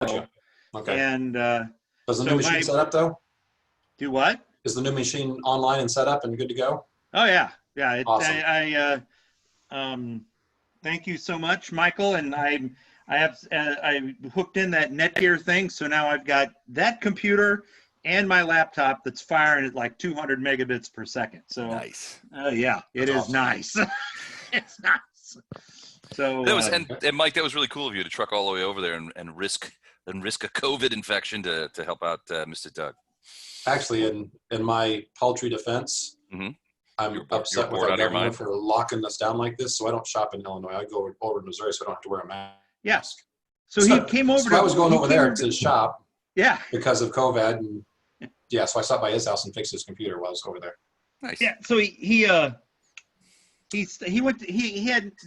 Gotcha. Okay. And Does the new machine set up though? Do what? Is the new machine online and set up and good to go? Oh yeah, yeah. Awesome. Thank you so much, Michael. And I hooked in that Netgear thing, so now I've got that computer and my laptop that's firing at like 200 megabits per second. So nice. Yeah, it is awesome. Nice. It's nice. So that was and Mike, that was really cool of you to truck all the way over there and risk a COVID infection to help out Mr. Doug. Actually, in my paltry defense, I'm upset with our government for locking us down like this. So I don't shop in Illinois. I go over to Missouri, so I don't have to wear a mask. Yeah. So he came over. So I was going over there to shop. Yeah. Because of COVID, and yeah, so I stopped by his house and fixed his computer while I was over there. Nice. Yeah. So he had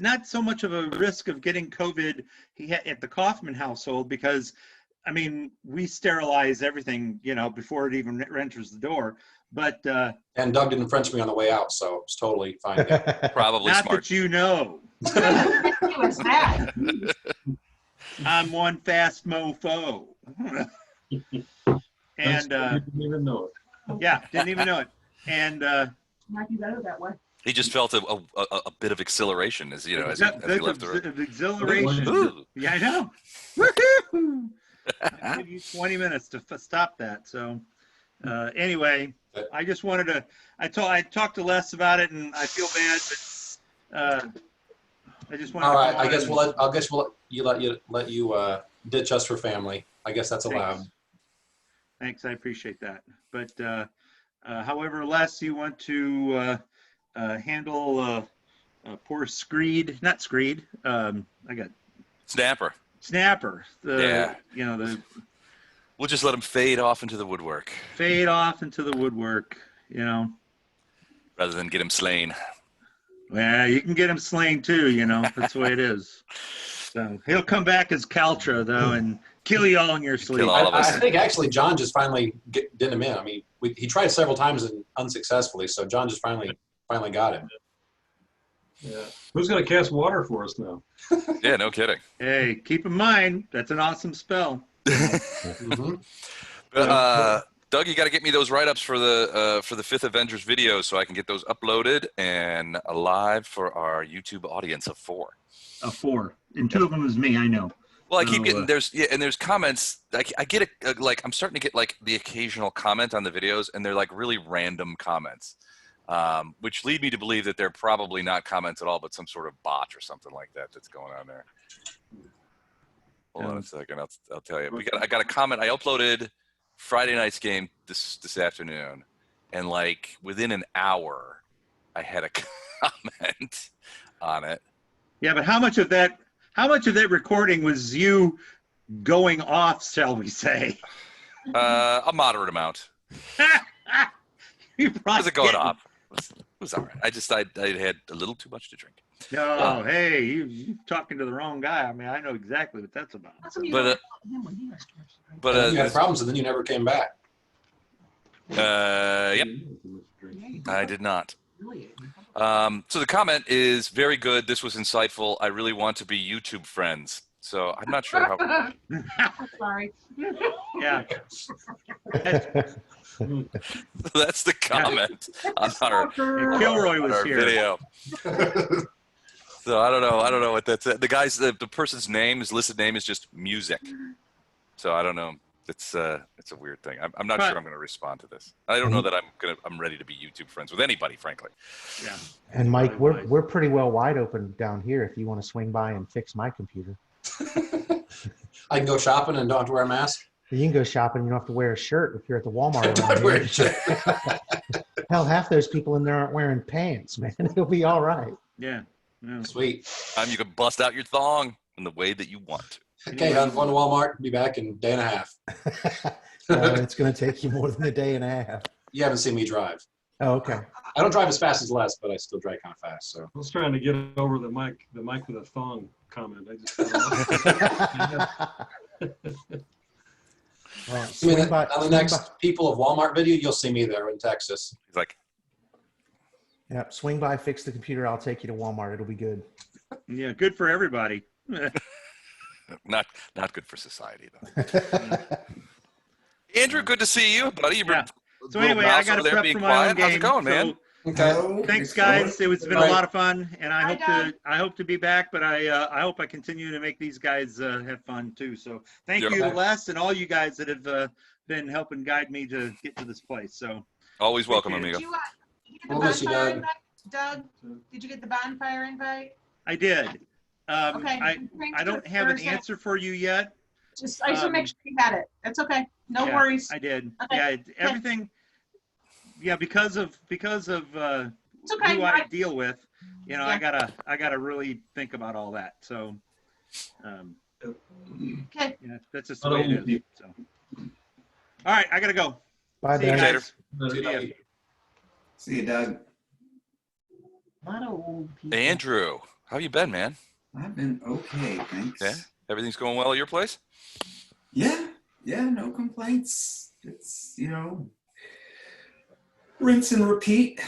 not so much of a risk of getting COVID at the Kaufman household, because I mean, we sterilize everything, before it even enters the door. But and Doug didn't French me on the way out, so it's totally fine. Probably not smart. that you know. I'm one fast mofo. And didn't even know it. Yeah, didn't even know it. And might be better that way. He just felt a bit of exhilaration as he left the room. Exhilaration. Ooh. Yeah, I know. Woohoo! I'll give you 20 minutes to stop that. So anyway, I just wanted to. I talked to Les about it, and I feel bad, but I just wanted. All right, I guess we'll let you ditch us for family. I guess that's allowed. Thanks, I appreciate that. But however, Les, you want to handle poor Screed? Not Screed. I got Snapper. Yeah. We'll just let him fade off into the woodwork. Rather than get him slain. Well, you can get him slain too, That's the way it is. So he'll come back as Caltra, though, and kill you all in your sleep. I think actually John just finally did him in. I mean, he tried several times and unsuccessfully, so John just finally got him. Yeah. Who's going to cast water for us now? Yeah, no kidding. Hey, keep in mind, that's an awesome spell. Doug, you got to get me those write-ups for the 5th Avengers video so I can get those uploaded and live for our YouTube audience of 4. Of 4. And 2 of them is me, I know. Well, I keep getting there's comments. I get I'm starting to get like the occasional comment on the videos, and they're like really random comments. Which lead me to believe that they're probably not comments at all, but some sort of bot or something like that's going on there. Hold on a second, I'll tell you. I got a comment. I uploaded Friday night's game this afternoon, and like within an hour, I had a comment on it. Yeah, but how much of that recording was you going off, shall we say? A moderate amount. Was it going off? It was all right. I had a little too much to drink. No, hey, you talking to the wrong guy. I mean, I know exactly what that's about. But you had problems and then you never came back. Yep. I did not. So the comment is very good. This was insightful. I really want to be YouTube friends. So I'm not sure how. Sorry. Yeah. That's the comment on our Kilroy was here. Video. So I don't know what that's. The person's listed name is just music. So I don't know. It's a weird thing. I'm not sure I'm going to respond to this. I don't know that I'm ready to be YouTube friends with anybody, frankly. Yeah. And Mike, we're pretty well wide open down here if you want to swing by and fix my computer. I can go shopping and don't have to wear a mask. You can go shopping. You don't have to wear a shirt if you're at the Walmart. Hell, half those people in there aren't wearing pants, man. It'll be all right. Yeah. Sweet. You can bust out your thong in the way that you want. Okay, I'm going to Walmart. Be back in a day and a half. It's going to take you more than a day and a half. You haven't seen me drive. Oh, okay. I don't drive as fast as Les, but I still drive kind of fast. So I was trying to get over the mic with a thong comment. I just. On the next People of Walmart video, you'll see me there in Texas. He's like, yeah, swing by, fix the computer. I'll take you to Walmart. It'll be good. Yeah, good for everybody. Not good for society, though. Andrew, good to see you, buddy. Yeah. So anyway, I got to prep for my own game. How's it going, man? Okay. Thanks, guys. It's been a Right. lot of fun, and Hi, Doug. I hope to be back. But I hope I continue to make these guys have fun too. So thank Yep. you, Les, and all you guys that have been helping guide me to get to this place. So Always welcome, Appreciate amigo. Did you get the We'll miss you, bonfire Doug. invite? Doug, did you get the bonfire invite? I did. Okay. I don't have an Thursday. answer for you yet. I just want to make sure you had it. That's okay. No Yeah, worries. I did. Okay. Yeah, everything. Yeah, because of It's okay. who I deal with, Yeah. I gotta really think about all that. So, Okay. yeah, that's just the way it is. So, all right, I gotta go. Bye, See you Ben. guys. Good See ya. night. See you, Doug. A lot of old people. Andrew, how you been, man? I've been okay, thanks. Yeah? Everything's going well at your place? Yeah, no complaints. It's, rinse and repeat.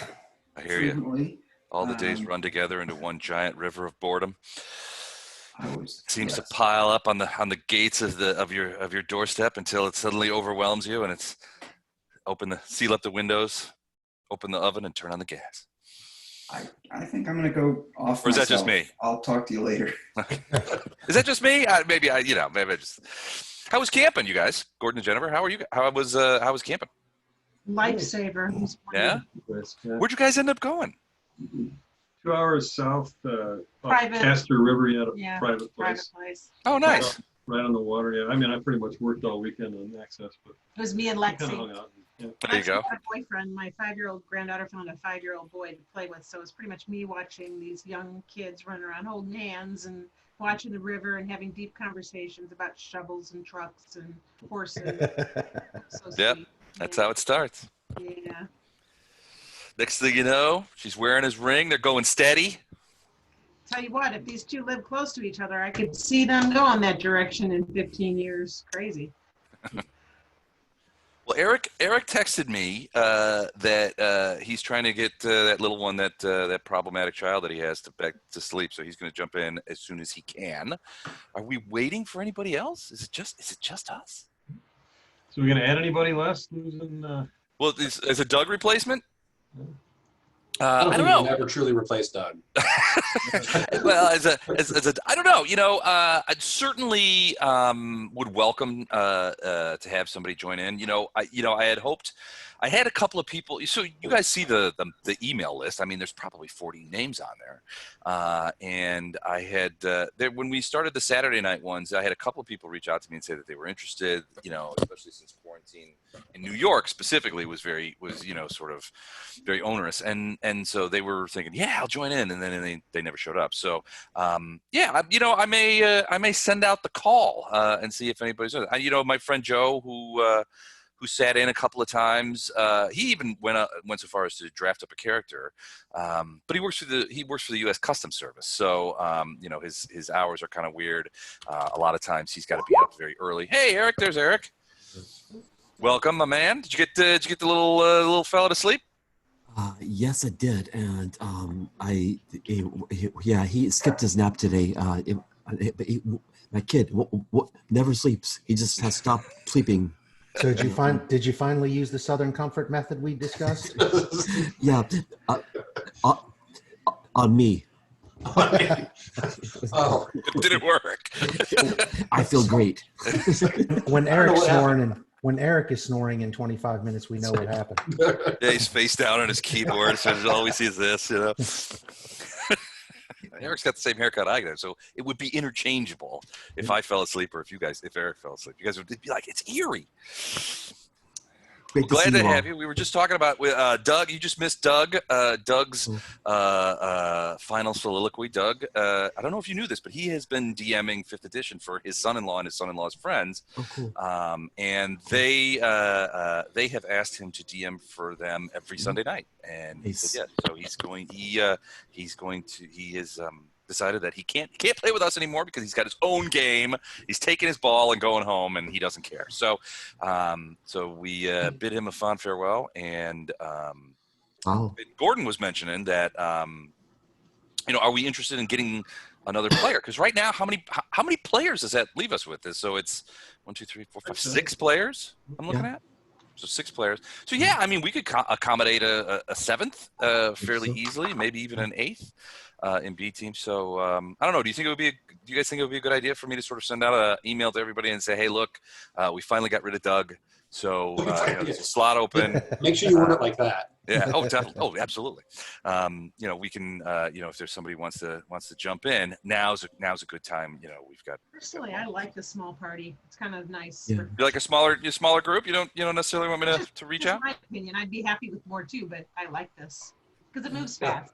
I hear you. frequently. All the days run together into one giant river of boredom. It Seems to pile up on the gates of your doorstep until it suddenly overwhelms you, and it's seal up the windows, open the oven, and turn on the gas. I think I'm gonna go off. Or is that just me? I'll talk to you later. Is that just me? Maybe I just. How was camping, you guys? Gordon and Jennifer, how are you? How was camping? Lifesaver. Yeah. Yeah. Where'd you guys end up going? 2 hours south, Private. Castor River, you had a Yeah, private private place. place. Oh, nice. Right on the water, yeah. I mean, I pretty much worked all weekend on access, but It was me and we kind of Lexi. hung out. Yeah. There you go. Lexi had a boyfriend. My 5-year-old granddaughter found a 5-year-old boy to play with. So it was pretty much me watching these young kids run around holding hands and watching the river and having deep conversations about shovels and trucks and horses. So Yep. sweet. That's Yeah. how it starts. Yeah. Next thing you know, she's wearing his ring. They're going steady. Tell you what, if these two live close to each other, I could see them go in that direction in 15 years. Crazy. Well, Eric texted me that he's trying to get that little one, that problematic child that he has back to sleep. So he's going to jump in as soon as he can. Are we waiting for anybody else? Is it just us? So we're gonna add anybody less? Losing, Well, is a Doug replacement? I I don't think know. you never truly replace Doug. Well, I don't know. I certainly would welcome to have somebody join in. I had hoped. I had a couple of people. So you guys see the email list. I mean, there's probably 40 names on there. And I had when we started the Saturday night ones, I had a couple of people reach out to me and say that they were interested. Especially since quarantine in New York specifically was sort of very onerous, and so they were thinking, yeah, I'll join in, and then they never showed up. So I may send out the call and see if anybody's. My friend Joe who sat in a couple of times. He even went so far as to draft up a character, but he works for the U.S. Customs Service, so his hours are kind of weird. A lot of times he's got to be up very early. Hey, Eric, there's Eric. Welcome, my man. Did you get the little fella to sleep? Yes, I did, and he skipped his nap today. My kid never sleeps. He just has stopped sleeping. So did you finally use the Southern Comfort method we discussed? Yeah, on me. Oh, It didn't work. I feel great. When Eric is snoring in 25 minutes, we know what happened. Yeah, he's face down on his keyboard, so all we see is this. Eric's got the same haircut I got, so it would be interchangeable if I fell asleep or if Eric fell asleep. You guys would be like, it's eerie. Great Glad to you have all. you. We were just talking about Doug. You just missed Doug. Doug's final soliloquy. Doug, I don't know if you knew this, but he has been DMing 5th edition for his son-in-law and his son-in-law's friends. Oh, cool. And they have asked him to DM for them every Sunday night, and he said yes. So he has decided that he can't play with us anymore because he's got his own game. He's taking his ball and going home, and he doesn't care. So we bid him a fond farewell. And Gordon was mentioning that are we interested in getting another player. Because right now, how many players does that leave us with? So it's 1, 2, 3, 4, 5, 6 players I'm looking at. So 6 players. So yeah, I mean, we could accommodate a 7th fairly easily, maybe even an 8th in B team. So I don't know. Do you guys think it would be a good idea for me to sort of send out an email to everybody and say, hey, look, we finally got rid of Doug. So there's a slot open. Make sure you word it like that. Yeah. Oh, definitely. Oh, absolutely. We can, if there's somebody wants to jump in, now's a good time. We've got. Personally, I like the small party. It's kind of nice. Yeah. You like a smaller group? You don't necessarily want me to reach out? In my opinion, I'd be happy with more too, but I like this because it moves fast.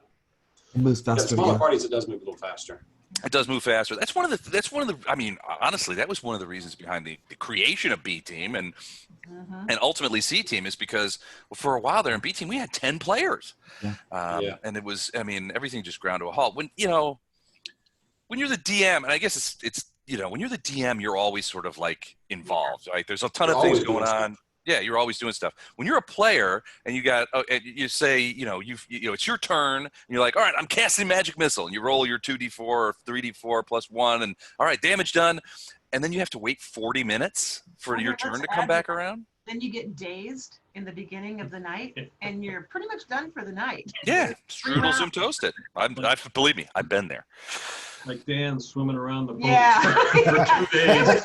It moves faster. Smaller parties, it does move a little faster. It does move faster. That's one of the. I mean, honestly, that was one of the reasons behind the creation of B team and ultimately C team is because for a while there in B team we had 10 players, and it was. I mean, everything just ground to a halt. When you're the DM, and I guess it's when you're the DM, you're always sort of like involved, right? There's a ton of things going on. Yeah, you're always doing stuff. When you're a player and you got, you say, it's your turn, and you're like, all right, I'm casting magic missile, and you roll your 2d4 or 3d4 plus 1, and all right, damage done, and then you have to wait 40 minutes for your turn to come back around. Then you get dazed in the beginning of the night, and you're pretty much done for the night. Yeah, strudel some toasted. Believe me, I've been there. Like Dan swimming around the boat for 2 days.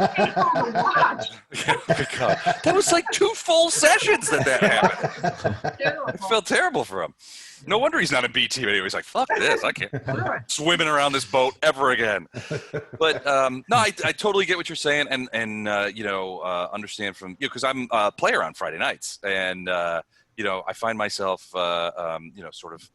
That was like 2 full sessions that happened. It felt terrible for him. No wonder he's not a B team anyway. He's like, fuck this. I can't swimming around this boat ever again. But no, I totally get what you're saying and understand from because I'm a player on Friday nights and I find myself sort of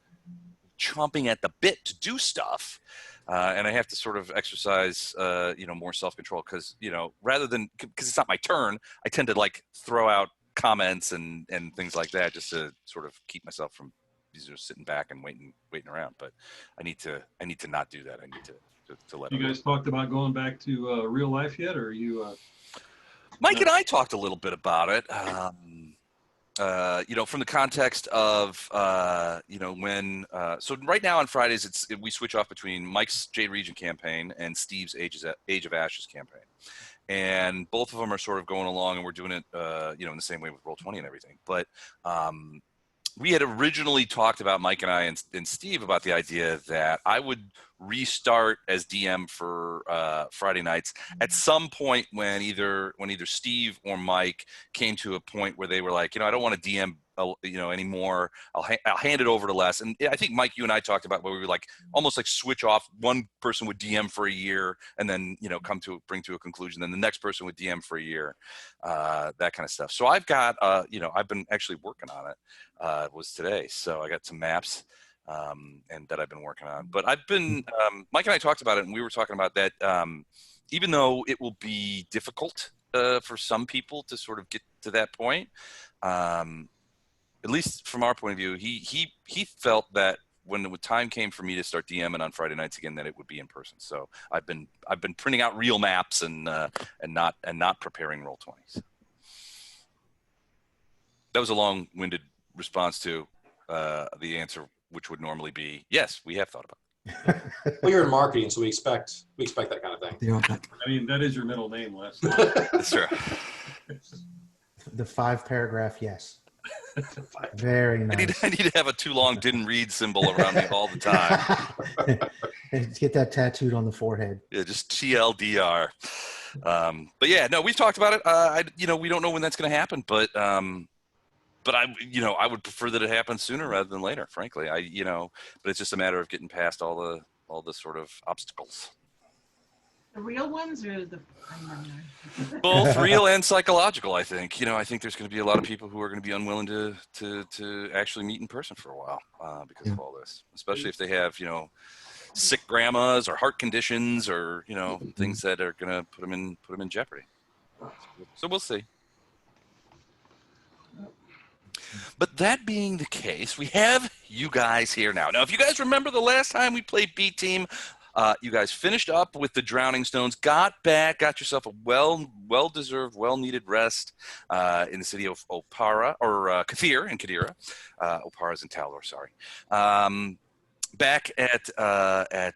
chomping at the bit to do stuff. And I have to sort of exercise, more self-control because, rather than because it's not my turn, I tend to like throw out comments and things like that just to sort of keep myself from just sitting back and waiting around. But I need to not do that. I need to let. You guys talked about going back to real life yet, or are you? Mike and I talked a little bit about it. From the context of, when, so right now on Fridays, we switch off between Mike's Jade Region campaign and Steve's Age of Ashes campaign. And both of them are sort of going along and we're doing it, in the same way with Roll20 and everything. But we had originally talked about Mike and I and Steve about the idea that I would restart as DM for Friday nights at some point when either Steve or Mike came to a point where they were like, I don't want to DM anymore. I'll hand it over to Les. And I think Mike, you and I talked about where we would like almost like switch off. One person would DM for a year and then bring to a conclusion. Then the next person would DM for a year, that kind of stuff. So I've got I've been actually working on it. It was today, so I got some maps. And that I've been working on. But I've been, Mike and I talked about it, and we were talking about that. Even though it will be difficult for some people to sort of get to that point, at least from our point of view, he felt that when the time came for me to start DMing on Friday nights again, that it would be in person. So I've been printing out real maps and not preparing Roll20s. That was a long-winded response to the answer, which would normally be, yes, we have thought about it. Well, you're in marketing, so we expect that kind of thing. I mean, that is your middle name, Les. That's true. The 5-paragraph yes. Very nice. I need to have a too long didn't read symbol around me all the time. Get that tattooed on the forehead. Yeah, just TLDR. But yeah, no, we've talked about it. We don't know when that's going to happen, but I would prefer that it happens sooner rather than later, frankly. But it's just a matter of getting past all the sort of obstacles. The real ones or the both real and psychological, I think. I think there's going to be a lot of people who are going to be unwilling to actually meet in person for a while because of all this, especially if they have, sick grandmas or heart conditions or, things that are going to put them in jeopardy. So we'll see. But that being the case, we have you guys here now. Now, if you guys remember the last time we played B Team, you guys finished up with the Drowning Stones, got yourself a well-deserved, well-needed rest in the city of Opara, or Kathir in Kadira. Opara's in Talor, sorry. back at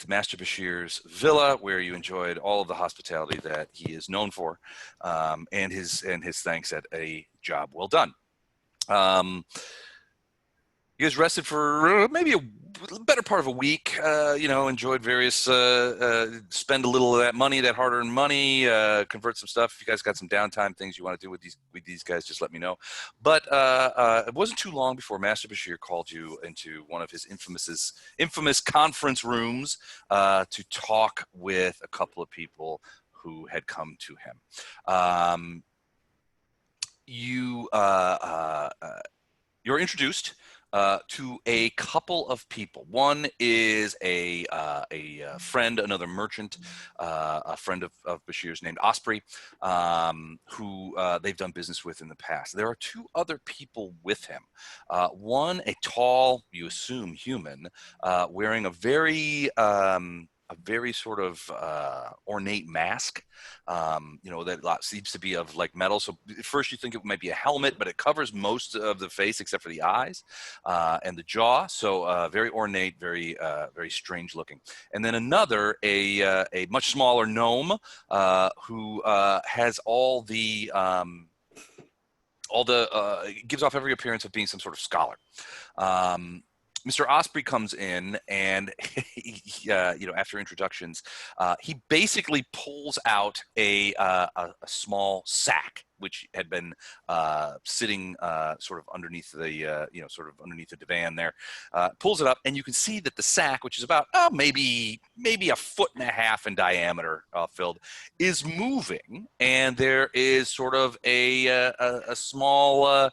Master Bashir's villa, where you enjoyed all of the hospitality that he is known for, and his thanks at a job well done. You guys rested for maybe a better part of a week. Enjoyed various, spend a little of that money, that hard-earned money, convert some stuff. If you guys got some downtime things you want to do with these guys, just let me know. But it wasn't too long before Master Bashir called you into one of his infamous conference rooms to talk with a couple of people who had come to him. You're introduced to a couple of people. One is a friend, another merchant, a friend of Bashir's named Osprey, who they've done business with in the past. There are two other people with him. One, a tall, you assume human, wearing a very sort of ornate mask, that seems to be of like metal. So at first you think it might be a helmet, but it covers most of the face except for the eyes and the jaw. So very ornate, very strange looking. And then another, a much smaller gnome who has gives off every appearance of being some sort of scholar. Mr. Osprey comes in, and after introductions, he basically pulls out a small sack which had been sitting sort of underneath the divan there. Pulls it up, and you can see that the sack, which is about maybe a foot and a half in diameter, filled, is moving, and there is sort of a small.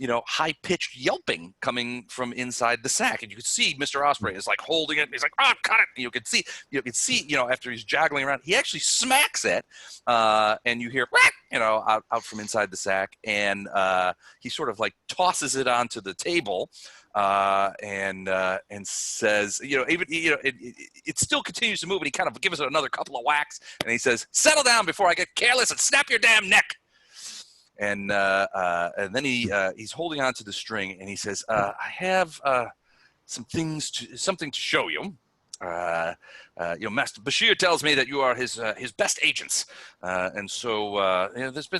High-pitched yelping coming from inside the sack, and you can see Mr. Osprey is like holding it. And he's like, "Oh, cut it!" And you can see, after he's joggling around, he actually smacks it, and you hear, out from inside the sack, and he sort of like tosses it onto the table, and says, it still continues to move, and he kind of gives it another couple of whacks, and he says, "Settle down before I get careless and snap your damn neck." And then he's holding on to the string, and he says, "I have something to show you. Master Bashir tells me that you are his best agents, and so there's been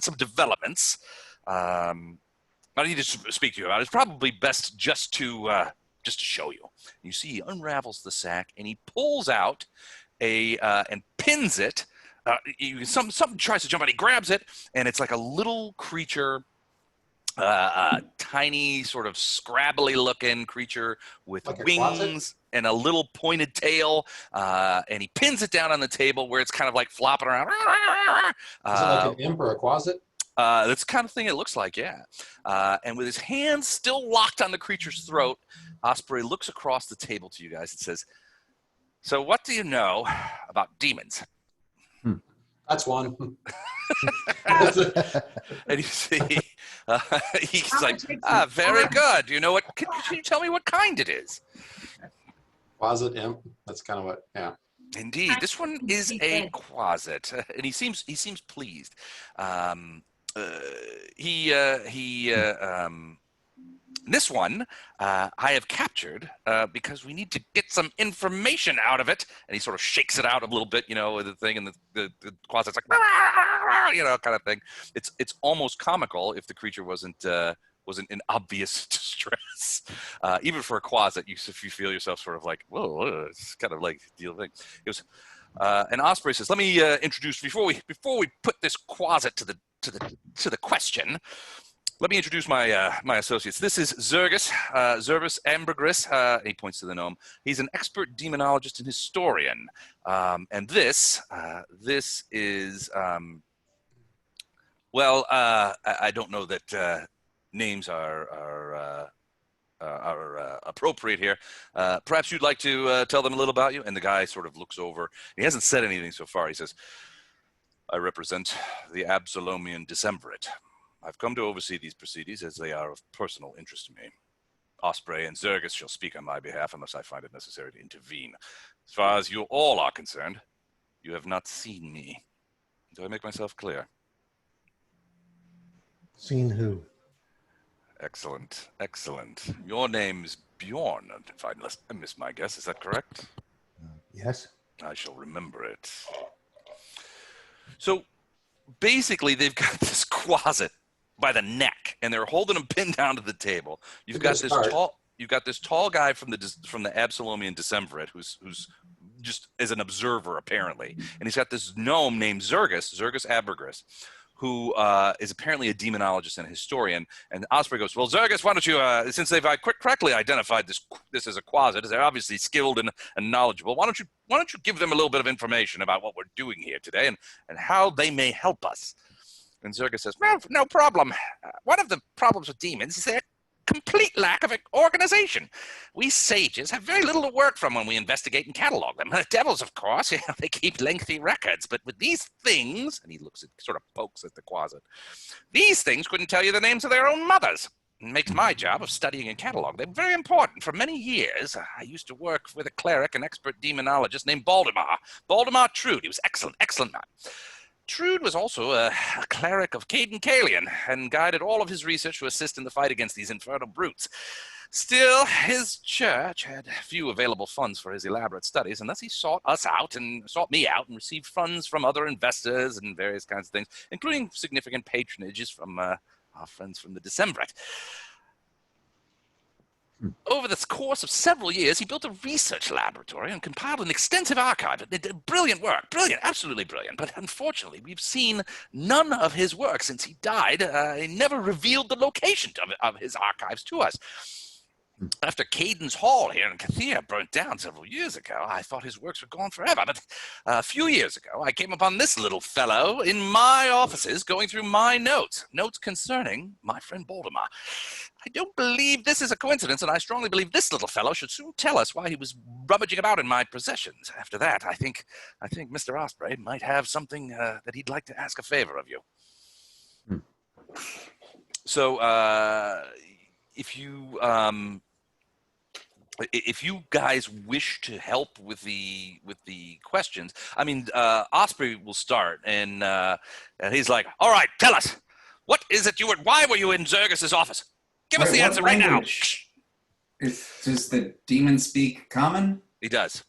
some developments. I need to speak to you about. It's probably best just to show you." You see, he unravels the sack, and he pulls out and pins it. Something tries to jump out. He grabs it, and it's like a little creature, tiny, sort of scrabbly-looking creature with like wings and a little pointed tail. And he pins it down on the table where it's kind of like flopping around. Is it like an imp or a quasit? That's the kind of thing it looks like, yeah. And with his hands still locked on the creature's throat, Osprey looks across the table to you guys and says, "So what do you know about demons?" That's one. And you see, he's like, "Very good. Can you tell me what kind it is?" Quasit, imp. That's kind of what. Yeah. Indeed, this one is a quasit, and he seems pleased. This one I have captured because we need to get some information out of it. And he sort of shakes it out a little bit, with the thing, and the quasit's like, kind of thing. It's almost comical if the creature wasn't in obvious distress. Even for a quasit, if you feel yourself sort of like, whoa, it's kind of like the deal thing. It was, and Osprey says, "Let me introduce before we put this quasit to the question. Let me introduce my associates. This is Zergus Ambergris." He points to the gnome. "He's an expert demonologist and historian. And this is, I don't know that names are appropriate here. Perhaps you'd like to tell them a little about you." And the guy sort of looks over. He hasn't said anything so far. He says, "I represent the Absalomian Decemvirate. I've come to oversee these proceedings as they are of personal interest to me. Osprey and Zergus shall speak on my behalf unless I find it necessary to intervene. As far as you all are concerned, you have not seen me. Do I make myself clear?" Seen who? Excellent. Your name's Bjorn, if I miss my guess. Is that correct? Yes. I shall remember it. So basically, they've got this closet by the neck, and they're holding him pinned down to the table. You've got this tall guy from the Absalomian Decemvirate who's just as an observer apparently, and he's got this gnome named Zergus Abergris, who is apparently a demonologist and a historian. And Osprey goes, well, Zergus, why don't you, since they've correctly identified this as a closet, they're obviously skilled and knowledgeable, why don't you give them a little bit of information about what we're doing here today and how they may help us? And Zergus says, well, no problem. One of the problems with demons is their complete lack of organization. We sages have very little to work from when we investigate and catalog them. The devils, of course, they keep lengthy records, but with these things, and he sort of pokes at the closet, these things couldn't tell you the names of their own mothers. It makes my job of studying and catalog them very important. For many years, I used to work with a cleric, an expert demonologist named Baldemar Trude. He was excellent man. Trude was also a cleric of Cayden Cailean and guided all of his research to assist in the fight against these infernal brutes. Still, his church had few available funds for his elaborate studies, and thus he sought me out and received funds from other investors and various kinds of things, including significant patronages from our friends from the Decemvirate. Over the course of several years, he built a research laboratory and compiled an extensive archive. It did brilliant work, absolutely brilliant. But unfortunately, we've seen none of his work since he died. He never revealed the location of his archives to us. After Cayden's Hall here in Cathia burnt down several years ago, I thought his works were gone forever. But a few years ago, I came upon this little fellow in my offices going through my notes concerning my friend Baldemar. I don't believe this is a coincidence, and I strongly believe this little fellow should soon tell us why he was rummaging about in my possessions. After that, I think Mr. Osprey might have something that he'd like to ask a favor of you. So, if you guys wish to help with the questions, I mean, Osprey will start, and he's like, "All right, tell us, what is it you would? Why were you in Zergus's office? Give us the answer right now." Does the demon speak common? He does.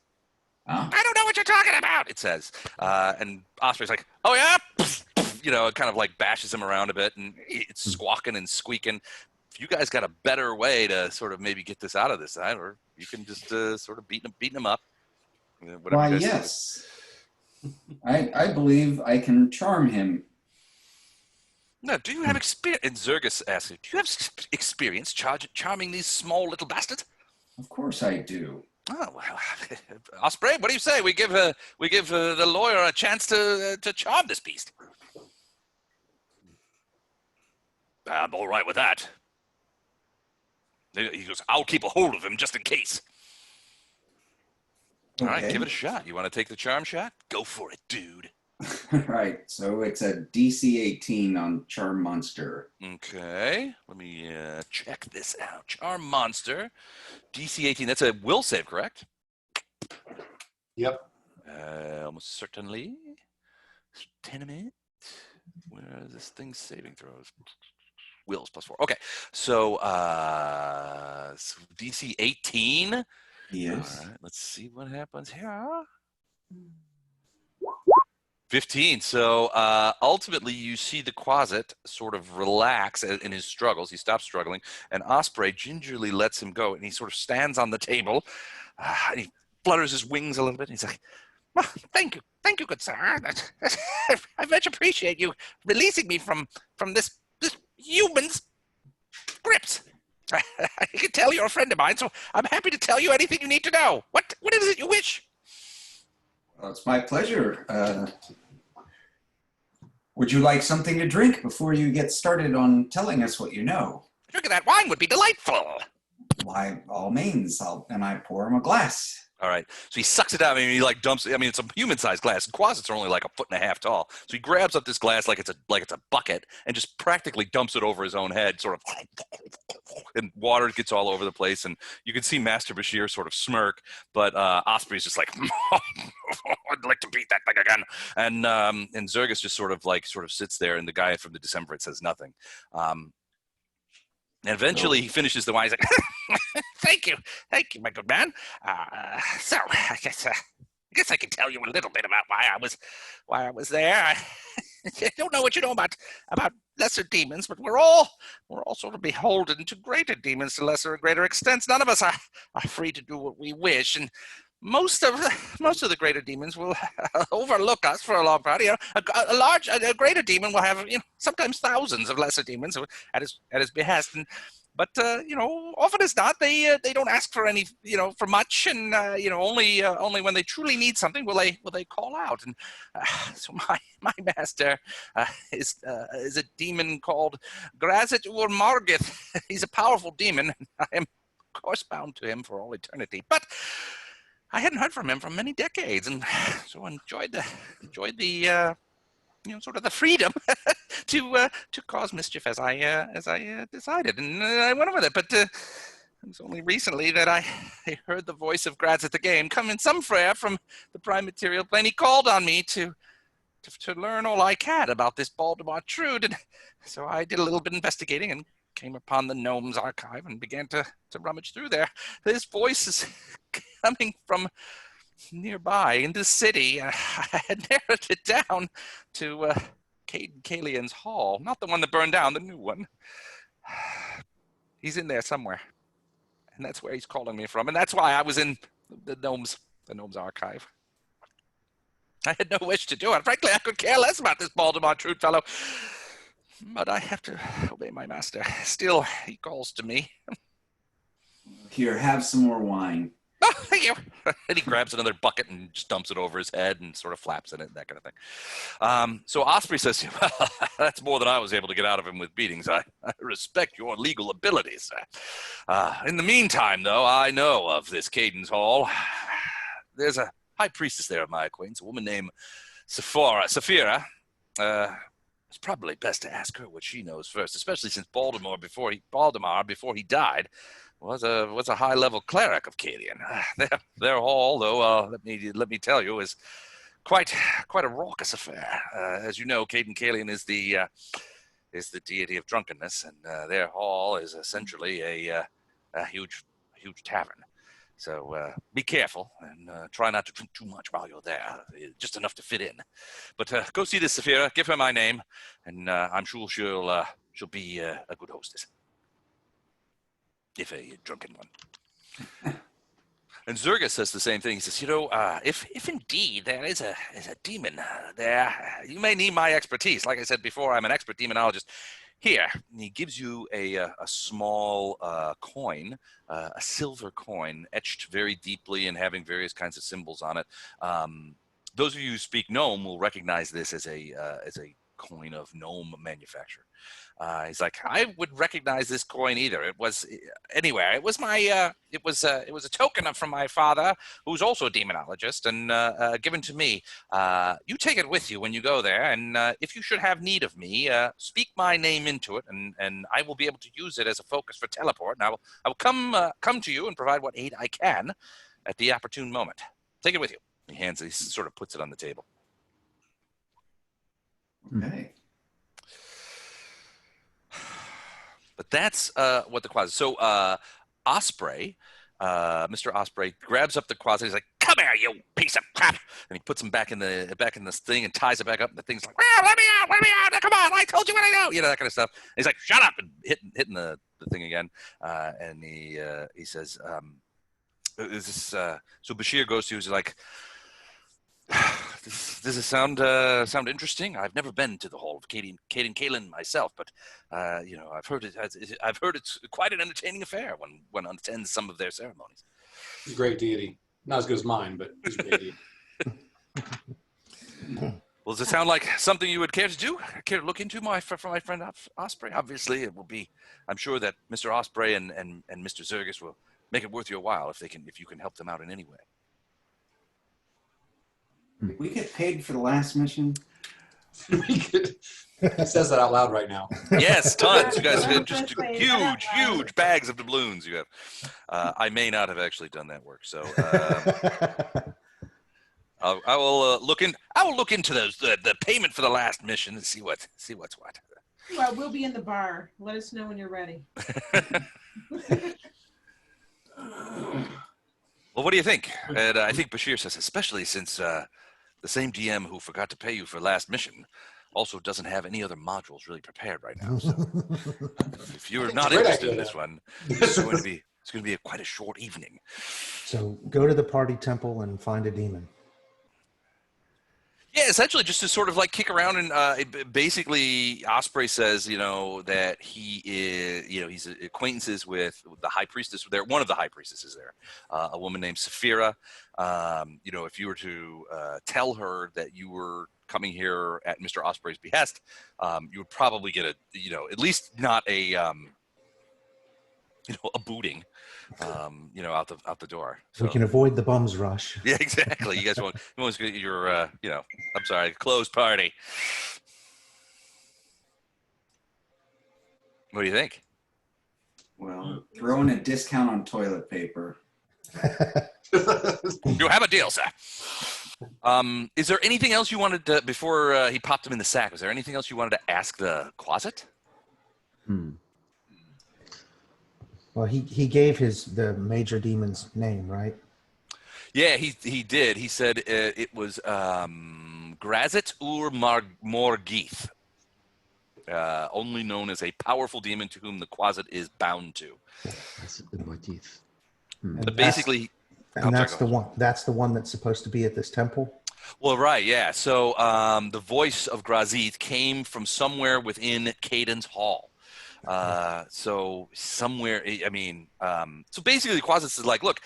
Oh. I don't know what you're talking about, it says. And Osprey's like, "Oh yeah," it kind of like bashes him around a bit, and it's squawking and squeaking. If you guys got a better way to sort of maybe get this out of this side, or you can just sort of beating him up. Why, yes. I believe I can charm him. No, do you have experience? And Zergus asks, do you have experience charming these small little bastards? Of course I do. Oh, well, Osprey, what do you say? We give the lawyer a chance to charm this beast. I'm all right with that. He goes, I'll keep a hold of him just in case. Okay. All right, give it a shot. You want to take the charm shot? Go for it, dude. Right, so it's a DC 18 on Charm Monster. Okay, let me check this out. Charm Monster, DC 18. That's a will save, correct? Yep. Almost certainly. Tenement. Where is this thing saving throws? Wills +4. Okay, so DC 18. Yes. All right, let's see what happens here. 15. So ultimately, you see the closet sort of relax in his struggles. He stops struggling, and Osprey gingerly lets him go, and he sort of stands on the table. And he flutters his wings a little bit. And he's like, well, thank you, good sir. I much appreciate you releasing me from this human's grips. I can tell you're a friend of mine, so I'm happy to tell you anything you need to know. What is it you wish? Well, it's my pleasure. Would you like something to drink before you get started on telling us what you know? A drink of that wine would be delightful. By all means, and I pour him a glass. All right. So he sucks it out. I mean, he like dumps. I mean, it's a human-sized glass. Closets are only like 1.5 feet tall. So he grabs up this glass like it's a bucket and just practically dumps it over his own head, sort of, and water gets all over the place. And you can see Master Bashir sort of smirk, but Osprey's just like, I'd like to beat that thing again. And Zergus just sort of sits there, and the guy from the Decemvirate says nothing. And eventually he finishes the wine. He's like, thank you, my good man. So I guess I can tell you a little bit about why I was there. I don't know what you know about lesser demons, but we're all sort of beholden to greater demons to lesser or greater extents. None of us are free to do what we wish, and most of the greater demons will overlook us for a long time. You know, a greater demon will have, you know, sometimes thousands of lesser demons at his behest, but you know, often as not, they don't ask for any, you know, for much, and you know, only when they truly need something will they call out. And so my master is a demon called Grazit Ur Margith. He's a powerful demon. I am, of course, bound to him for all eternity, but I hadn't heard from him for many decades, and so enjoyed the you know, sort of the freedom to cause mischief as I decided, and I went with it. But it was only recently that I heard the voice of Graz at the game come in some frere from the prime material plane. He called on me to learn all I can about this Baldemar Trude, and so I did a little bit of investigating and came upon the Gnome's archive and began to rummage through there. His voice is coming from nearby in the city. I had narrowed it down to Cayden Cailean's hall, not the one that burned down, the new one. He's in there somewhere, and that's where he's calling me from, and that's why I was in the Gnome's archive. I had no wish to do it. Frankly, I could care less about this Baldemar Trude fellow, but I have to obey my master. Still, he calls to me. Here, have some more wine. Oh, thank you. And he grabs another bucket and just dumps it over his head and sort of flaps in it, that kind of thing. So Osprey says, well, that's more than I was able to get out of him with beatings. I respect your legal abilities. In the meantime, though, I know of this Cayden's Hall. There's a high priestess there of my acquaintance, a woman named Saphira. It's probably best to ask her what she knows first, especially since Baldemar, before he died, was a high-level cleric of Cayden. Their hall, though, let me tell you, is quite a raucous affair. As you know, Cayden Cailean is the deity of drunkenness, and their hall is essentially a huge tavern. So be careful and try not to drink too much while you're there, just enough to fit in. But go see this Saphira, give her my name, and I'm sure she'll be a good hostess. If a drunken one. And Zerga says the same thing. He says, you know, if indeed there is a demon there, you may need my expertise. Like I said before, I'm an expert demonologist. Here, and he gives you a small coin, a silver coin, etched very deeply and having various kinds of symbols on it. Those of you who speak Gnome will recognize this as a coin of Gnome manufacture. He's like, I would recognize this coin either. It was anywhere. It was my. It was a token from my father, who's also a demonologist, and given to me. You take it with you when you go there, and if you should have need of me, speak my name into it, and I will be able to use it as a focus for teleport. And I will come to you and provide what aid I can at the opportune moment. Take it with you. He sort of puts it on the table. Okay. But that's what the quasi. So Osprey, Mr. Osprey, grabs up the quasi. He's like, "Come here, you piece of crap!" And he puts him back in this thing and ties it back up. And the thing's like, "Let me out! Come on! I told you what I know!" You know, that kind of stuff. And he's like, "Shut up!" and hitting the thing again. And he says, "Is this?" So Bashir goes to. He's like, Does it sound interesting? I've never been to the Hall of Cayden Cailean myself, but you know, I've heard it's quite an entertaining affair when one attends some of their ceremonies. He's a great deity. Not as good as mine, but he's a great deity. Well, does it sound like something you would care to do? Care to look into for my friend Osprey? Obviously, it will be. I'm sure that Mr. Osprey and Mr. Zergus will make it worth your while if you can help them out in any way. Did we get paid for the last mission? He says that out loud right now. Yes, tons. You guys have just huge bags of doubloons. You have. I may not have actually done that work, so I will look into those the payment for the last mission and see what's what. Well, we'll be in the bar. Let us know when you're ready. Well, what do you think? And I think Bashir says, especially since the same DM who forgot to pay you for last mission also doesn't have any other modules really prepared right now. So if you're not interested in this one, it's going to be quite a short evening. So go to the party temple and find a demon. Yeah, essentially just to sort of like kick around and basically Osprey says, that he is, he's acquaintances with the high priestess there. One of the high priestesses there, a woman named Saphira. If you were to tell her that you were coming here at Mr. Osprey's behest, you would probably get at least not a booting, out the door. So, we can avoid the bums rush. Yeah, exactly. You guys want your, I'm sorry, closed party. What do you think? Well, throw in a discount on toilet paper. You have a deal, sir. Is there anything else you wanted to, before he popped him in the sack, was there anything else you wanted to ask the closet? Well, he gave the major demon's name, right? Yeah, he did. He said it was Grazit ur Morgith, only known as a powerful demon to whom the closet is bound to. But basically, that's the one. That's the one that's supposed to be at this temple. Well, right, yeah. So the voice of Grazit came from somewhere within Cayden's Hall. So somewhere, so basically the closet is like, look,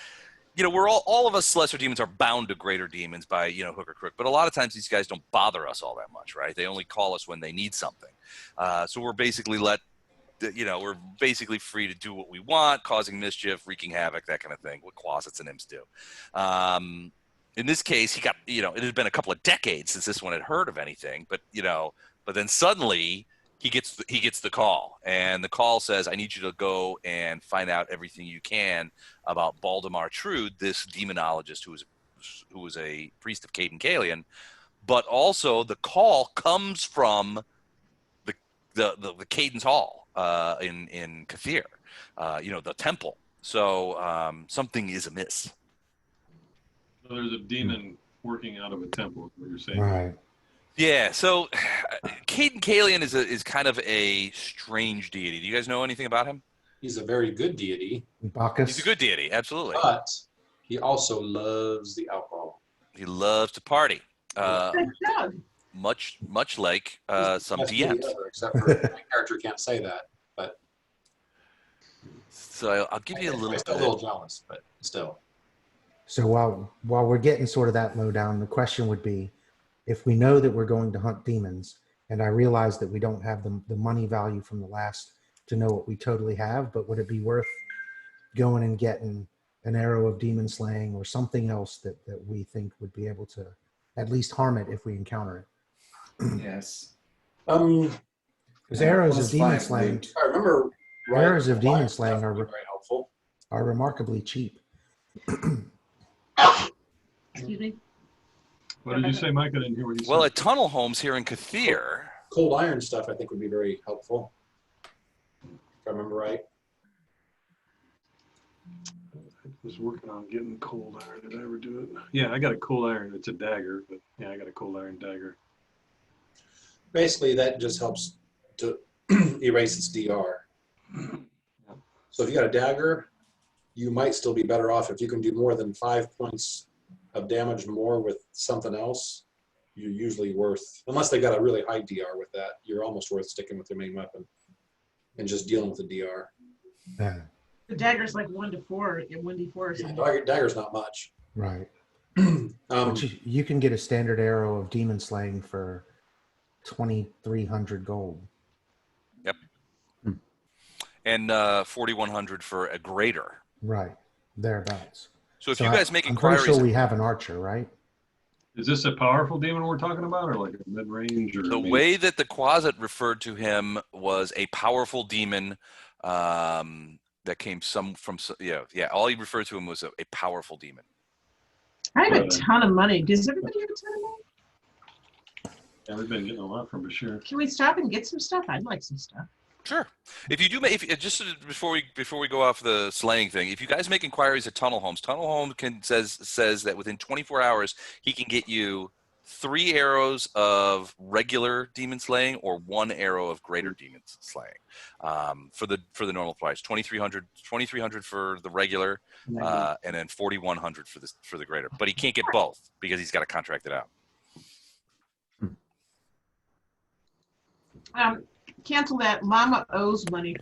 we're all of us lesser demons are bound to greater demons by, hook or crook. But a lot of times these guys don't bother us all that much, right? They only call us when they need something. So we're basically we're basically free to do what we want, causing mischief, wreaking havoc, that kind of thing, what closets and imps do. In this case, he got, it had been a couple of decades since this one had heard of anything, but then suddenly he gets the call, and the call says, I need you to go and find out everything you can about Baldemar Trude, this demonologist who was a priest of Cayden Cailean. But also the call comes from the Cayden's Hall in Kathir, the temple. So something is amiss. So there's a demon working out of a temple, is what you're saying. Right. Yeah, so Cayden Cailean is kind of a strange deity. Do you guys know anything about him? He's a very good deity. Bacchus. He's a good deity, absolutely. But he also loves the alcohol. He loves to party. Much like some DMs. Except for my character can't say that. But so I'll give you a little. Still a little jealous, but still. So while we're getting sort of that lowdown, the question would be, if we know that we're going to hunt demons, and I realize that we don't have the money value from the last to know what we totally have, but would it be worth going and getting an arrow of demon slaying or something else that we think would be able to at least harm it if we encounter it? Yes. Because arrows of demon slaying, I remember arrows of demon slaying are very helpful. Are remarkably cheap. Excuse me. What did you say, Mike? I didn't hear what you said. Well, at Tunnel Homes here in Kathir, cold iron stuff I think would be very helpful. If I remember right. I was working on getting cold iron. Did I ever do it? Yeah, I got a cold iron. It's a dagger, but yeah, I got a cold iron dagger. Basically, that just helps to erase its DR. So if you got a dagger, you might still be better off if you can do more than 5 points of damage more with something else. You're usually worth, unless they got a really high DR with that, you're almost worth sticking with your main weapon and just dealing with the DR. The dagger's like 1 to 4, 1d4 or something. Dagger's not much. Right. But you can get a standard arrow of demon slaying for 2,300 gold. Yep. And 4,100 for a greater. Right. Thereabouts. So if you guys make inquiries, I'm pretty sure we have an archer, right? Is this a powerful demon we're talking about, or like a mid-range? The way that the closet referred to him was a powerful demon that came from. Yeah. All he referred to him was a powerful demon. I have a ton of money. Does everybody have a ton of money? Yeah, we've been getting a lot from Bashir. Can we stop and get some stuff? I'd like some stuff. Sure. If you do, just before we go off the slaying thing, if you guys make inquiries at Tunnel Homes says that within 24 hours he can get you 3 arrows of regular demon slaying or 1 arrow of greater demon slaying for the normal price. 2,300 for the regular, and then 4,100 for the greater. But he can't get both because he's got to contract it out. Cancel that. Lama owes money.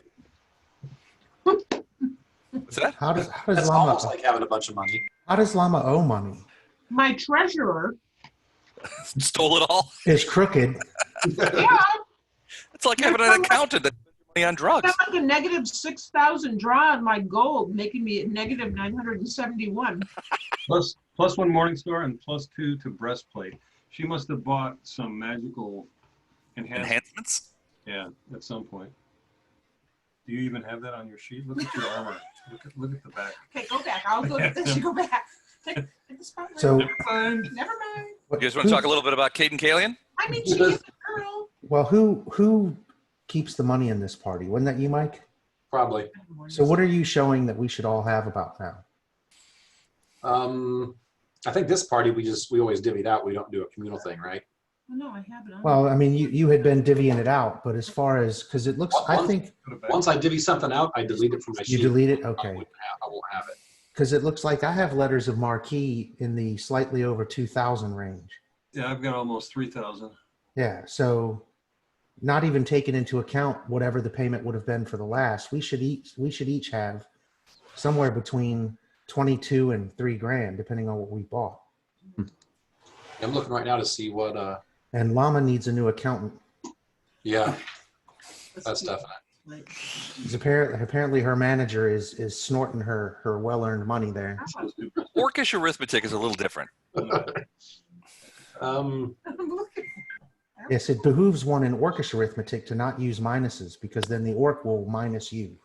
What's that? How does That's Lama almost like having a bunch of money. how does Lama owe money? My treasurer. Stole it all. Is crooked. Yeah, It's like having an accountant that spends money on drugs. got like a negative 6,000 draw on my gold, making me at negative 971. Plus 1 Morningstar and +2 to breastplate. She must have bought some magical Enhancements? Yeah, at some point. Do you even have that on your sheet? Look at your armor. Look at the back. Okay, go back. I'll go get this. You go back. Take the spotlight. So Never mind. You guys want to talk a little bit about Cayden Cailean? I mean, she is a girl. well, who keeps the money in this party? Wasn't that you, Mike? Probably. So what are you showing that we should all have about now? I think this party we always divvied out. We don't do a communal thing, right? Oh, no, I haven't. Well, I mean, you had been divvying it out, but as far as because it looks, I think Once I divvy something out, I delete it from my sheet. you delete it. I Okay, won't have it. because it looks like I have letters of marquee in the slightly over 2,000 range. Yeah, I've got almost 3,000. Yeah, so not even taking into account whatever the payment would have been for the last, we should each have somewhere between 22 and $3,000, depending on what we bought. I'm looking right now to see what. And Lama needs a new accountant. Yeah, that's definite. Because apparently her manager is snorting her well-earned money there. Orcish arithmetic is a little different. Yes, it behooves one in Orcish arithmetic to not use minuses because then the orc will minus you.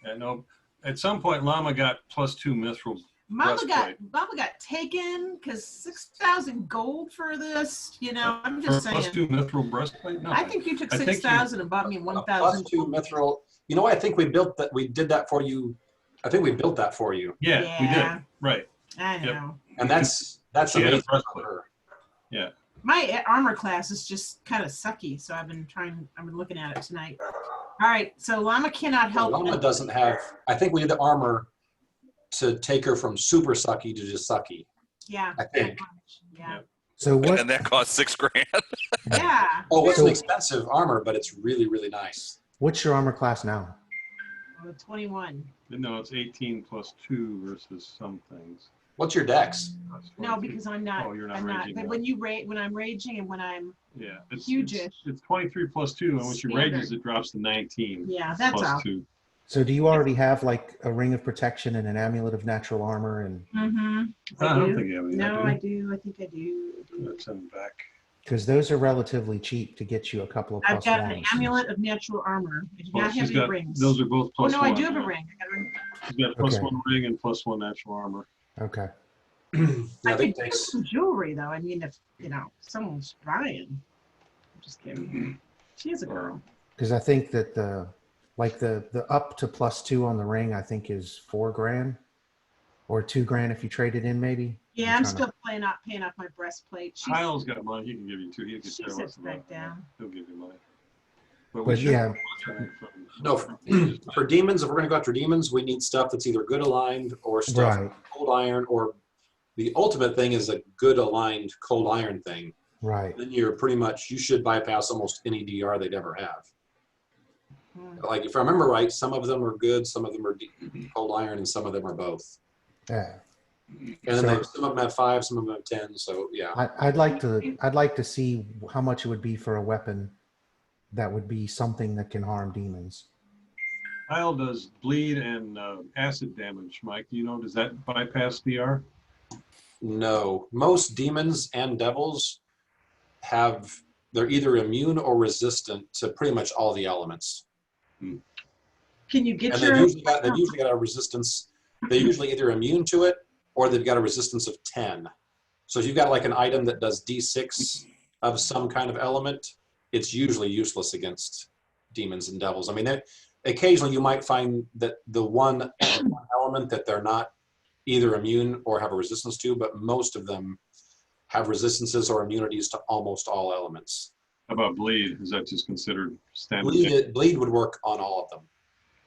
Yeah, no. At some point, Lama got +2 mithril. Mama breastplate. got taken because 6,000 gold for this. You know, I'm just saying. +2 mithril breastplate. No, I think you took I think 6,000 and bought me A 1,000. +2 mithril. You know, I think we built that. We did that for you. I think we built that for you, Yeah, we Yeah. did. Right. I know. Yep. and that's She had a amazing for breastplate. her. Yeah. My armor class is just kind of sucky, so I've been looking at it tonight. All right, so Lama cannot help. Lama doesn't have. I think we did the armor to take her from super sucky to just sucky. Yeah. I think. Yeah. So what? And that cost $6,000. Yeah. Oh, it's So- an expensive armor, but it's really, really nice. What's your armor class now? 21. No, it's 18 +2 versus some things. What's your dex? That's No, 22. because I'm not. Oh, you're not I'm not. raging But now. when I'm raging and when I'm, Yeah, it's Huge-ish. It's 23 +2, and once you Standard. rages, it drops to 19 yeah, that's all. +2. So do you already have like a ring of protection and an amulet of natural armor and Mm-hmm. I don't think you have any. No, I do. do. I think I do. Let's send it back. because those are relatively cheap to get you a couple of I've plus got an ones. amulet of natural armor. I do Oh, not she's have any got- rings. Those are both Oh +1. no, I do have a yeah. ring. I got a ring. She's got Okay. +1 ring and +1 natural armor. Okay. Yeah, I I think could get takes. some jewelry though. I mean, if someone's buying. I'm just kidding. She is a girl. Because I think that the up to +2 on the ring, I think is $4,000 or $2,000 if you trade it in, maybe. Yeah, I'm I'm trying still paying off my breastplate. Kyle's got money. He can give you 2. He can She share sits with back down. He'll give you money. But But should yeah. contract from- No, for demons, if we're going to go after demons, we need stuff that's either good aligned or stuff Right. cold iron, or the ultimate thing is a good aligned cold iron thing. Right. Then you should bypass almost any DR they'd ever have. Hmm. Like if I remember right, some of them are good, some of them are cold iron, and some of them are both. Yeah. And then some of them have 5, some of them have 10. So yeah, I'd like to see how much it would be for a weapon that would be something that can harm demons. Kyle does bleed and acid damage. Mike, do you know, does that bypass DR? no, most demons and devils they're either immune or resistant to pretty much all the elements. Can you get And your? they've usually got a resistance. They're usually either immune to it or they've got a resistance of 10. So if you've got like an item that does D6 of some kind of element, it's usually useless against demons and devils. I mean, occasionally you might find that the one element that they're not either immune or have a resistance to, but most of them have resistances or immunities to almost all elements. How about bleed? Is that just considered standard? Bleed would work on all of them.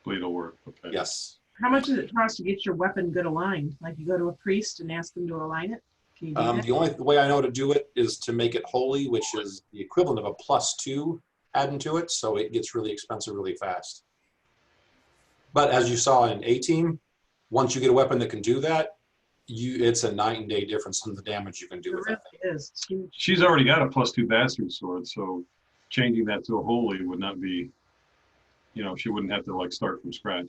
Bleed will work. Okay. Yes. How much does it cost to get your weapon good aligned? Like you go to a priest and ask them to align it? Can you do that? The only way I know to do it is to make it holy, which is the equivalent of a +2 adding to it, so it gets really expensive really fast. But as you saw in A-Team, once you get a weapon that can do that, it's a night and day difference in the damage you can do It with really that thing. is. It's huge. She's already got a +2 bastard sword, so changing that to a holy would not be, you know, she wouldn't have to like start from scratch.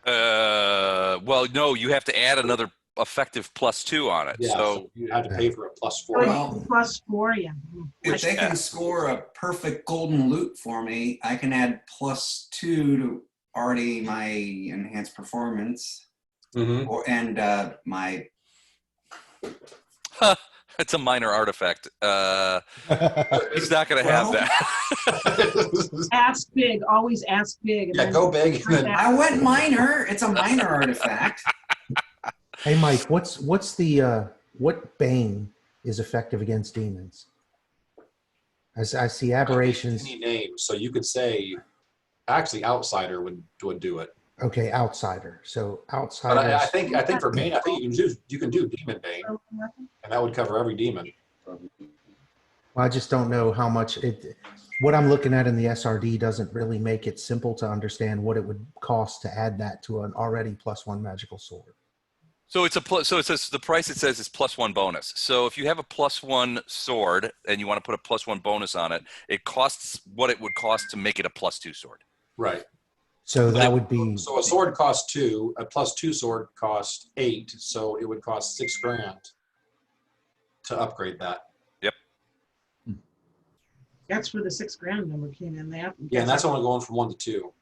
Well, no, you have to add another effective +2 on it. Yeah, so you had to pay for a +4. Well, +4, yeah. If they can score a perfect golden loot for me, I can add +2 to already my enhanced performance, Mhm. and my. it's a minor artifact. He's not going to have Well- that. Ask big. Always ask big. and Yeah, then- go big. And then, I went minor. It's a minor artifact. Hey, Mike, what's the what bane is effective against demons? As I see aberrations. any name, so you could say, actually, outsider would do it. Okay, outsider. So But outsiders. I think for Bane, I think you can do demon Bane, and that would cover every demon. I just don't know how much it. What I'm looking at in the SRD doesn't really make it simple to understand what it would cost to add that to an already +1 magical sword. So it's a plus. So it says the price it says is +1 bonus. So if you have a +1 sword and you want to put a +1 bonus on it, it costs what it would cost to make it a +2 sword. Right. So that would be. So a sword costs 2, a +2 sword costs 8, so it would cost $6,000 to upgrade that. That's where the $6,000 number came in. Yeah, and that's only going from 1 to 2.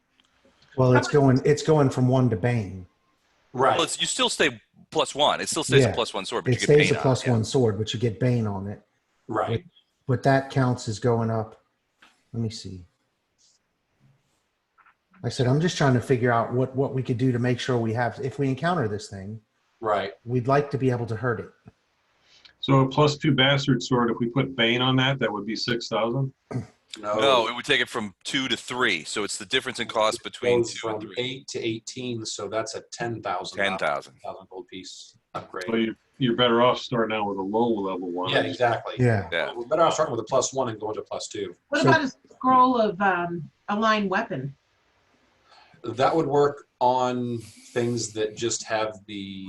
Well, it's going from 1 to bane. Right. Well, you still stay +1. It still stays Yeah. a +1 sword, but It you get stays a Bane on it, +1 sword, but you get bane on it. Right. But that counts as going up. Let me see. Like I said, I'm just trying to figure out what we could do to make sure we have, if we encounter this thing, Right. we'd like to be able to hurt it. So a +2 bastard sword, if we put Bane on that, that would be 6,000. No, it would take it from 2 to 3. So it's the difference in cost between Goes 2 and from 3. 8 to 18, so that's a 10,000. 10,000. Gold piece upgrade. So you're better off starting out with a low level one. Yeah, exactly. Yeah. Yeah. We're better off starting with a +1 and going to +2. What So- about a scroll of aligned weapon? That would work on things that just have the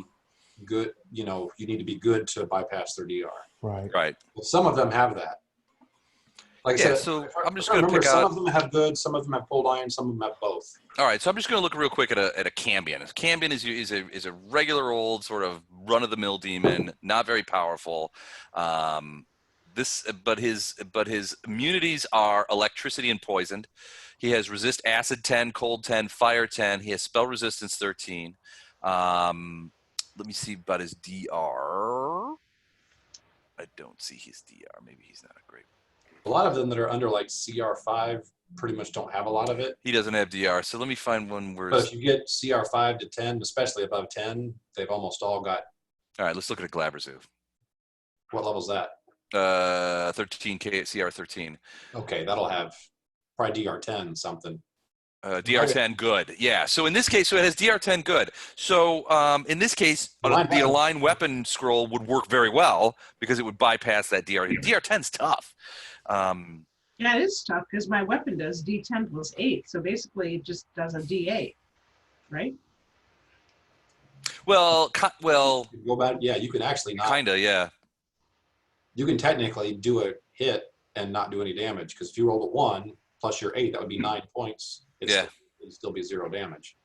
good, you need to be good to bypass their DR. Right. Right. Well, some of them have that. Like I Yeah, said, so if I- I'm just if I gonna remember, pick some out- of them have good, some of them have cold iron, some of them have both. All right, so I'm just going to look real quick at a Cambion. A Cambion is a regular old sort of run-of-the-mill demon, not very powerful. But his immunities are electricity and poisoned. He has resist acid 10, cold 10, fire 10. He has spell resistance 13. Let me see about his DR. I don't see his DR. Maybe he's not a great. A lot of them that are under like CR5 pretty much don't have a lot of it. He doesn't have DR. So let me find one where. But if you get CR5 to 10, especially above 10, they've almost all got. All right, let's look at a Glabrezu. What level's that? 13K CR 13. Okay, that'll have probably DR10 something. DR10 good. Yeah. So in this case, so it has DR10 good. So in this case, Align the align weapon scroll would work very well because it would bypass that DR. DR10's tough. Yeah, it is tough because my weapon does D10 plus 8. So basically it just does a D8, right? Well, Go back, yeah, you can actually not. kinda, yeah. You can technically do a hit and not do any damage because if you rolled a 1 plus your 8, that would be 9 points. Yeah. It'd still be 0 damage.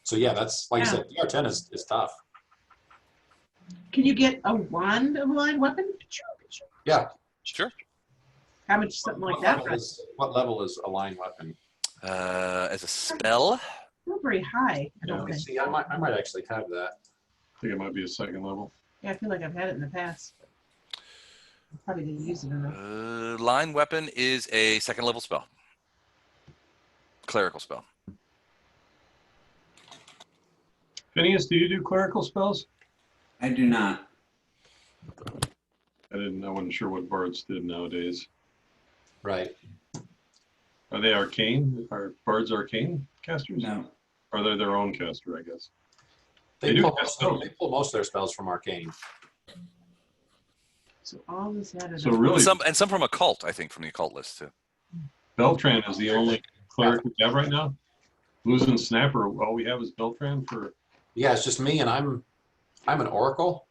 So yeah, that's like I said, DR10 is tough. Can you get a wand of aligned weapon? Yeah. Sure. How much something like that? What level is a line weapon? As a spell, Not very high, I don't Let me think. see. I might actually have that. I think it might be a second level. Yeah, I feel like I've had it in the past. Probably didn't use it enough. Line weapon is a second level spell. Clerical spell. Phineas, do you do clerical spells? I do not. I wasn't sure what bards did nowadays. Right. Are they arcane? Are bards arcane casters? No. Or are they their own caster, I guess? They do pull, cast they pull most of their spells from Arcane. So all this added So up. really, Some from occult, I think, from the occult list too. Beltran is the only cleric we have right now. Losing Snapper, all we have is Beltran for. Yeah, it's just me, and I'm an oracle,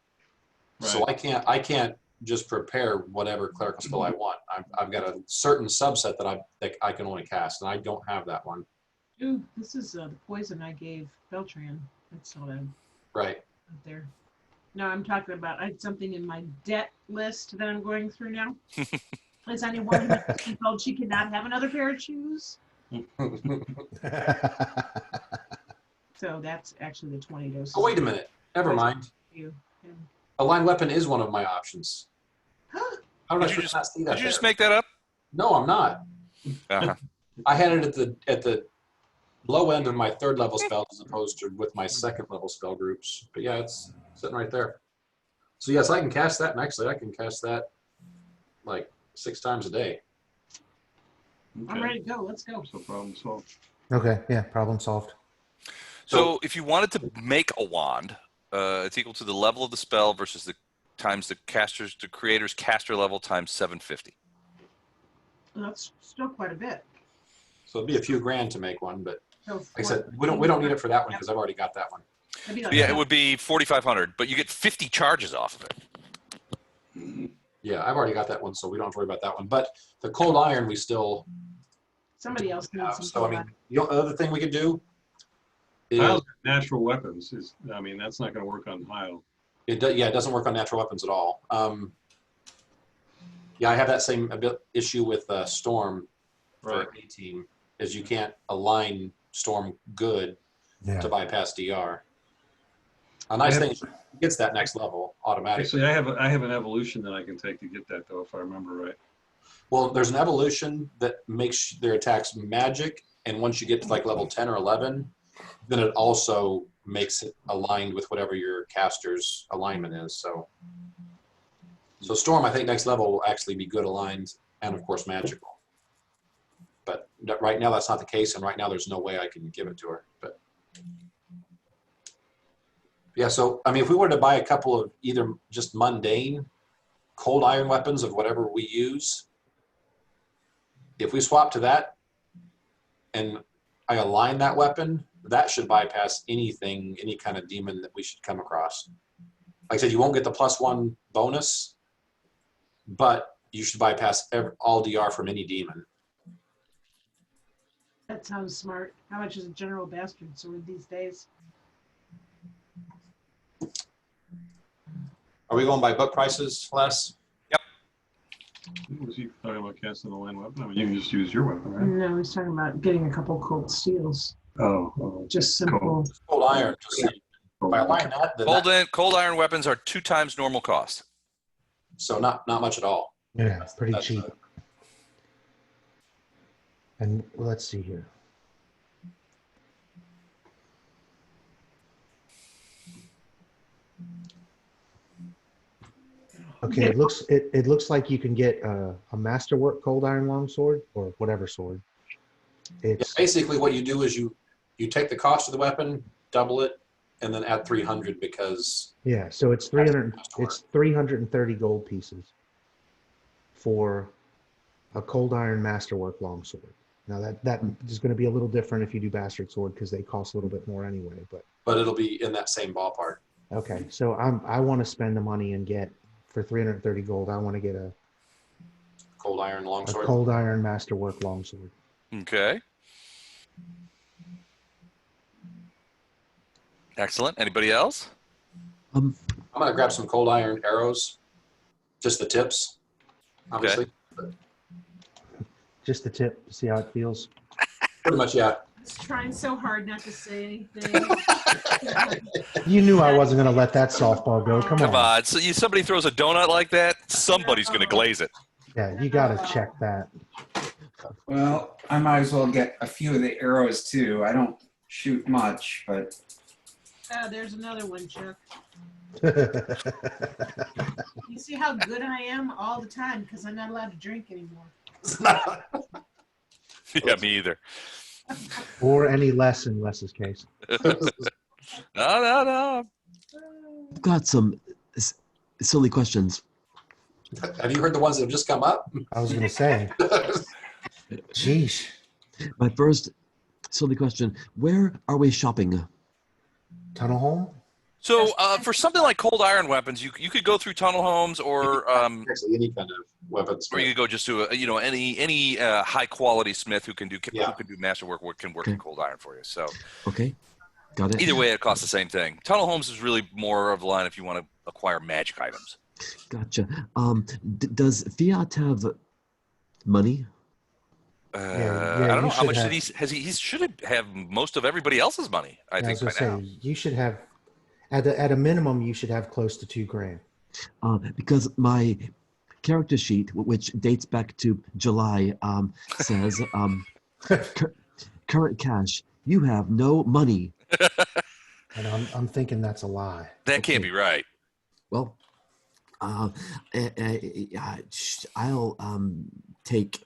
so Right. I can't just prepare whatever clerical spell I want. I've got a certain subset that I can only cast, and I don't have that one. Ooh, this is the poison I gave Beltran. That's all that Right. out there. No, I'm talking about, I had something in my debt list that I'm going through now. Is anyone who has been told she cannot have another pair of shoes? So that's actually the 20 doses. Oh, wait a minute. Never mind. You. Yeah. A line weapon is one of my options. How did I not see that? Did you just make that up? No, I'm not. Uh-huh. I had it at the low end of my third level spells as opposed to with my second level spell groups. But yeah, it's sitting right there. So yes, I can cast that, and actually I can cast that like 6 times a day. I'm ready to go. Let's go. So problem solved. Okay, yeah, problem solved. So if you wanted to make a wand, it's equal to the level of the spell versus the times the creator's caster level times 750. Well, that's still quite a bit. So it'd be a few grand to make one, but So like I said, we don't need it for that one Yep. because I've already got that one. That'd be like Yeah, it would be 4,500, but you get 50 charges off of it. Yeah, I've already got that one, so we don't have to worry about that one. But the cold iron, we still somebody else needs have. some. So I mean, the other thing we could do is Heil's natural weapons is. I mean, that's not going to work on Heil. it doesn't work on natural weapons at all. Yeah, I have that same issue with Storm for Right. A team, is you can't align Storm good Yeah. to bypass DR. A nice thing is it gets that next level automatically. Actually, I have an evolution that I can take to get that though, if I remember right. Well, there's an evolution that makes their attacks magic, and once you get to like level 10 or 11, then it also makes it aligned with whatever your caster's alignment is. So Storm, I think next level will actually be good aligned and of course magical. But right now that's not the case, and right now there's no way I can give it to her. But yeah, so I mean, if we were to buy a couple of either just mundane cold iron weapons of whatever we use, if we swap to that and I align that weapon, that should bypass anything, any kind of demon that we should come across. Like I said, you won't get the +1 bonus, but you should bypass all DR from any demon. That sounds smart. How much is a general bastard sword these days? Are we going by book prices, Les? Was he talking about casting the line weapon? I mean, you can just use your weapon, right? No, he's talking about getting a couple cold steels. Oh. Just simple. Cold iron. Just if I align that, then Cold iron weapons are 2 times normal cost. so not much at all. Yeah, pretty That's cheap. And let's see here. Okay, it looks like you can get a masterwork cold iron longsword or whatever sword. It's Basically, what you do is you take the cost of the weapon, double it, and then add 300 because yeah, so it's 300. It's 330 gold pieces for a cold iron masterwork longsword. Now that is going to be a little different if you do bastard sword because they cost a little bit more anyway. But it'll be in that same ballpark. okay, so I want to spend the money and get for 330 gold. I want to get a Cold iron longsword. cold iron masterwork longsword. Okay. Excellent. Anybody else? I'm gonna grab some cold iron arrows, just the tips, obviously. Just the tip to see how it feels. Pretty much, yeah. was trying so hard not to say anything. You knew I wasn't going to let that softball go. Come Come on. on. So somebody throws a donut like that, somebody's going to glaze it. Yeah, you got to check that. Well, I might as well get a few of the arrows too. I don't shoot much, but Oh, there's another one, Chuck. You see how good I am all the time because I'm not allowed to drink anymore. Yeah, me either. Or any less in Les's case. No. I've got some silly questions. Have you heard the ones that have just come up? I was going to say, sheesh. My first silly question: where are we shopping? Tunnel home? So for something like cold iron weapons, you could go through tunnel homes, or Actually, any kind of weapons. you could go just to any high quality smith who can do Yeah. masterwork, can work in cold iron for you. So Okay, got it. either way, it costs the same thing. Tunnel homes is really more of the line if you want to acquire magic items. Gotcha. Does Fiat have money? I yeah, don't know you how much should did he should have most of everybody else's money. I I think was by going now. to say, you should have, at a minimum, you should have close to $2,000. Because my character sheet, which dates back to July, says current cash. You have no money. And I'm thinking that's a lie. That can't be right. Well, I'll take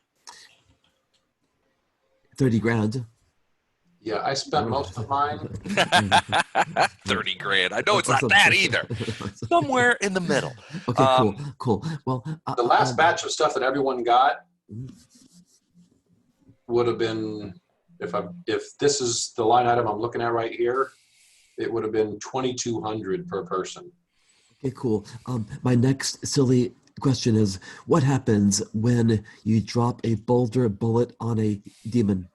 30 grand. Yeah, I spent most of mine. 30 grand. I know it's not that either. Somewhere in the middle. Okay, cool. Well, The last batch of stuff that everyone got would have been, if this is the line item I'm looking at right here, it would have been $2,200 per person. Okay, cool. My next silly question is, what happens when you drop a boulder bullet on a demon?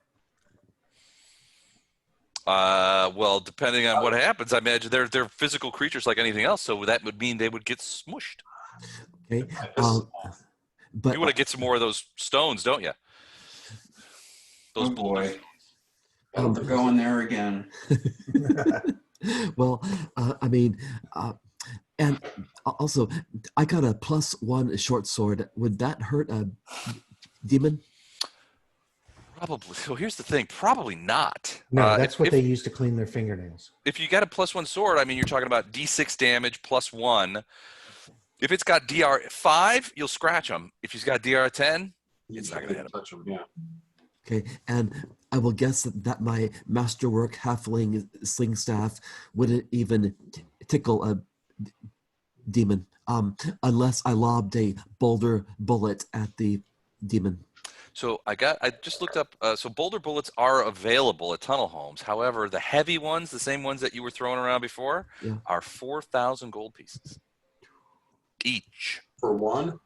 Well, depending on what happens, I imagine they're physical creatures like anything else, so that would mean they would get smushed. Okay, but You want to get some more of those stones, don't you? Those oh boulders. boy, we're going there again. well, and also, I got a +1 short sword. Would that hurt a demon? Probably. So here's the thing. Probably not. No, that's what they use to clean their fingernails. If you got a +1 sword, I mean, you're talking about D6 damage +1. If it's got DR5, you'll scratch them. If he's got DR10, it's not going to hit him. Touch them, yeah. Okay, and I will guess that my masterwork halfling sling staff wouldn't even tickle a demon, unless I lobbed a boulder bullet at the demon. So I just looked up. So boulder bullets are available at tunnel homes. However, the heavy ones, the same ones that you were throwing around before, are 4,000 gold pieces each. For one?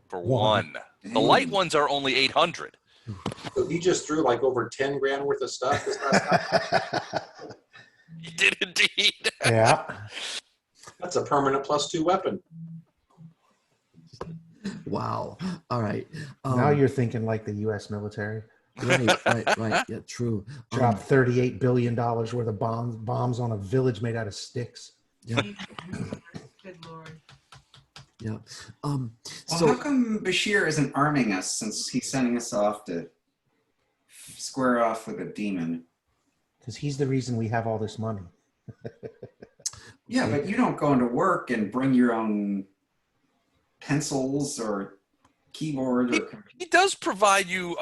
For one. The light ones are only 800. So he just threw like over 10 grand worth of stuff this last time? He did indeed. Yeah. That's a permanent +2 weapon. Wow. All right. Now you're thinking like the U.S. military. Right. Yeah, true. Drop $38 billion worth of bombs on a village made out of sticks. Yeah. Good Lord. Yeah. Well, So how come Bashir isn't arming us since he's sending us off to square off with a demon? Because he's the reason we have all this money. Yeah, but you don't go into work and bring your own pencils or keyboard or computer. He does provide you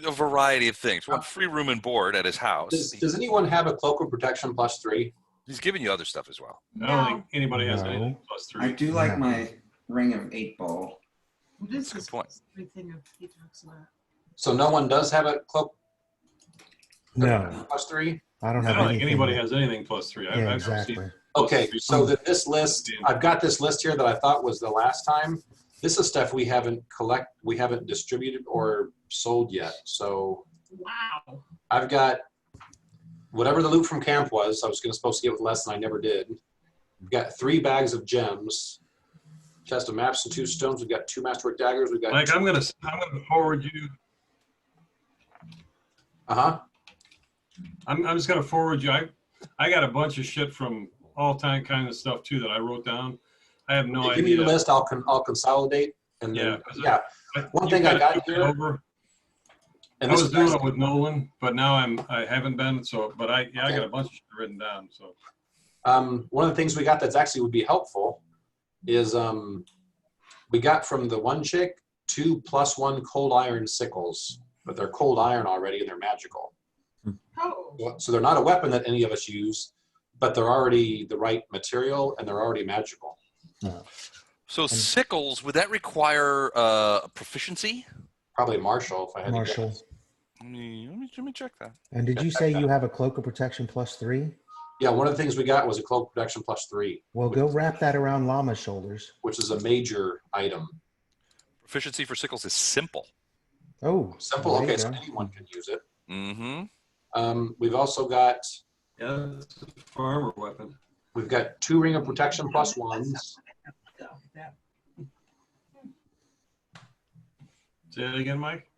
a variety of things. One, free room and board at his house. Does anyone have a cloak of protection +3? He's giving you other stuff as well. I don't think anybody has No. anything +3. I do like my ring of 8-ball. This Good is point. everything he talks about. So no one does have a cloak No, +3? I don't I have don't think anything. anybody has anything +3. I've Yeah, never exactly. seen Okay, so this list, I've got this list here that I thought was the last time. This is stuff we haven't distributed or sold yet. So Wow. I've got whatever the loot from camp was. I was supposed to get with less than I never did. We've got 3 bags of gems, chest of maps and 2 stones. We've got 2 masterwork daggers. We've got Mike, I'm gonna forward you. I'm just gonna forward you. I got a bunch of shit from all time kind of stuff too that I wrote down. I have no Give me idea. the list. I'll consolidate. And Yeah, then, 'cause yeah. One thing I got here, over. and I this was is doing actually- it with Nolan, but now I haven't been. So, but I got a bunch of shit written down. So. one of the things we got that's actually would be helpful is we got from the one chick 2 +1 cold iron sickles, but they're cold iron already and they're magical. Oh, So they're not a weapon that any of us use, but they're already the right material and they're already magical. So sickles, would that require proficiency? Probably Marshall, if I had to Marshall. guess. Let me check that. And did you say you have a cloak of protection +3? Yeah, one of the things we got was a cloak protection +3. Well, go wrap that around Lama's shoulders. Which is a major item. Proficiency for sickles is simple. Oh, Simple. there you Okay, so go. anyone can use it. Mm-hmm. We've also got Yeah, it's a farmer weapon. we've got 2 ring of protection +1s. Say that again, Mike.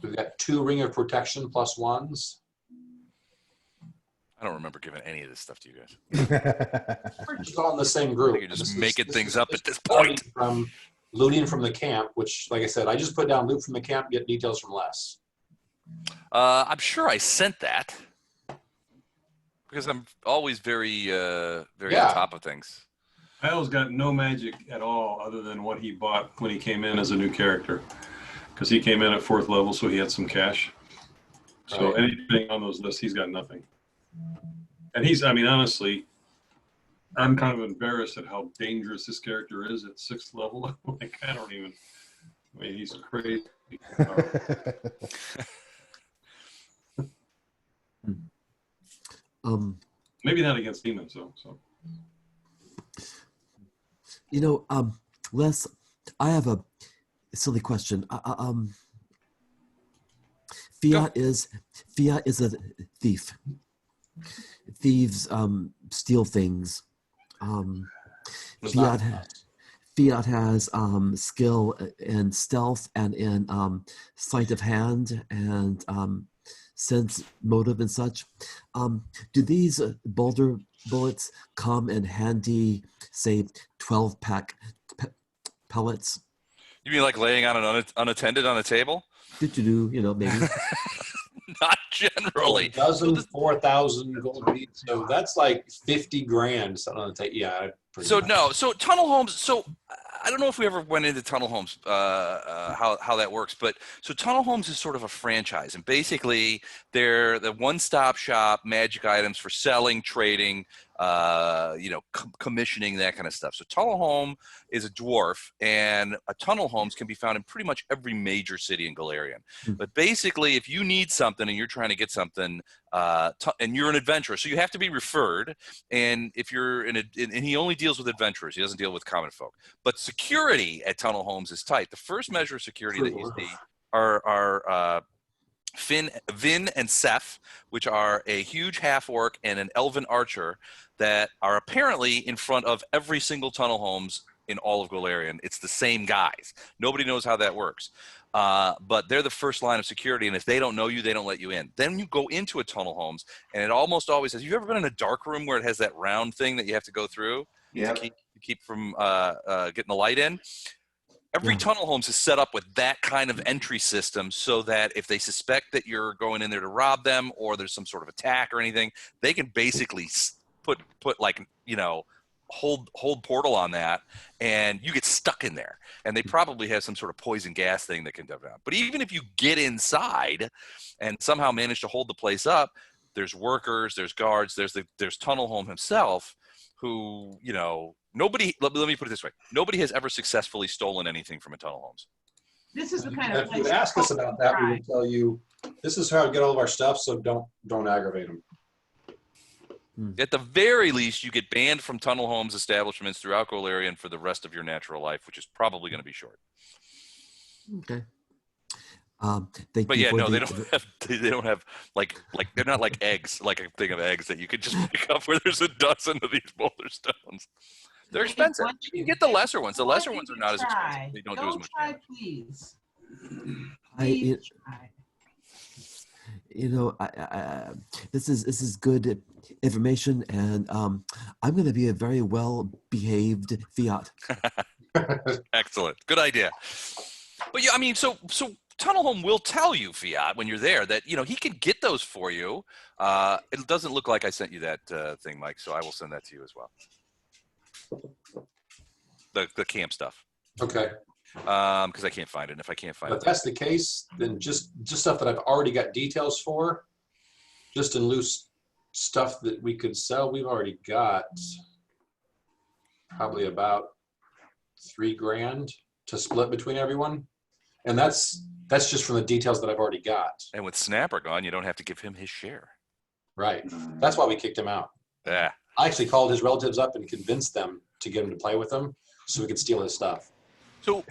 We've got 2 ring of protection +1s. I don't remember giving any of this stuff to you guys. It's all in the same I group. think you're just making things up at this starting point. From looting from the camp, which, like I said, I just put down loot from the camp, get details from Les. I'm sure I sent that because I'm always very very Yeah. on top of things. Kyle's got no magic at all other than what he bought when he came in as a new character. Because he came in at 4th level, so he had some cash. So Right. anything on those lists, he's got nothing. And I mean, honestly, I'm kind of embarrassed at how dangerous this character is at 6th level. Like, I mean, he's crazy. Maybe not against demons, though. So. You know, Les, I have a silly question. Fiat is a thief. Thieves steal things. Was not- Fiat has skill in stealth and in sleight of hand and sense motive and such. Do these boulder bullets come in handy, say, 12-pack pellets? You mean like laying on an unattended on a table? You know, maybe. Not generally. A dozen 4,000 gold beads. So that's like 50 grand. Something on the table. Yeah. So no. So tunnel homes. So I don't know if we ever went into tunnel homes, how that works, but so tunnel homes is sort of a franchise, and basically they're the one-stop shop magic items for selling, trading, commissioning, that kind of stuff. So tunnel home is a dwarf, and a tunnel homes can be found in pretty much every major city in Galarian. But basically, if you need something and you're trying to get something, and you're an adventurer, so you have to be referred. And if you're and he only deals with adventurers, he doesn't deal with common folk. But security at tunnel homes is tight. The first measure of security that you see are Vin and Seth, which are a huge half-orc and an elven archer that are apparently in front of every single tunnel homes in all of Galarian. It's the same guys. Nobody knows how that works. But they're the first line of security, and if they don't know you, they don't let you in. Then you go into a tunnel homes, and it almost always says, you ever been in a dark room where it has that round thing that you have to go through to keep from getting the light in? Every tunnel homes is set up with that kind of entry system so that if they suspect that you're going in there to rob them or there's some sort of attack or anything, they can basically put like, hold portal on that, and you get stuck in there. And they probably have some sort of poison gas thing that can dump out. But even if you get inside and somehow manage to hold the place up, there's workers, there's guards, there's tunnel home himself, who, nobody, let me put it this way. Nobody has ever successfully stolen anything from a tunnel homes. This is the kind of If you place. ask us about that, we would tell you, this is how we get all of our stuff, so don't aggravate them. At the very least, you get banned from tunnel homes establishments throughout Galarian for the rest of your natural life, which is probably going to be short. Okay. But yeah, no, they don't have like they're not like eggs, like a thing of eggs that you could just pick up where there's a dozen of these boulder stones. They're expensive. You get the lesser ones. The lesser ones are not as expensive. They don't do as much damage. Please. This is good information, and I'm going to be a very well behaved Fiat. Excellent. Good idea. But yeah, I mean, so Tunnel Home will tell you, Fiat, when you're there that, he can get those for you. It doesn't look like I sent you that thing, Mike, so I will send that to you as well. The camp stuff. Okay. Because I can't find it. And if I can't find But it. if that's the case, then just stuff that I've already got details for, just in loose stuff that we could sell, we've already got probably about $3,000 to split between everyone. And that's just from the details that I've already got. And with Snapper gone, you don't have to give him his share. Right. That's why we kicked him out. Yeah. I actually called his relatives up and convinced them to get him to play with them so we could steal his stuff. So,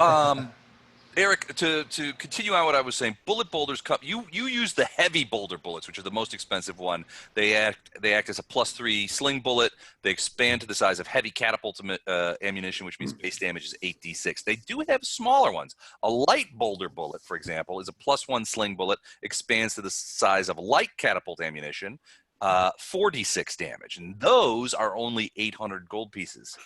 Eric, to continue on what I was saying, bullet boulders come. You use the heavy boulder bullets, which are the most expensive one. They act as a +3 sling bullet. They expand to the size of heavy catapult ammunition, which means base damage is 8d6. They do have smaller ones. A light boulder bullet, for example, is a +1 sling bullet, expands to the size of light catapult ammunition, 4d6 damage, and those are only 800 gold pieces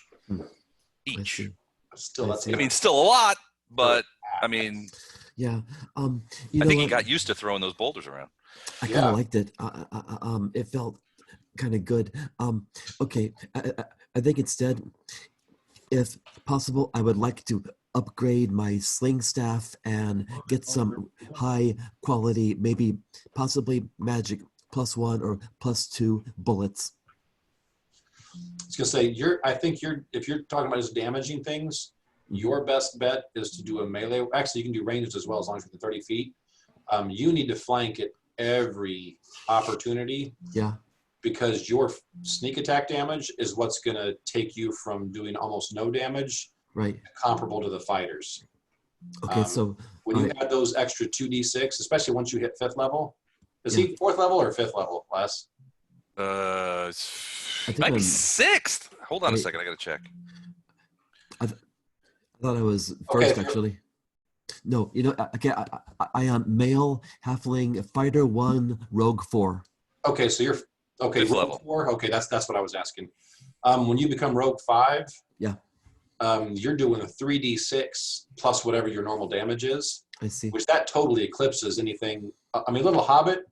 each. Still, that's still a lot, but I mean, yeah. I think he got used to throwing those boulders around. I kind of liked it. It felt kind of good. Okay, I think instead, if possible, I would like to upgrade my sling staff and get some high quality, maybe possibly magic +1 or +2 bullets. I was gonna say, I think if you're talking about just damaging things, your best bet is to do a melee. Actually, you can do ranged as well as long as you're 30 feet. You need to flank at every opportunity. Yeah. Because your sneak attack damage is what's gonna take you from doing almost no damage, right, comparable to the fighters. Okay, so when you add those extra 2d6, especially once you hit 5th level, is he 4th level or 5th level, Les? Maybe 6th. Hold on a second. I got to check. I thought I was first, actually. No, okay, I am male, halfling, fighter 1, rogue 4. Okay, so you're rogue level 4. Okay, that's what I was asking. When you become rogue 5, yeah, you're doing a 3d6 plus whatever your normal damage is. I see. Which that totally eclipses anything. I mean, Little Hobbit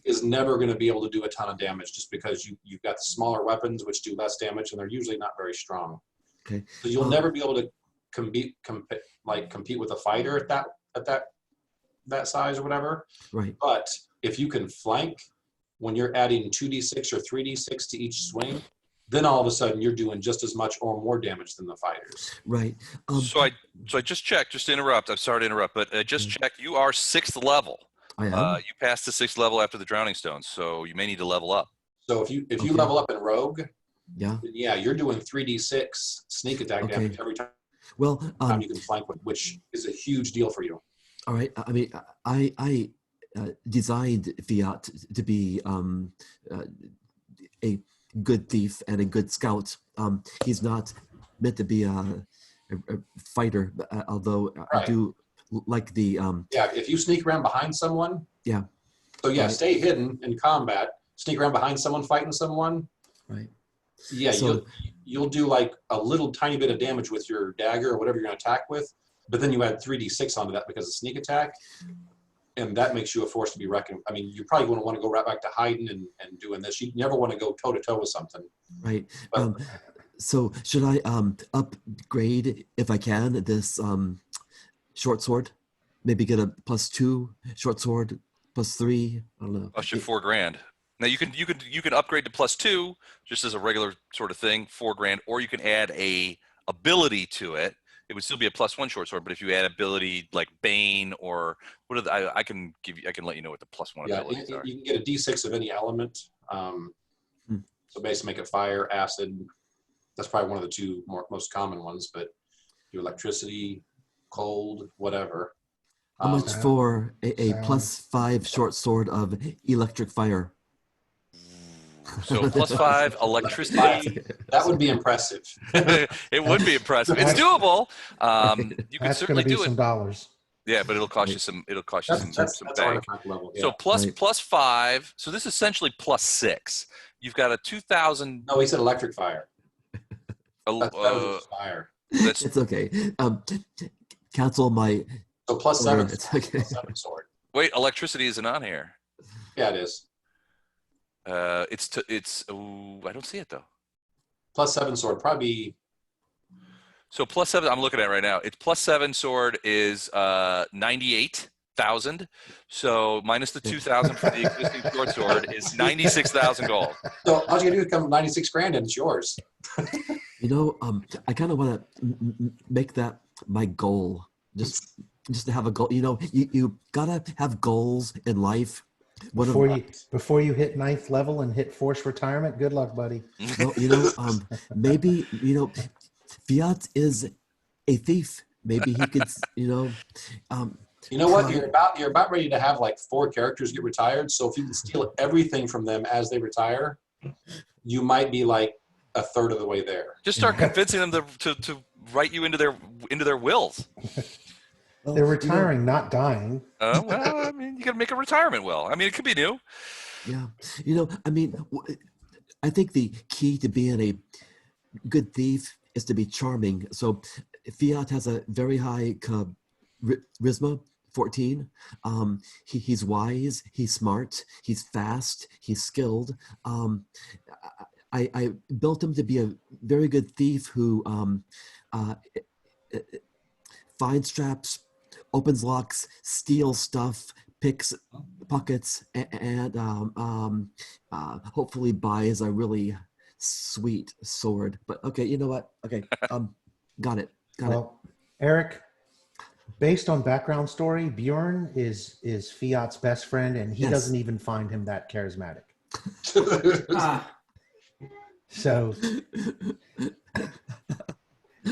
is never going to be able to do a ton of damage just because you've got smaller weapons which do less damage and they're usually not very strong. Okay. So you'll never be able to compete with a fighter at that size or whatever. Right. But if you can flank when you're adding 2d6 or 3d6 to each swing, then all of a sudden you're doing just as much or more damage than the fighters. Right. So I just checked, just to interrupt. I'm sorry to interrupt, but I just checked. You are 6th level. I am. You passed the 6th level after the Drowning Stones, so you may need to level up. So if you level up in Rogue, then you're doing 3d6 sneak attack damage every time. Well, you can flank with, which is a huge deal for you. All right. I mean, I designed Fiat to be a good thief and a good scout. He's not meant to be a fighter, although I do like the if you sneak around behind someone, so stay hidden in combat, sneak around behind someone fighting someone, right, so, you'll do like a little tiny bit of damage with your dagger or whatever you're going to attack with, but then you add 3d6 onto that because of sneak attack, and that makes you a force to be reckoned. I mean, you probably want to go right back to hiding and doing this. You never want to go toe to toe with something, right? So should I upgrade, if I can, this short sword? Maybe get a +2 short sword, +3. I don't know. Cost you $4,000. Now you can upgrade to +2 just as a regular sort of thing, $4,000, or you can add a ability to it. It would still be a +1 short sword, but if you add ability like Bane or what are the, I can let you know what the +1 abilities are. You can get a d6 of any element. So basically make it fire, acid. That's probably one of the two most common ones, but do electricity, cold, whatever. How much for a +5 short sword of electric fire? So +5 electricity. That would be impressive. It would be impressive. It's doable. You could That's certainly gonna be do it. some dollars. Yeah, but it'll cost you some. It'll cost you That's some bank. artifact level. Yeah. So plus Right. plus 5. So this is essentially plus 6. You've got a 2,000. No, he said electric fire. That was just fire. That's It's okay. Cancel my. So plus order. 7. It's okay. Plus 7 sword. wait. Electricity isn't on here. Yeah, it is. It's. Oh, I don't see it though. Plus 7 sword. Probably. So plus 7. I'm looking at it right now. It's plus 7 sword is 98,000. So minus the 2,000 for the existing short sword is 96,000 gold. So all you gotta do is come 96 grand and it's yours. You know, I kind of want to make that my goal. Just to have a goal. You know, you gotta have goals in life. One Before you hit 9th level and hit forced retirement, good luck, buddy. well, you know, maybe Fiat is a thief. Maybe he could, You know what? You're about ready to have like 4 characters get retired. So if you can steal everything from them as they retire, you might be like a third of the way there. Just start convincing them to write you into their wills. They're retiring, not dying. Well, I mean, you got to make a retirement will. I mean, it could be new. Yeah, you know, I mean, I think the key to being a good thief is to be charming. So Fiat has a very high charisma, 14. He's wise, he's smart, he's fast, he's skilled. I built him to be a very good thief who finds traps, opens locks, steals stuff, picks pockets, and hopefully buys a really sweet sword. But okay, you know what? Okay, got it. Well, Eric, based on background story, Bjorn is Fiat's best friend, and he Yes. doesn't even find him that charismatic. Ah, So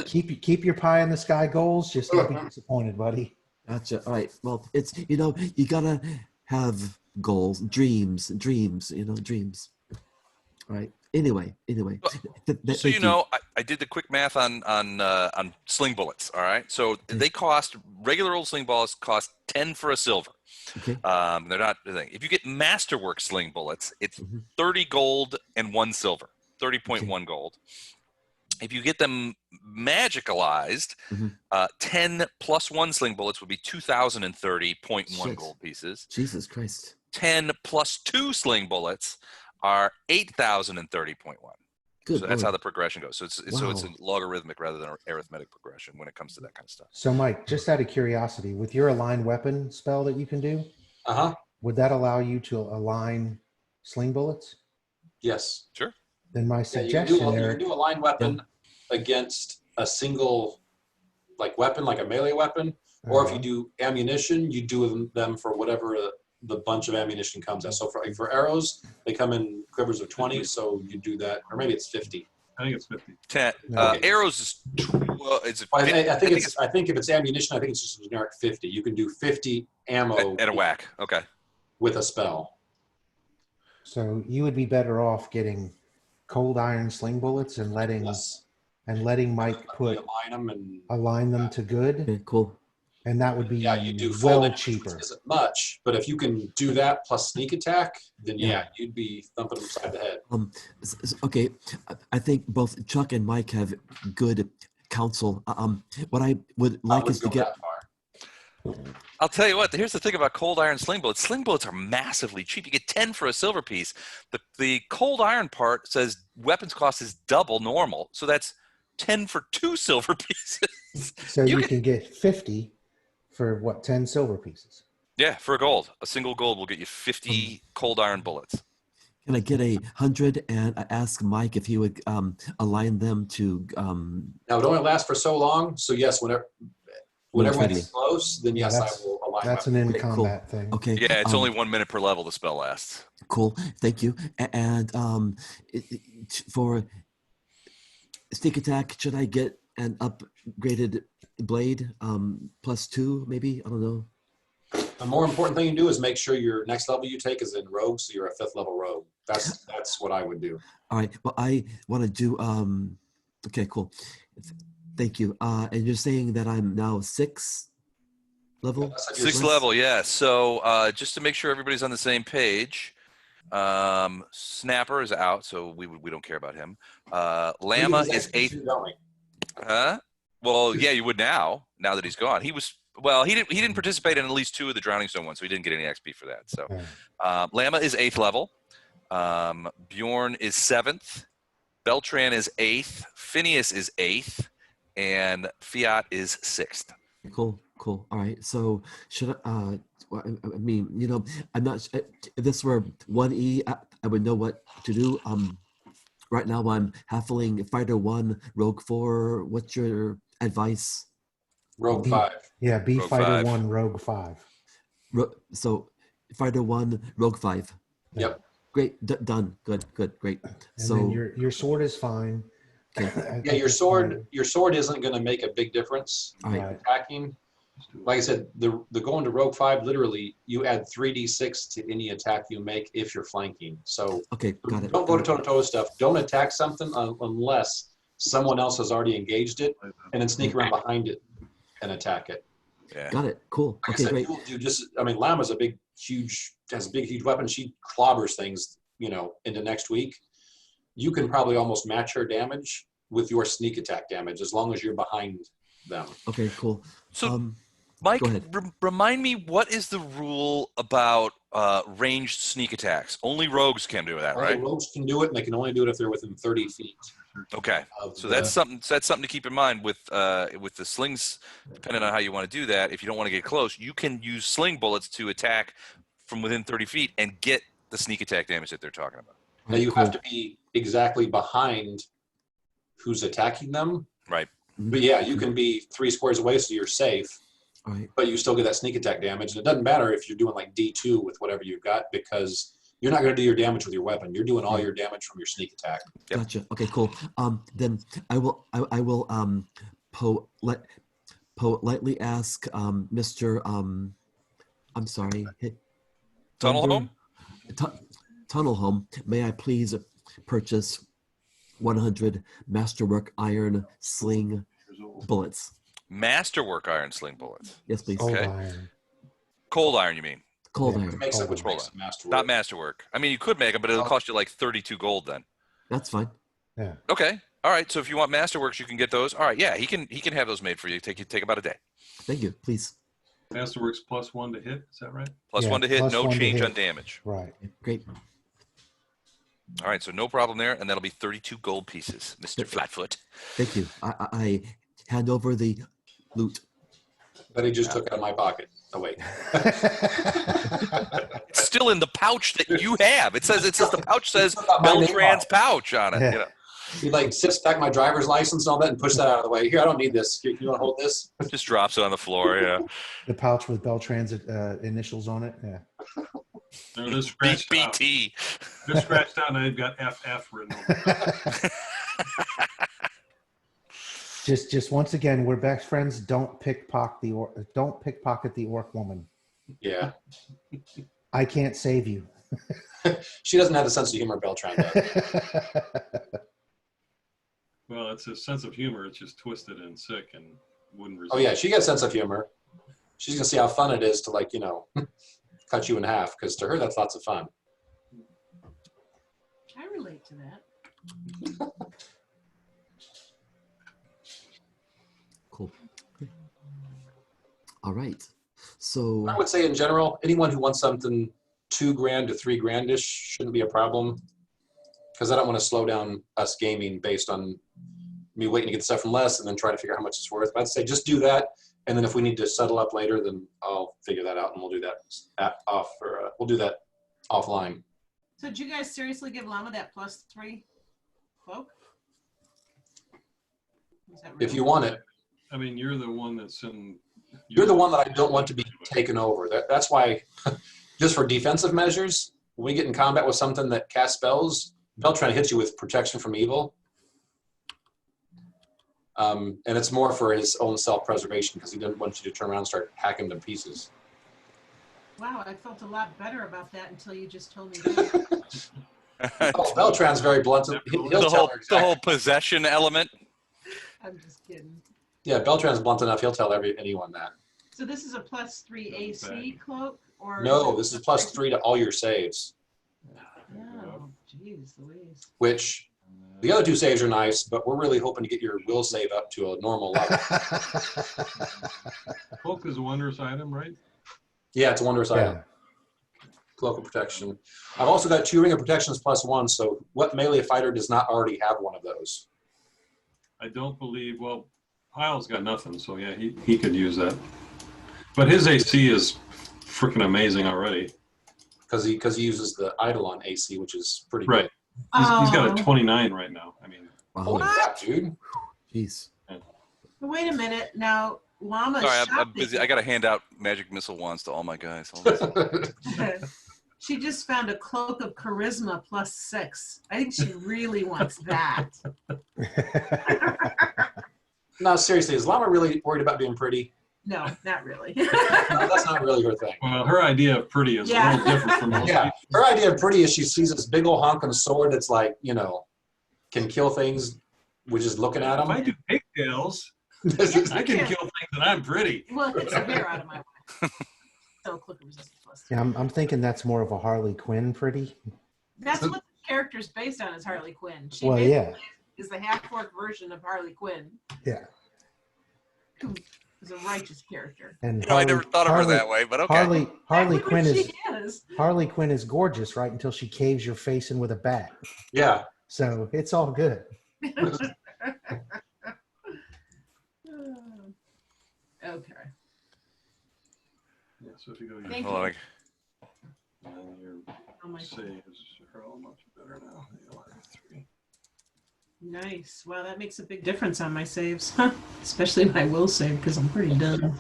keep your pie in the sky goals. Just don't be disappointed, buddy. Gotcha. All right. Well, it's, you know, you gotta have goals, dreams. Dreams. All right. Anyway. So you know, I did the quick math on sling bullets. All right, so they cost regular old sling bullets cost 10 for a silver. Okay. They're not the thing. If you get masterwork sling bullets, it's 30 gold and 1 silver, 30.1 gold. If you get them magicalized, 10 plus 1 sling bullets would be 2,030.1 Shit. gold pieces. Jesus Christ. 10 plus 2 sling bullets are 8,030.1. Good. So that's how Lord. the progression goes. So it's a logarithmic rather than an arithmetic progression when it comes to that kind of stuff. So, Mike, just out of curiosity, with your align weapon spell that you can do, would that allow you to align sling bullets? Yes. Sure. Then my Yeah, suggestion, you Eric, can do a line weapon against a single weapon, like a melee weapon, or if you do ammunition, you do them for whatever the bunch of ammunition comes at. So for arrows, they come in quivers of 20, so you do that, or maybe it's 50. I think it's 50. 10. Okay. Arrows is it's. I think if it's ammunition, I think it's just a generic 50. You can do 50 ammo at a whack. Okay. with a spell. so you would be better off getting cold iron sling bullets and letting Mike align them to good, Okay, cool. and that would be you do full well damage, cheaper. which isn't much, but if you can do that plus sneak attack, then you'd be thumping them side the head. Okay, I think both Chuck and Mike have good counsel. What I would like is to get. I'll tell you what. Here's the thing about cold iron sling bullets. Sling bullets are massively cheap. You get 10 for a silver piece. The cold iron part says weapons cost is double normal, so that's 10 for 2 silver pieces. So you can get 50 for 10 silver pieces. Yeah, for a gold. A single gold will get you 50 cold iron bullets. Can I get 100 and ask Mike if he would align them to? Now it only lasts for so long, so yes, whenever Infinity. it's close, then yes, I will align. That's an in-combat thing. Okay. Yeah, it's only 1 minute per level the spell lasts. Cool. Thank you. And for sneak attack, should I get an upgraded blade? +2, maybe? I don't know. The more important thing you do is make sure your next level you take is in rogue, so you're a 5th level rogue. That's what I would do. All right. Well, I want to do. Okay. Cool. Thank you. And you're saying that I'm now 6 level? That's Sixth Less? level, yeah. So just to make sure everybody's on the same page, Snapper is out, so we don't care about him. Lama We use is XP eighth. too, don't we? Huh? Well, yeah, you would now that he's gone. He didn't participate in at least 2 of the Drowning Stone ones, so he didn't get any XP for that. So Lama is 8th level. Bjorn is 7th. Beltran is 8th. Phineas is 8th. And Fiat is 6th. Cool. All right. So should well, I mean, you know, I'm not. If this were 1E, I would know what to do. Right now I'm Halfling Fighter 1, Rogue 4. What's your advice? Rogue 5. Yeah, B Rogue Fighter 5. 1, Rogue 5. So Fighter 1, Rogue 5. Yep. Great. Done. Good. Great. And So then your sword is fine. okay. I Yeah, think your it's sword isn't going to make a big difference All right. Right. attacking. Like I said, the going to Rogue 5, literally, you add 3d6 to any attack you make if you're flanking. So Okay. Got it. don't go to toe-to-toe stuff. Don't attack something unless someone else has already engaged it, and then sneak around behind it and attack it. Yeah. Got it. Cool. Like I Okay. said, Great. you just, I mean, Lama's has a big, huge weapon. She clobbers things, into next week. You can probably almost match her damage with your sneak attack damage as long as you're behind them. Okay. Cool. So Mike, go ahead. remind me, what is the rule about ranged sneak attacks? Only rogues can do that, Only right? rogues can do it, and they can only do it if they're within 30 feet. Okay. of So the- that's something to keep in mind with the slings. Depending on how you want to do that, if you don't want to get close, you can use sling bullets to attack from within 30 feet and get the sneak attack damage that they're talking about. Now you Cool. have to be exactly behind who's attacking them. Right. But yeah, you can be 3 squares away, so you're safe. All right. But you still get that sneak attack damage. And it doesn't matter if you're doing like D2 with whatever you've got, because you're not going to do your damage with your weapon. You're doing all your damage from your sneak attack. Yep. Gotcha. Okay. Cool. Then I will politely ask Mr. I'm sorry. Tunnel Thunder- Home? Tunnel Home. May I please purchase 100 Masterwork Iron Sling bullets? Masterwork iron sling bullets. Yes, please. Old Okay. iron. Cold iron, you mean? Cold Yeah. iron. Which makes Hold it on. masterwork. Not masterwork. I mean, you could make them, but it'll cost you like 32 gold then. That's fine. Yeah. Okay. All right. So if you want masterworks, you can get those. All right. Yeah, he can have those made for you. Take about a day. Thank you. Please. Masterworks +1 to hit. Is that right? Plus Yeah, 1 to hit, plus no 1 to change hit. on damage. Right. Great. All right. So no problem there, and that'll be 32 gold pieces, Mr. Flatfoot. Thank you. I hand over the loot. That he just took out of my pocket. Oh, wait. It's still in the pouch that you have. It says the pouch says It's got my name on Beltran's it. pouch on it. Yeah. You know, He like sits back my driver's license and all that and push that out of the way. Here, I don't need this. Here, you want to hold this? just drops it on the floor. Yeah. The pouch with Beltran's initials on it. Yeah. No, they're scratched out. BT. They're scratched out and they've got FF written over. Just once again, we're best friends. Don't pickpocket the orc woman. Yeah. I can't save you. She doesn't have the sense of humor Beltran does. Well, it's a sense of humor. It's just twisted and sick and wouldn't Oh, resist. yeah. She got a sense of humor. She's going to see how fun it is to, like, cut you in half, because to her, that's lots of fun. I relate to that. Cool. All right. So I would say in general, anyone who wants something $2,000 to $3,000-ish shouldn't be a problem, because I don't want to slow down us gaming based on me waiting to get stuff from Les and then trying to figure out how much it's worth. But I'd say just do that, and then if we need to settle up later, then I'll figure that out and we'll do that we'll do that offline. So did you guys seriously give Lama that +3 cloak? Is that If real? you want it, I mean, you're the one that's in. you're the one that I don't want to be taken over. That's why, just for defensive measures, when we get in combat with something that casts spells, Beltran hits you with protection from evil. And it's more for his own self-preservation, because he didn't want you to turn around and start hacking to pieces. Wow, I felt a lot better about that until you just told me that. Oh, Beltran's very blunt. He'll the tell whole her the whole exactly. possession element. I'm just kidding. Yeah, Beltran's blunt enough. He'll tell anyone that. So this is a +3 AC cloak, or? No, this is +3 to all your saves, Oh, geez, Louise. which the other 2 saves are nice, but we're really hoping to get your will save up to a normal level. Cloak is a wondrous item, right? Yeah, it's a wondrous item. Cloak of protection. I've also got 2 ring of protections +1, so what melee fighter does not already have one of those? I don't believe, well, Pyle's got nothing, so yeah, he could use that. But his AC is freaking amazing already. Because he uses the Eidolon AC, which is pretty Right. He's got a 29 right now. I mean, good. Holy crap, dude. Jeez. Wait a minute. Now, Lama Sorry, I'm shopping. busy. I got to hand out magic missile wands to all my guys. Hold on. She just found a cloak of charisma +6. I think she really wants that. No, seriously, is Lama really worried about being pretty? No, not really. No, that's not really her thing. well, her idea of pretty is a Yeah. little different from most Yeah, people. her idea of pretty is she sees this big old honking sword that's like, you know, can kill things, which is looking at If I them. do pigtails, Yes, I you can can. kill things and I'm pretty. Well, it gets the hair out of my way. So cloak of resistance +3. Yeah, I'm thinking that's more of a Harley Quinn pretty. That's what the character's based on, is Harley Quinn. She Well, basically yeah. is the half-orc version of Harley Quinn, Yeah. who is a righteous character. And You know, I never thought of her that way, but okay. Harley That's what Quinn is she is. Harley Quinn is gorgeous, right? Until she caves your face in with a bat. Yeah. So it's all good. Okay. Yeah, so if you go, Thank Hold on. your Oh my saves are all much better now. You'll have 3. Nice. Wow, that makes a big difference on my saves, especially my will save, because I'm pretty done.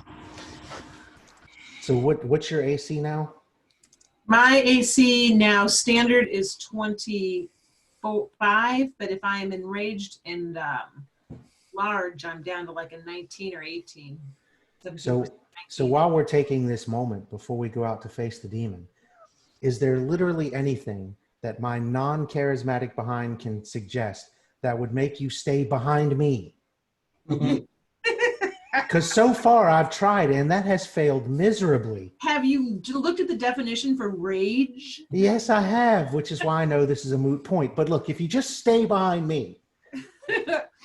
So what's your AC now? My AC now standard is 25, but if I am enraged and large, I'm down to like a 19 or 18. 17 So or 19. while we're taking this moment before we go out to face the demon, is there literally anything that my non-charismatic behind can suggest that would make you stay behind me? Because so far I've tried and that has failed miserably. Have you looked at the definition for rage? Yes, I have, which is why I know this is a moot point. But look, if you just stay behind me,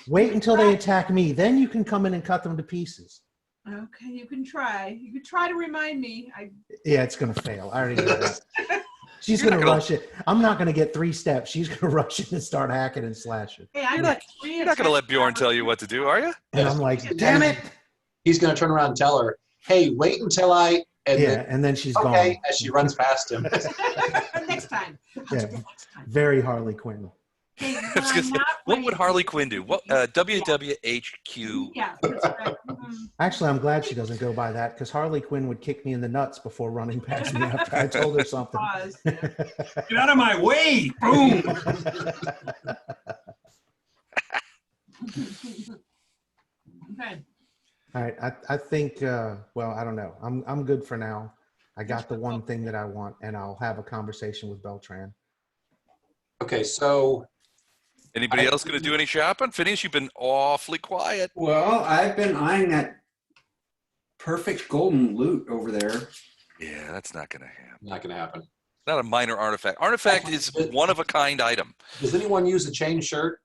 wait until they attack me, then you can come in and cut them to pieces. Okay, you can try. You can try to remind me. Yeah, it's going to fail. I already know that. She's You're going to not gonna- rush it. I'm not going to get 3 steps. She's going to rush it and start hacking and slashing. Hey, I'm You're not going to let Bjorn tell you what to do, are you? And I'm like, damn it. He's going to turn around and tell her, hey, wait until I, and Yeah, then, and then she's okay, gone. as she runs past him. Next time. I'll Yeah. do that next time. Very Harley Quinn. Okay, I was when gonna I'm say, not what would playing- Harley Quinn do? What WWHQ? Yeah, that's right. Mhm. Actually, I'm glad she doesn't go by that because Harley Quinn would kick me in the nuts before running past me after I told her something. Pause. Get out of my way! Boom! Okay. All right, I think. Well, I don't know. I'm good for now. I got the one thing that I want, and I'll have a conversation with Beltran. Okay, so Anybody else going to do any shopping? Phineas, you've been awfully quiet. Well, I've been eyeing that perfect golden loot over there. Yeah, that's not going to happen. not going to happen. Not a minor artifact. Artifact is one of a kind item. Does anyone use a chain shirt?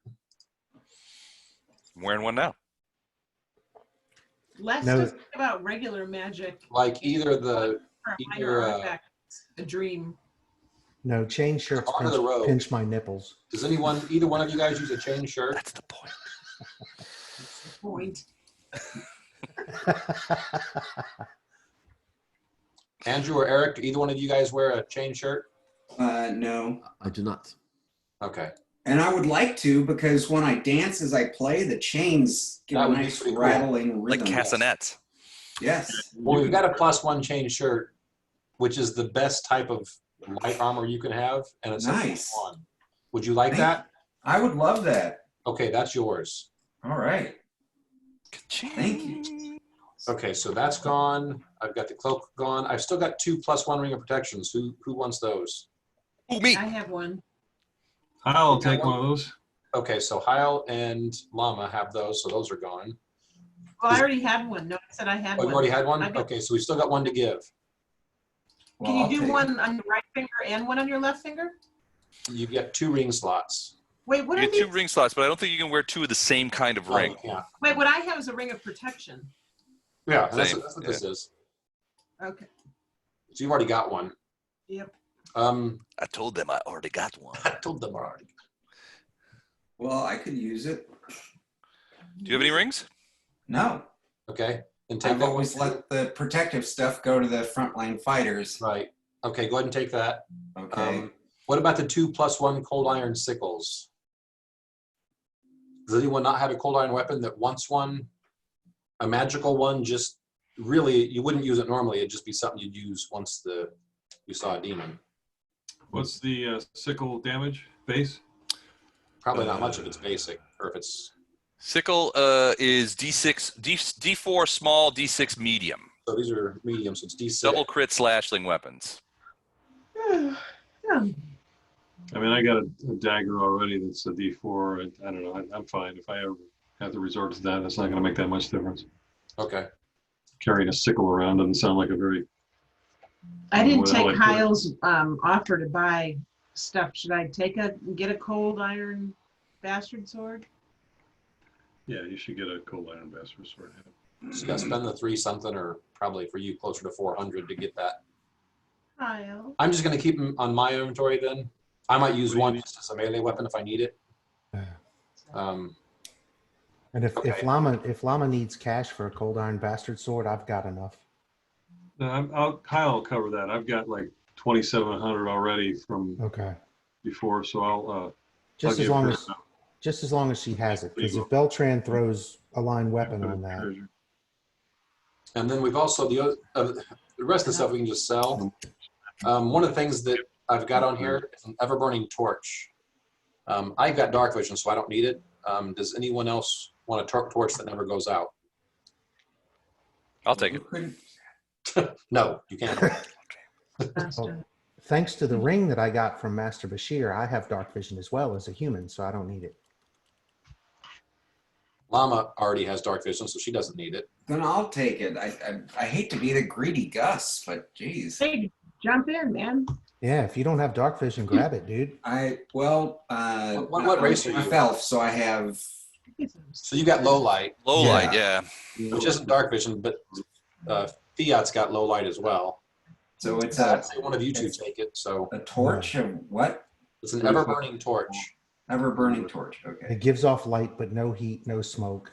I'm wearing one now. Let's No. just think about regular magic Like either the, for a minor Either, artifact. A dream. No, chain shirts On the road. pinch my nipples. does anyone, either one of you guys use a chain shirt? That's the point. Point. Andrew or Eric, do either one of you guys wear a chain shirt? No. I do not. Okay. And I would like to because when I dance as I play, the chains give That a would be nice pretty cool. rattling Like rhythm. castanets. Yes. Well, we've got a +1 chain shirt, which is the best type of light armor you can have, and it's Nice. a +1. Would you like that? I would love that. Okay, that's yours. All right. Ka-ching. Thank you. Okay, so that's gone. I've got the cloak gone. I've still got 2 +1 ring of protections. Who wants those? Ooh, me. I have one. I'll take one of those. Okay, so Heil and Lama have those, so those are gone. Well, I already had one. No, I said I had Oh, one. you already had one? I got- Okay, so we still got one to give. Well, Can you I'll do take one on your right finger and one on your left finger? You get 2 ring slots. Wait, what You are get 2 these? ring slots, but I don't think you can wear 2 of the same kind of ring. Yeah, Wait, what I have is a ring of protection. yeah, and that's, Same, that's what this is. Okay. So you've already got one. Yep. I told them I already got one. I told them already. Well, I could use it. Do you have any rings? No, Okay, and take I've that always one. let the protective stuff go to the frontline fighters. Right. Okay, go ahead and take that. Okay. What about the 2+1 cold iron sickles? Does anyone not have a cold iron weapon that wants one? A magical one, just really, you wouldn't use it normally. It'd just be something you'd use once you saw a demon. What's the sickle damage base? Probably not much if it's basic, or if it's, Sickle is D4 small, D6 medium. so these are medium, so it's D6. Double crit slashing weapons. Yeah. I mean, I got a dagger already that's a D4. I don't know. I'm fine. If I ever have to resort to that, it's not going to make that much difference. Okay. Carrying a sickle around doesn't sound like a very. I didn't Well, take like- Kyle's offer to buy stuff. Should I get a cold iron bastard sword? Yeah, you should get a cold iron bastard sword. So you got to spend the 3 something, or probably for you closer to 400 to get that. Kyle. I'm just going to keep them on my inventory then. I might use What do you one need? just as a melee weapon if I need it. Yeah. Um, And if Okay. Lama needs cash for a cold iron bastard sword, I've got enough. No, Kyle will cover that. I've got like 2,700 already from Okay. before, so I'll Just as give long her as she has it, because if Beltran throws a line weapon on that, treasure. And then we've also the rest of the stuff we can just sell. One of the things that I've got on here is an ever-burning torch. I've got dark vision, so I don't need it. Does anyone else want a torch that never goes out? I'll take it. No, you can't. Bastard. thanks to the ring that I got from Master Bashir, I have dark vision as well as a human, so I don't need it. Lama already has dark vision, so she doesn't need it. Then I'll take it. I hate to be the greedy Gus, but geez. Hey, jump in, man. Yeah, if you don't have dark vision, grab it, dude. What race are you? I'm elf, so I have. So you got low light, Low Yeah. light, yeah. which isn't dark vision, but Fiat's got low light as well. So it's I'd say one of you two take it. So a torch of what? it's an ever-burning torch. Ever burning torch. Okay. It gives off light, but no heat, no smoke,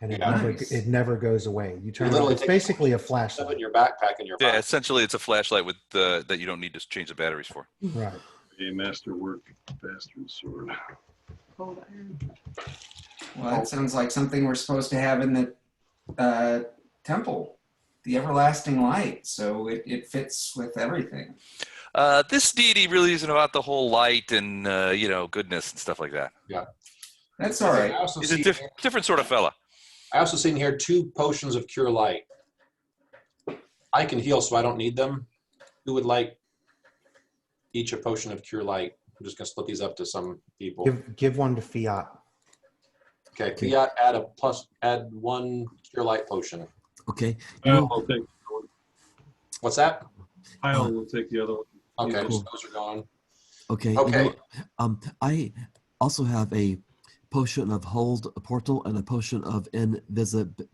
and Yeah. Nice. it never goes away. You turn it literally on. It's take basically a Stuff in flashlight. your backpack and your Yeah, pocket. essentially it's a flashlight with that you don't need to change the batteries for. Right. A masterwork bastard sword. Cold iron. Well, that sounds like something we're supposed to have in the temple, the everlasting light. So it fits with everything. This deity really isn't about the whole light and goodness and stuff like that. That's all right. I also He's a see different sort of fella. I also see in here 2 potions of cure light. I can heal, so I don't need them. Who would like each a potion of cure light? I'm just gonna split these up to some people. Give one to Fiat. Okay, Fiat, add 1 cure light potion. Okay. Kyle will take one. What's that? Kyle will take the other one. Okay, Cool. those are gone. Okay. Okay. I also have a potion of hold a portal and a potion of invisibility.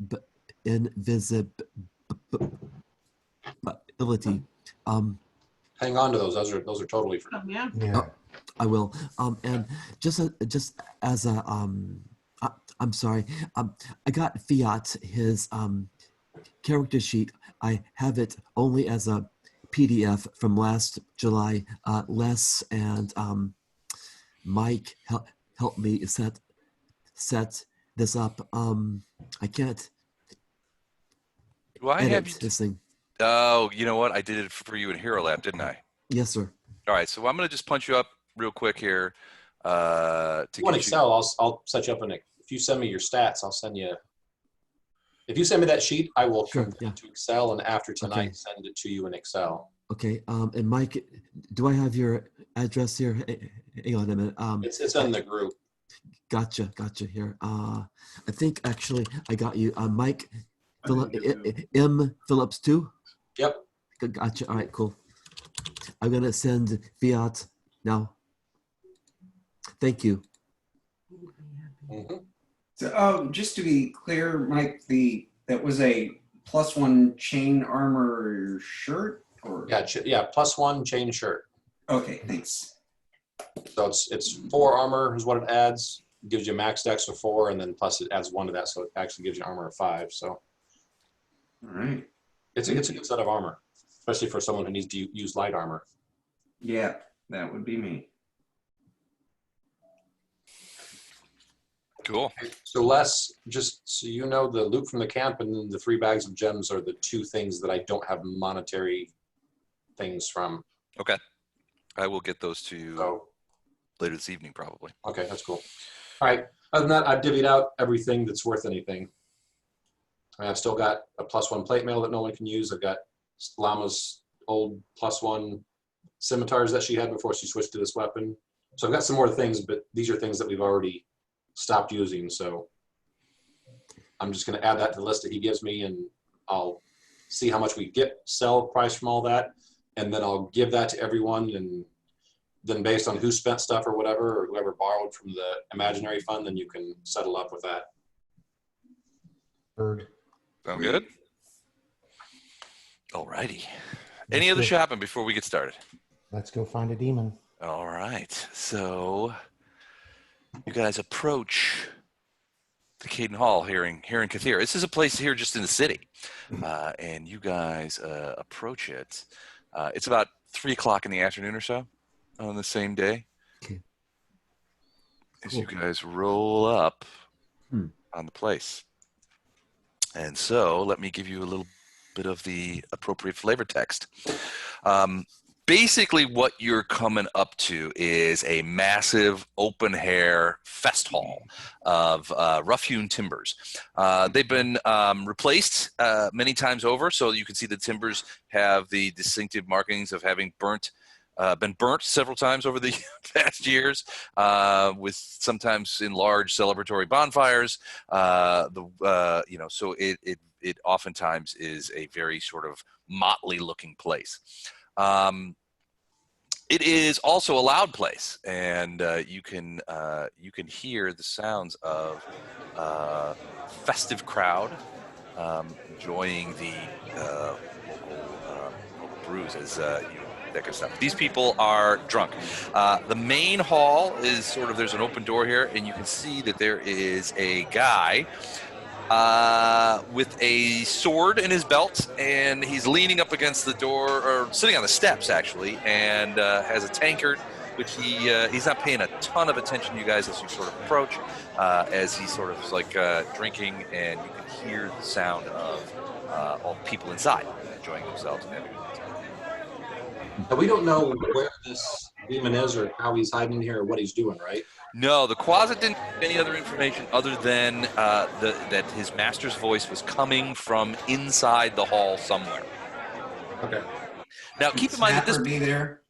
Hang on to those. Those are totally free. Oh, yeah. Yeah. I will. And just as a I'm sorry. I got Fiat his character sheet. I have it only as a PDF from last July. Les and Mike helped me set this up. I can't Do I have edit you? this thing. Oh, you know what? I did it for you in Hero Lab, didn't I? Yes, sir. All right, so I'm gonna just punch you up real quick here. To If you want get you. Excel, I'll set you up if you send me your stats, I'll send you. If you send me that sheet, I will Sure, convert yeah. it to Excel, and after tonight, Okay. send it to you in Excel. Okay. And Mike, do I have your address here? Hang on a minute. It's in the group. Gotcha here. I think actually I got you. Mike, M. Phillips 2? Yep. Gotcha. All right, cool. I'm going to send fiat now. Thank you. Mhm. So, just to be clear, Mike, that was a +1 chain armor shirt, or Yeah, +1 chain shirt. okay, thanks. So it's 4 armor is what it adds. It gives you max dex of 4, and then plus it adds 1 to that, so it actually gives you armor of 5. So All right. it's a good set of armor, especially for someone who needs to use light armor. Yeah, that would be me. Cool. So Les, just so you know, the loot from the camp and then the 3 bags of gems are the 2 things that I don't have monetary things from. Okay. I will get those to you So later this evening, probably. okay, that's cool. All right. Other than that, I've divvied out everything that's worth anything. I've still got a +1 plate mail that no one can use. I've got Lama's old +1 scimitars that she had before she switched to this weapon. So I've got some more things, but these are things that we've already stopped using. So I'm just going to add that to the list that he gives me, and I'll see how much we sell price from all that. And then I'll give that to everyone. And then based on who spent stuff or whatever, or whoever borrowed from the imaginary fund, then you can settle up with that. Bird. Sound good? Alrighty. Any other shopping before we get started? Let's go find a demon. All right. So you guys approach the Cayden Hall here in Kathir. This is a place here just in the city. And you guys approach it. It's about 3 o'clock in the afternoon or so on the same day. Okay. As you guys roll up on the place. And so let me give you a little bit of the appropriate flavor text. Basically what you're coming up to is a massive open-air fest hall of rough-hewn timbers. They've been replaced many times over, so you can see the timbers have the distinctive markings of having been burnt several times over the past years, with sometimes in large celebratory bonfires. So it oftentimes is a very sort of motley-looking place. It is also a loud place, and you can hear the sounds of festive crowd enjoying the local brews as that kind of stuff. These people are drunk. The main hall is sort of, there's an open door here, and you can see that there is a guy with a sword in his belt, and he's leaning up against the door, or sitting on the steps actually, and has a tankard, which he's not paying a ton of attention to you guys as you sort of approach, as he's sort of like drinking, and you can hear the sound of all the people inside enjoying themselves and having a good time. But we don't know where this demon is or how he's hiding here or what he's doing, right? No, the closet didn't have any other information other than that his master's voice was coming from inside the hall somewhere. Okay. Now, keep in mind that Snapper be there.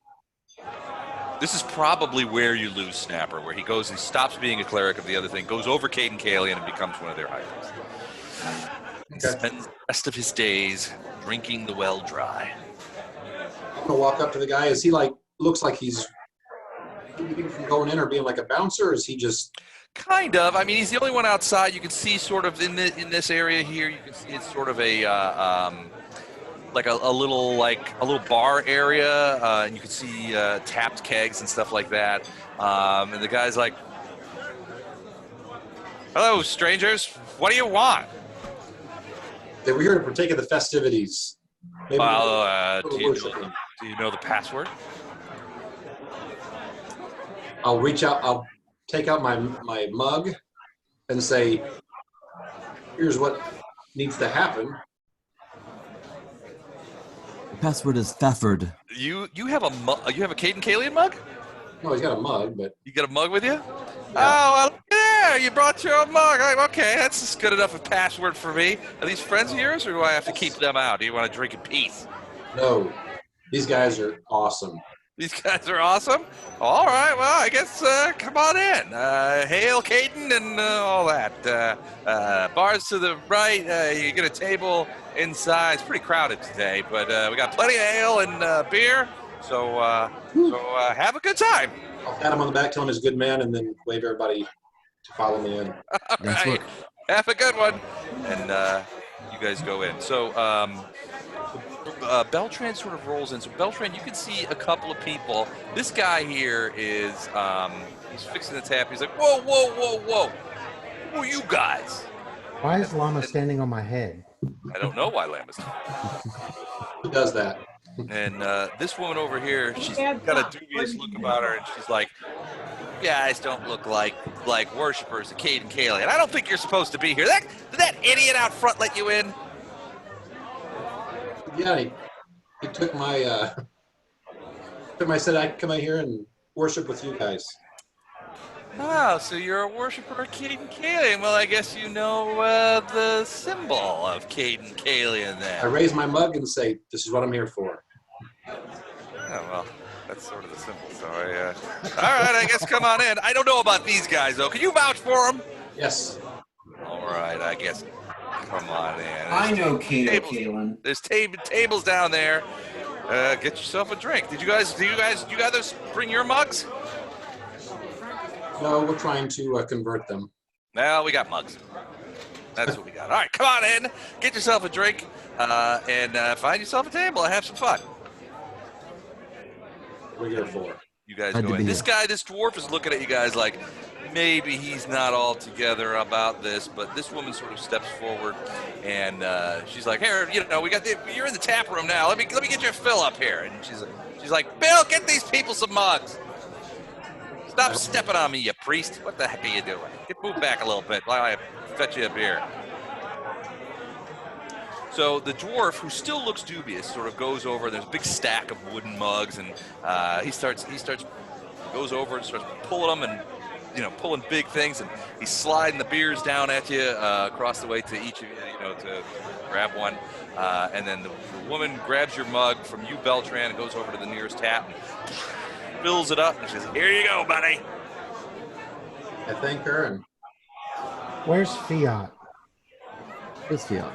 this is probably where you lose Snapper, where he goes and stops being a cleric of the other thing, goes over Cayden Cailean and becomes one of their high priests. Okay. Spends the rest of his days drinking the well dry. I'm gonna walk up to the guy. Is he looks like he's from going in or being like a bouncer, or is he just Kind of. I mean, he's the only one outside. You can see sort of in this area here. You can see it's sort of a little bar area, and you can see tapped kegs and stuff like that. And the guy's like, "Hello, strangers. What do you want?" they were here to partake of the festivities? Maybe Well, we'll do you worship him. know the password? I'll reach out. I'll take out my mug and say, "Here's what needs to happen." The password is Fafford. You have a Cayden Cailean mug? No, he's got a mug, but You got a mug with you? Oh, well, yeah, you brought your own mug. Okay, that's just good enough a password for me. Are these friends of yours, or do I have to keep them out? Do you want to drink in peace? no, these guys are awesome. These guys are awesome. All right, well, I guess come on in. Hail Cayden and all that. Bars to the right. You get a table inside. It's pretty crowded today, but we got plenty of ale and beer. So have a good time. I'll pat him on the back, tell him he's a good man, and then wave everybody to follow me in. All Nice right. work. Have a good one. And you guys go in. So Beltran sort of rolls in. So Beltran, you can see a couple of people. This guy here is he's fixing the tap. He's like, whoa, whoa, whoa, whoa. Who are you guys? Why is Lama standing on my head? I don't know why Lama's. Who does that? And this woman over here, she's Bad got thought. a dubious look about her, and she's like, "You guys don't look like worshipers of Cayden Cailean. I don't think you're supposed to be here. Did that idiot out front let you in?" Yeah, he took my said I could come out here and worship with you guys. Oh, so you're a worshiper of Cayden Cailean. Well, I guess you know the symbol of Cayden Cailean I then. raise my mug and say, "This is what I'm here for." Oh, well, that's sort of the symbol. So all right, I guess come on in. I don't know about these guys, though. Can you vouch for them? Yes. All right, I guess come on in. I know Cayden tables. Cailean. There's tables down there. Get yourself a drink. Do you guys bring your mugs? No, we're trying to convert them. No, we got mugs. That's what we got. All right, come on in. Get yourself a drink and find yourself a table and have some fun. We're here for. You guys Glad go to in. be This here. guy, this dwarf is looking at you guys like maybe he's not all together about this, but this woman sort of steps forward and she's like, "Here, you're in the tap room now. Let me get you a fill up here." And she's like, "Bill, get these people some mugs. Stop stepping on me, you priest. What the heck are you doing? Move back a little bit while I fetch you a beer." So the dwarf, who still looks dubious, sort of goes over. There's a big stack of wooden mugs, and he goes over and starts pulling them and pulling big things, and he's sliding the beers down at you across the way to each of you, to grab one. And then the woman grabs your mug from you, Beltran, and goes over to the nearest tap and fills it up, and she says, "Here you go, buddy." I thank her and Where's Fiat? Where's Fiat?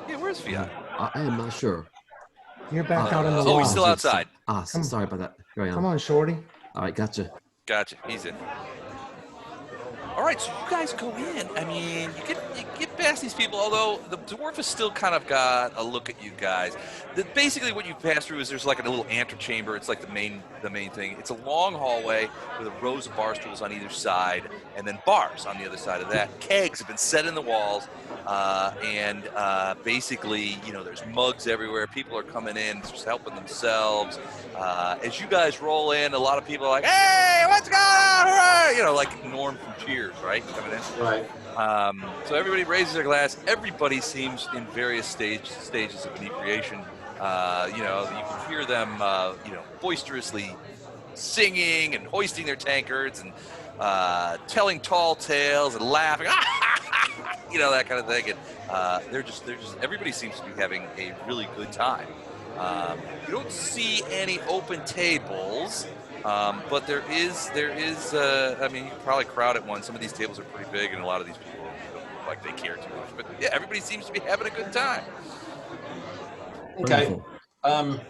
Yeah, where's Fiat? I am not sure. You're back out in the Oh, he's lawn. still outside. Sorry about that. Carry on. Come on, Shorty. All right, gotcha. Gotcha. He's in. All right, so you guys go in. I mean, you get past these people, although the dwarf has still kind of got a look at you guys. Basically, what you pass through is there's like a little antechamber. It's like the main thing. It's a long hallway with a rows of bar stools on either side, and then bars on the other side of that. Kegs have been set in the walls, and basically, there's mugs everywhere. People are coming in, just helping themselves. As you guys roll in, a lot of people are like, "Hey, what's going on?" Hooray! Like Norm from Cheers, right? Coming in. right. So everybody raises their glass. Everybody seems in various stages of inebriation. You can hear them, boisterously singing and hoisting their tankards and telling tall tales and laughing, that kind of thing. And they're just everybody seems to be having a really good time. You don't see any open tables. But there is. I mean, you can probably crowd at one. Some of these tables are pretty big, and a lot of these people don't look like they care too much. But yeah, everybody seems to be having a good time. Okay. Wonderful.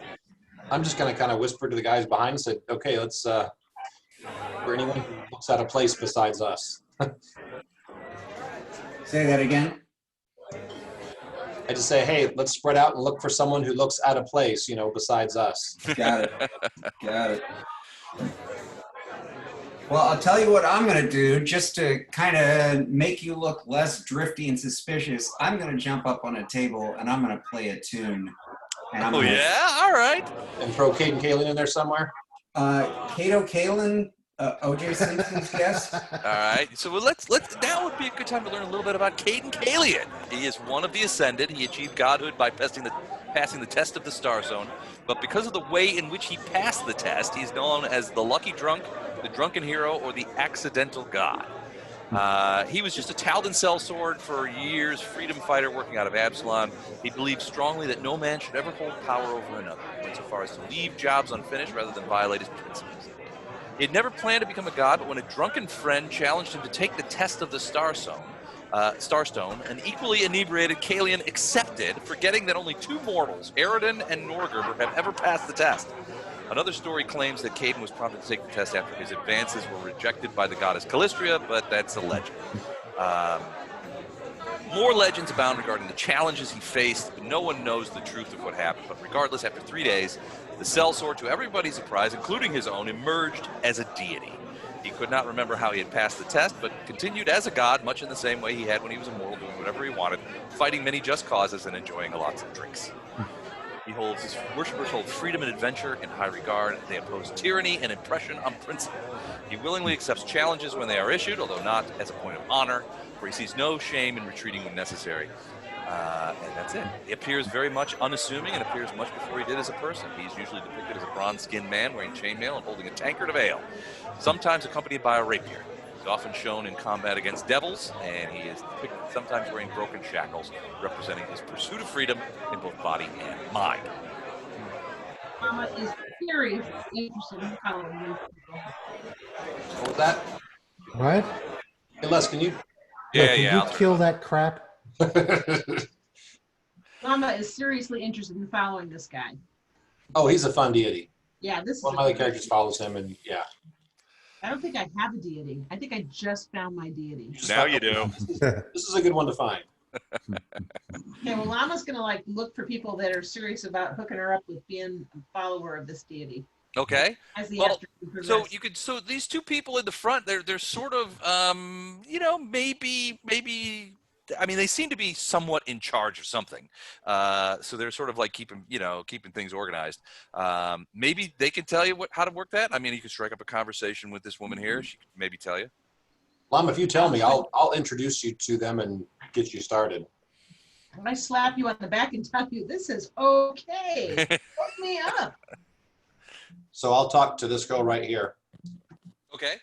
I'm just gonna kind of whisper to the guys behind and say, "Okay, let's for anyone who looks out of place besides us." Say that again. I just say, "Hey, let's spread out and look for someone who looks out of place, besides us." Got it. Got it. Well, I'll tell you what I'm going to do just to kind of make you look less drifty and suspicious. I'm going to jump up on a table and I'm going to play a tune. And I'm Oh gonna, yeah, all right. And throw Cayden Cailean in there somewhere. Cayden Cailean, O.J. Simpson's guest. All right, so let's now would be a good time to learn a little bit about Cayden Cailean. He is one of the Ascended. He achieved godhood by passing the test of the Star Zone, but because of the way in which he passed the test, he's known as the Lucky Drunk, the Drunken Hero, or the Accidental God. He was just a Taldan sellsword for years, freedom fighter working out of Absalom. He believed strongly that no man should ever hold power over another. He went so far as to leave jobs unfinished rather than violate his principles. He had never planned to become a god, but when a drunken friend challenged him to take the test of the Starstone, an equally inebriated Cailean accepted, forgetting that only two mortals, Eridan and Norgr, have ever passed the test. Another story claims that Cayden was prompted to take the test after his advances were rejected by the goddess Calistria, but that's a legend. More legends abound regarding the challenges he faced, but no one knows the truth of what happened. But regardless, after 3 days, the sellsword, to everybody's surprise, including his own, emerged as a deity. He could not remember how he had passed the test, but continued as a god, much in the same way he had when he was a mortal, doing whatever he wanted, fighting many just causes and enjoying lots of drinks. His worshippers hold freedom and adventure in high regard. They oppose tyranny and oppression on principle. He willingly accepts challenges when they are issued, although not as a point of honor, for he sees no shame in retreating when necessary. And that's it. He appears very much unassuming and appears much before he did as a person. He's usually depicted as a bronze-skinned man wearing chainmail and holding a tankard of ale, sometimes accompanied by a rapier. He's often shown in combat against devils, and he is depicted sometimes wearing broken shackles, representing his pursuit of freedom in both body and mind. Lama is seriously interested in following these people. What was that? What? Hey, Les, can you? Can Yeah. you I'll turn kill it on. that crap? Lama is seriously interested in following this guy. Oh, he's a fun deity. Yeah, this is. One of my other characters follows him, and yeah. I don't think I have a deity. I think I just found my deity. Now you do. This is a good one to find. Okay, well, Lama's gonna like look for people that are serious about hooking her up with being a follower of this deity. Okay. As the Well, afternoon So progresses. so these two people in the front, they're sort of maybe I mean, they seem to be somewhat in charge of something. So they're sort of like keeping things organized. Maybe they can tell you how to work that. I mean, you could strike up a conversation with this woman here. She could maybe tell you. Lama, if you tell me, I'll introduce you to them and get you started. When I slap you on the back and tell you this is okay, hook me up. So I'll talk to this girl right here. Okay.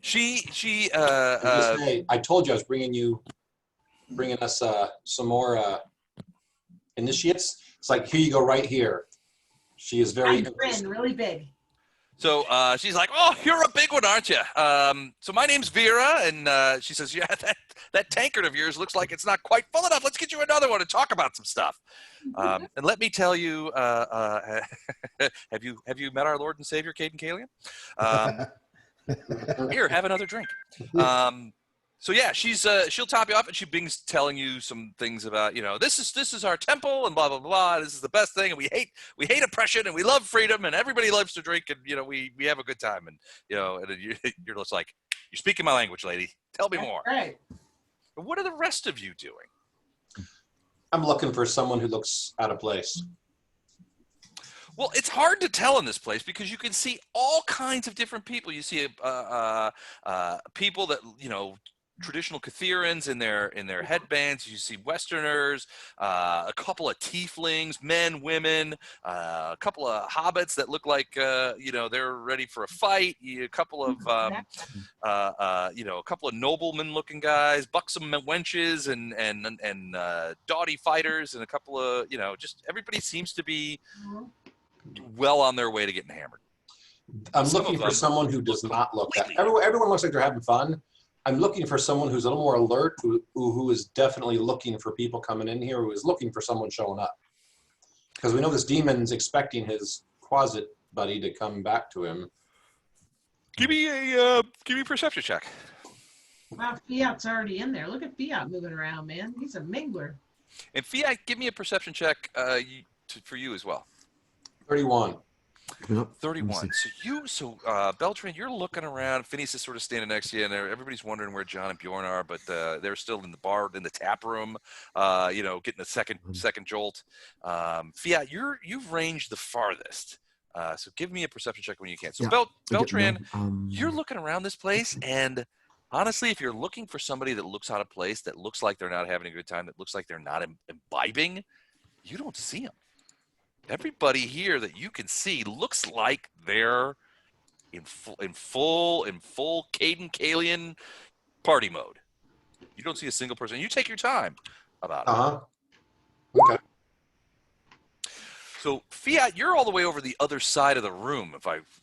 She Just say, I told you I was bringing us some more initiates. It's like, here you go, right here. She is very. I grin really big. So she's like, "Oh, you're a big one, aren't you?" So my name's Vera, and she says, "Yeah, that tankard of yours looks like it's not quite full enough. Let's get you another one and talk about some stuff." And let me tell you, have you met our Lord and Savior, Cayden Cailean? Here, have another drink. So yeah, she'll top you off, and she begins telling you some things about, this is our temple, and blah blah blah. This is the best thing, and we hate oppression, and we love freedom, and everybody loves to drink, and we have a good time, and and you're just like, you're speaking my language, lady. Tell me more. Right. But what are the rest of you doing? I'm looking for someone who looks out of place. Well, it's hard to tell in this place because you can see all kinds of different people. You see people that traditional Catherians in their headbands. You see Westerners, a couple of tieflings, men, women, a couple of hobbits that look like they're ready for a fight. A couple of a couple of nobleman-looking guys, buxom wenches, and doughty fighters, and a couple of just everybody seems to be well on their way to getting hammered. I'm looking for someone who does not look that. Everyone looks like they're having fun. I'm looking for someone who's a little more alert, who is definitely looking for people coming in here, who is looking for someone showing up. Because we know this demon's expecting his Quasit buddy to come back to him. Give me a perception check. Wow, Fiat's already in there. Look at Fiat moving around, man. He's a mingler. And Fiat, give me a perception check for you as well. 31. 31. So Beltran, you're looking around. Phineas is sort of standing next to you, and everybody's wondering where John and Bjorn are, but they're still in the bar, in the tap room, getting a second jolt. Fiat, you've ranged the farthest. So give me a perception check when you can. So Yeah, Beltran, you're looking around this place, and honestly, if you're looking for somebody that looks out of place, that looks like they're not having a good time, that looks like they're not imbibing, you don't see them. Everybody here that you can see looks like they're in full Cayden Cailean party mode. You don't see a single person. You take your time about it. Okay. So Fiat, you're all the way over the other side of the room,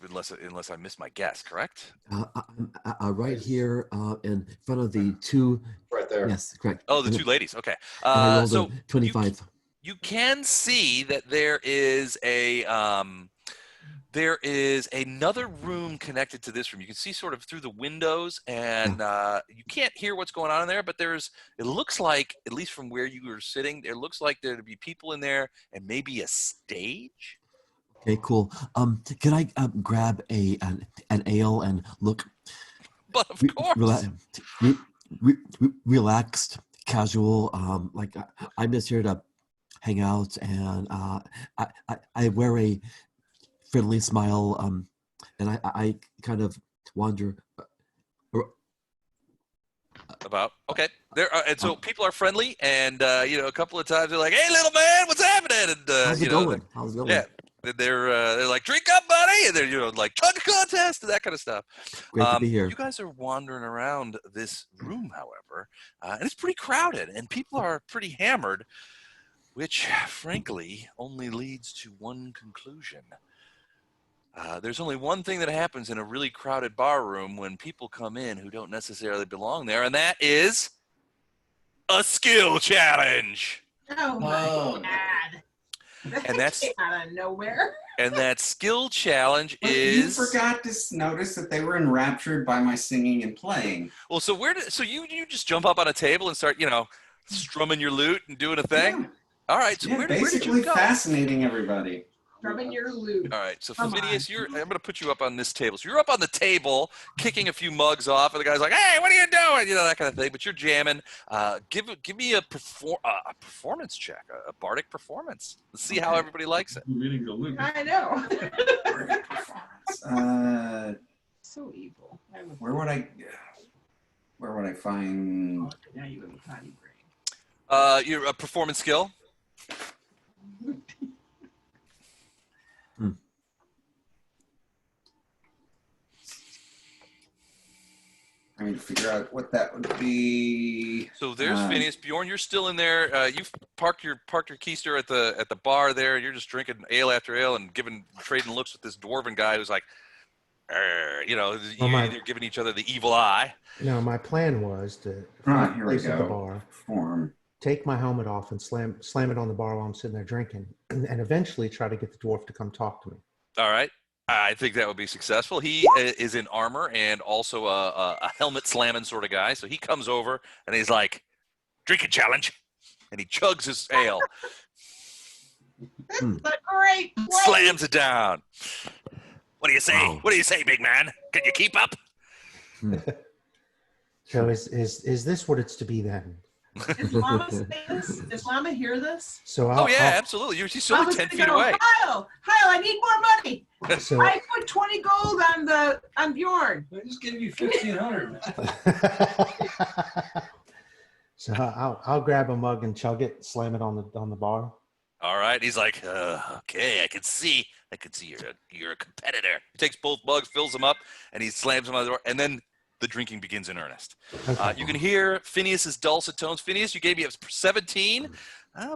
unless I missed my guess, correct? I'm right here in front of the two. Right there. Yes, correct. Oh, the two ladies. Okay. And I rolled So a 25. you can see that there is another room connected to this room. You can see sort of through the windows, and you can't hear what's going on in there, but it looks like, at least from where you were sitting, it looks like there'd be people in there and maybe a stage. Okay, cool. Can I grab an ale and look But of course. relaxed, casual? Like I'm just here to hang out, and I wear a friendly smile, and I kind of wander About okay, and so people are friendly, and a couple of times they're like, "Hey, little man, what's happening?" And how's it going? How's it going? Yeah, they're like, "Drink up, buddy," and they're like chug contest and that kind of stuff. Great to be here. You guys are wandering around this room, however, and it's pretty crowded, and people are pretty hammered, which, frankly, only leads to one conclusion. There's only one thing that happens in a really crowded bar room when people come in who don't necessarily belong there, and that is a skill challenge. Oh my God. And that's came out of nowhere. And that skill challenge But is. You forgot to notice that they were enraptured by my singing and playing. Well, so you just jump up on a table and start, strumming your lute and doing a thing? Yeah. All right, so where did basically you go? fascinating everybody. Rubbing your lube. All right, so Come Phineas, on. I'm going to put you up on this table. So you're up on the table, kicking a few mugs off, and the guy's like, "Hey, what are you doing?" That kind of thing. But you're jamming. Give me a performance check, a bardic performance. Let's see how everybody likes it. Reading the loop. I know. So evil. Where would I find? Now you have a potty brain. You're a performance skill. I mean, figure out what that would be. So there's Phineas. Bjorn, you're still in there. You've parked your keister at the bar there. You're just drinking ale after ale and trading looks with this dwarven guy who's like, you're either giving each other the evil eye. No, my plan was to Right, here we place at the go. bar, Form. take my helmet off and slam it on the bar while I'm sitting there drinking, and eventually try to get the dwarf to come talk to me. All right. I think that would be successful. He is in armor and also a helmet slamming sort of guy. So he comes over and he's like, "Drinking challenge," and he chugs his ale, This is a great place. slams it down. What do you say? Wow. What do you say, big man? Can you keep up? So is this what it's to be then? Does Lama say this? Does Lama hear this? So Oh yeah, absolutely. He's only Lama's 10 gonna feet go, away. Heil, I need more money. So, I put 20 gold on Bjorn. I just gave you 1,500. so I'll grab a mug and chug it, slam it on the bar. All right. He's like, okay, I can see you're a competitor. He takes both mugs, fills them up, and he slams them on the door, and then the drinking begins in earnest. Okay. You can hear Phineas's dulcet tones. Phineas, you gave me a 17.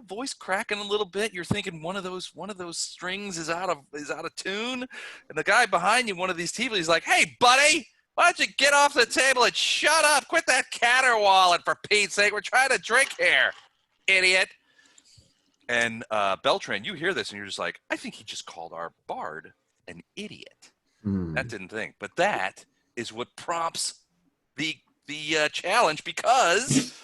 Voice cracking a little bit. You're thinking one of those strings is out of tune, and the guy behind you, one of these people, he's like, "Hey, buddy, why don't you get off the table and shut up? Quit that caterwauling, for Pete's sake. We're trying to drink here, idiot." And Beltran, you hear this, and you're just like, "I think he just called our bard an idiot." That didn't think, but that is what prompts the challenge, because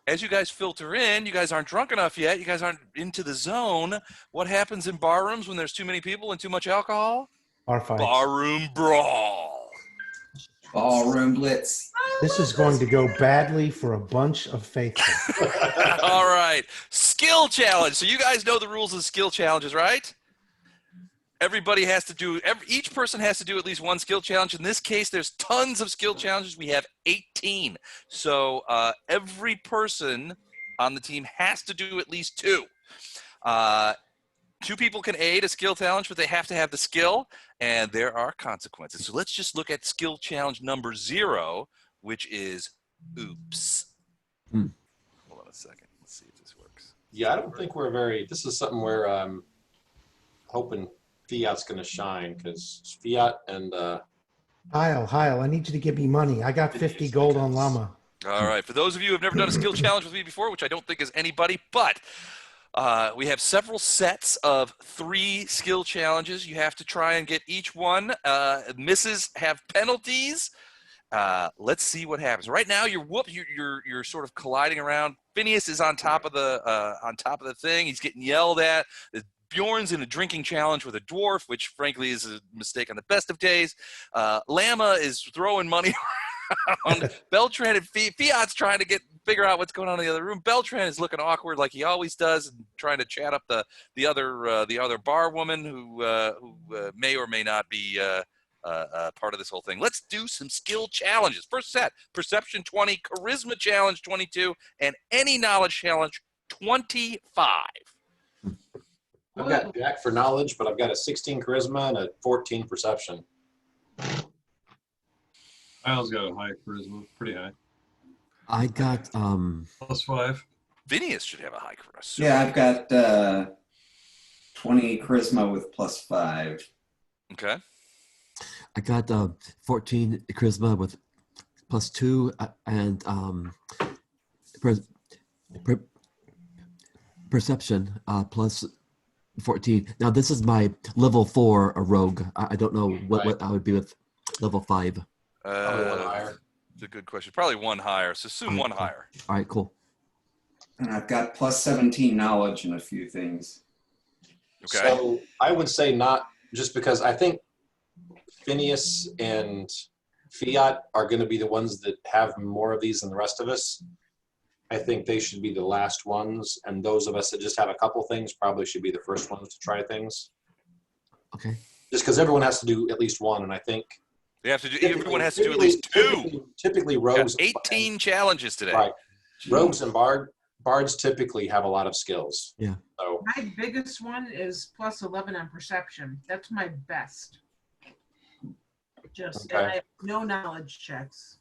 as you guys filter in, you guys aren't drunk enough yet. You guys aren't into the zone. What happens in bar rooms when there's too many people and too much alcohol? Bar fights. Barroom brawl. Ballroom blitz. This is going to go badly for a bunch of faithful. All right. Skill challenge. So you guys know the rules of skill challenges, right? Everybody has to do, each person has to do at least one skill challenge. In this case, there's tons of skill challenges. We have 18. So every person on the team has to do at least 2. 2 people can aid a skill challenge, but they have to have the skill, and there are consequences. So let's just look at skill challenge number 0, which is oops. Hold on a second. Let's see if this works. Yeah, I don't think we're very. This is something where I'm hoping Fiat's going to shine, because Fiat and Heil, I need you to give me money. I got 50 gold on Lama. All right. For those of you who have never done a skill challenge with me before, which I don't think is anybody, but we have several sets of 3 skill challenges. You have to try and get each one. Misses have penalties. Let's see what happens. Right now, you're sort of colliding around. Phineas is on top of the thing. He's getting yelled at. Bjorn's in a drinking challenge with a dwarf, which frankly is a mistake on the best of days. Lama is throwing money around. Beltran and Fiat's trying to figure out what's going on in the other room. Beltran is looking awkward like he always does, and trying to chat up the other bar woman who may or may not be part of this whole thing. Let's do some skill challenges. First set: Perception 20, Charisma Challenge 22, and Any Knowledge Challenge 25. I've got Jack for knowledge, but I've got a 16 charisma and a 14 perception. Kyle's got a high charisma, pretty high. I got +5. Phineas should have a high charisma. Yeah, I've got 20 charisma with +5. Okay. I got 14 charisma with +2 and perception plus 14. Now this is my level 4 a rogue. I don't know what I would be with level 5. Probably 1 higher. It's a good question. Probably 1 higher. So assume 1 higher. All right, cool. And I've got +17 knowledge in a few things. Okay. So I would say not, just because I think Phineas and Fiat are going to be the ones that have more of these than the rest of us. I think they should be the last ones, and those of us that just have a couple things probably should be the first ones to try things. Okay. Just because everyone has to do at least one, and I think They have to do. Everyone has to do at least 2. Typically, Got rogues. 18 challenges today. Right. Rogues and bards typically have a lot of skills. Yeah. So My biggest one is +11 on perception. That's my best. And I have no knowledge checks.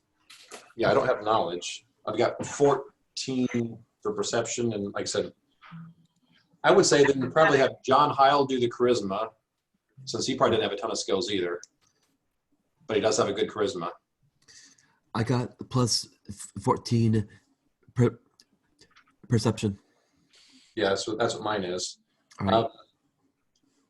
yeah, I don't have knowledge. I've got 14 for perception, and like I said, I would say then probably have John Heil do the charisma, since he probably didn't have a ton of skills either, but he does have a good charisma. I got +14 perception. Yeah, that's what mine is. All right.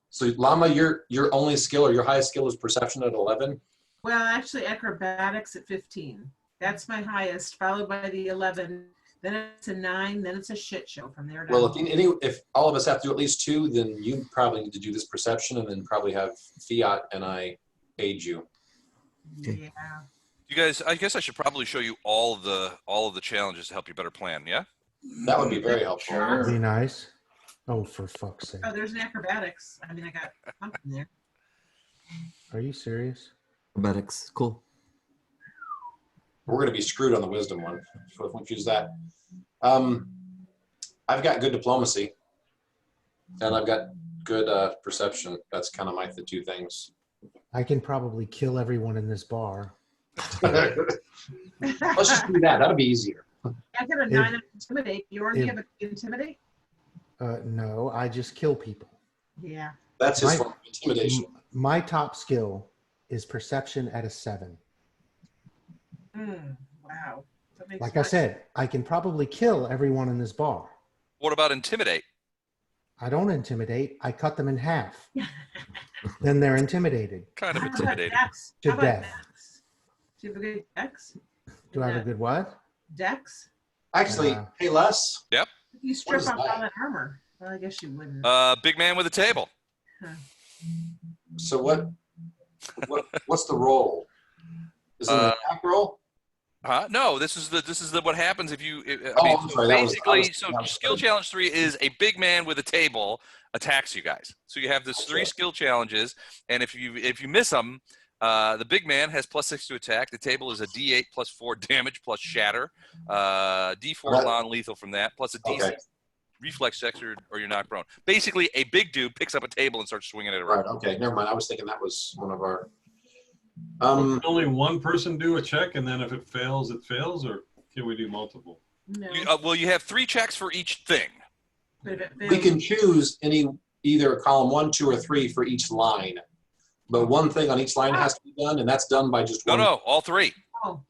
So Lama, your only skill or your highest skill is perception at 11. Well, actually, acrobatics at 15. That's my highest, followed by the 11. Then it's a 9. Then it's a shit show from there down. Well, if all of us have to do at least 2, then you probably need to do this perception, and then probably have Fiat and I aid you. Yeah. You guys, I guess I should probably show you all of the challenges to help you better plan. Yeah. That would be very helpful. That'd be nice. Oh, for fuck's sake. Oh, there's an acrobatics. I mean, I got something there. Are you serious? Acrobatics. Cool. We're going to be screwed on the wisdom one, so if we choose that. I've got good diplomacy, and I've got good perception. That's kind of the 2 things. I can probably kill everyone in this bar. Let's just do that. That'll be easier. I got a 9 on intimidate. You already have an intimidate? No, I just kill people. Yeah. That's his form of intimidation. My top skill is perception at a 7. Wow. That makes Like I said, I can probably kill everyone in this bar. What about intimidate? I don't intimidate. I cut them in half. Then they're intimidated Kind of How about intimidating. Dex? to How about death. Dex? Do you have a good Dex? Do I have a good what? Dex? Actually, hey, Les. If you strip is off that? all that armor. Well, I guess you wouldn't. Big man with a table. So what's the roll? Is it an attack roll? No, this is what happens if you. I'm sorry, basically, that was skill challenge 3 is a big man with a table attacks you guys. So you have this 3 skill challenges, and if you miss them, the big man has +6 to attack. The table is a D8 +4 damage plus shatter, D4 non-lethal from that, plus a D6. Okay. reflex checks or you're knocked prone. Basically, a big dude picks up a table and starts swinging it Right. around. Okay. Never mind. I was thinking that was one of our. Can only one person do a check, and then if it fails, or can we do multiple? No. Well, you have 3 checks for each thing. But if it We fails, can choose either column 1, 2, or 3 for each line, but one thing on each line has to be done, and that's done by just one. No, all 3. oh,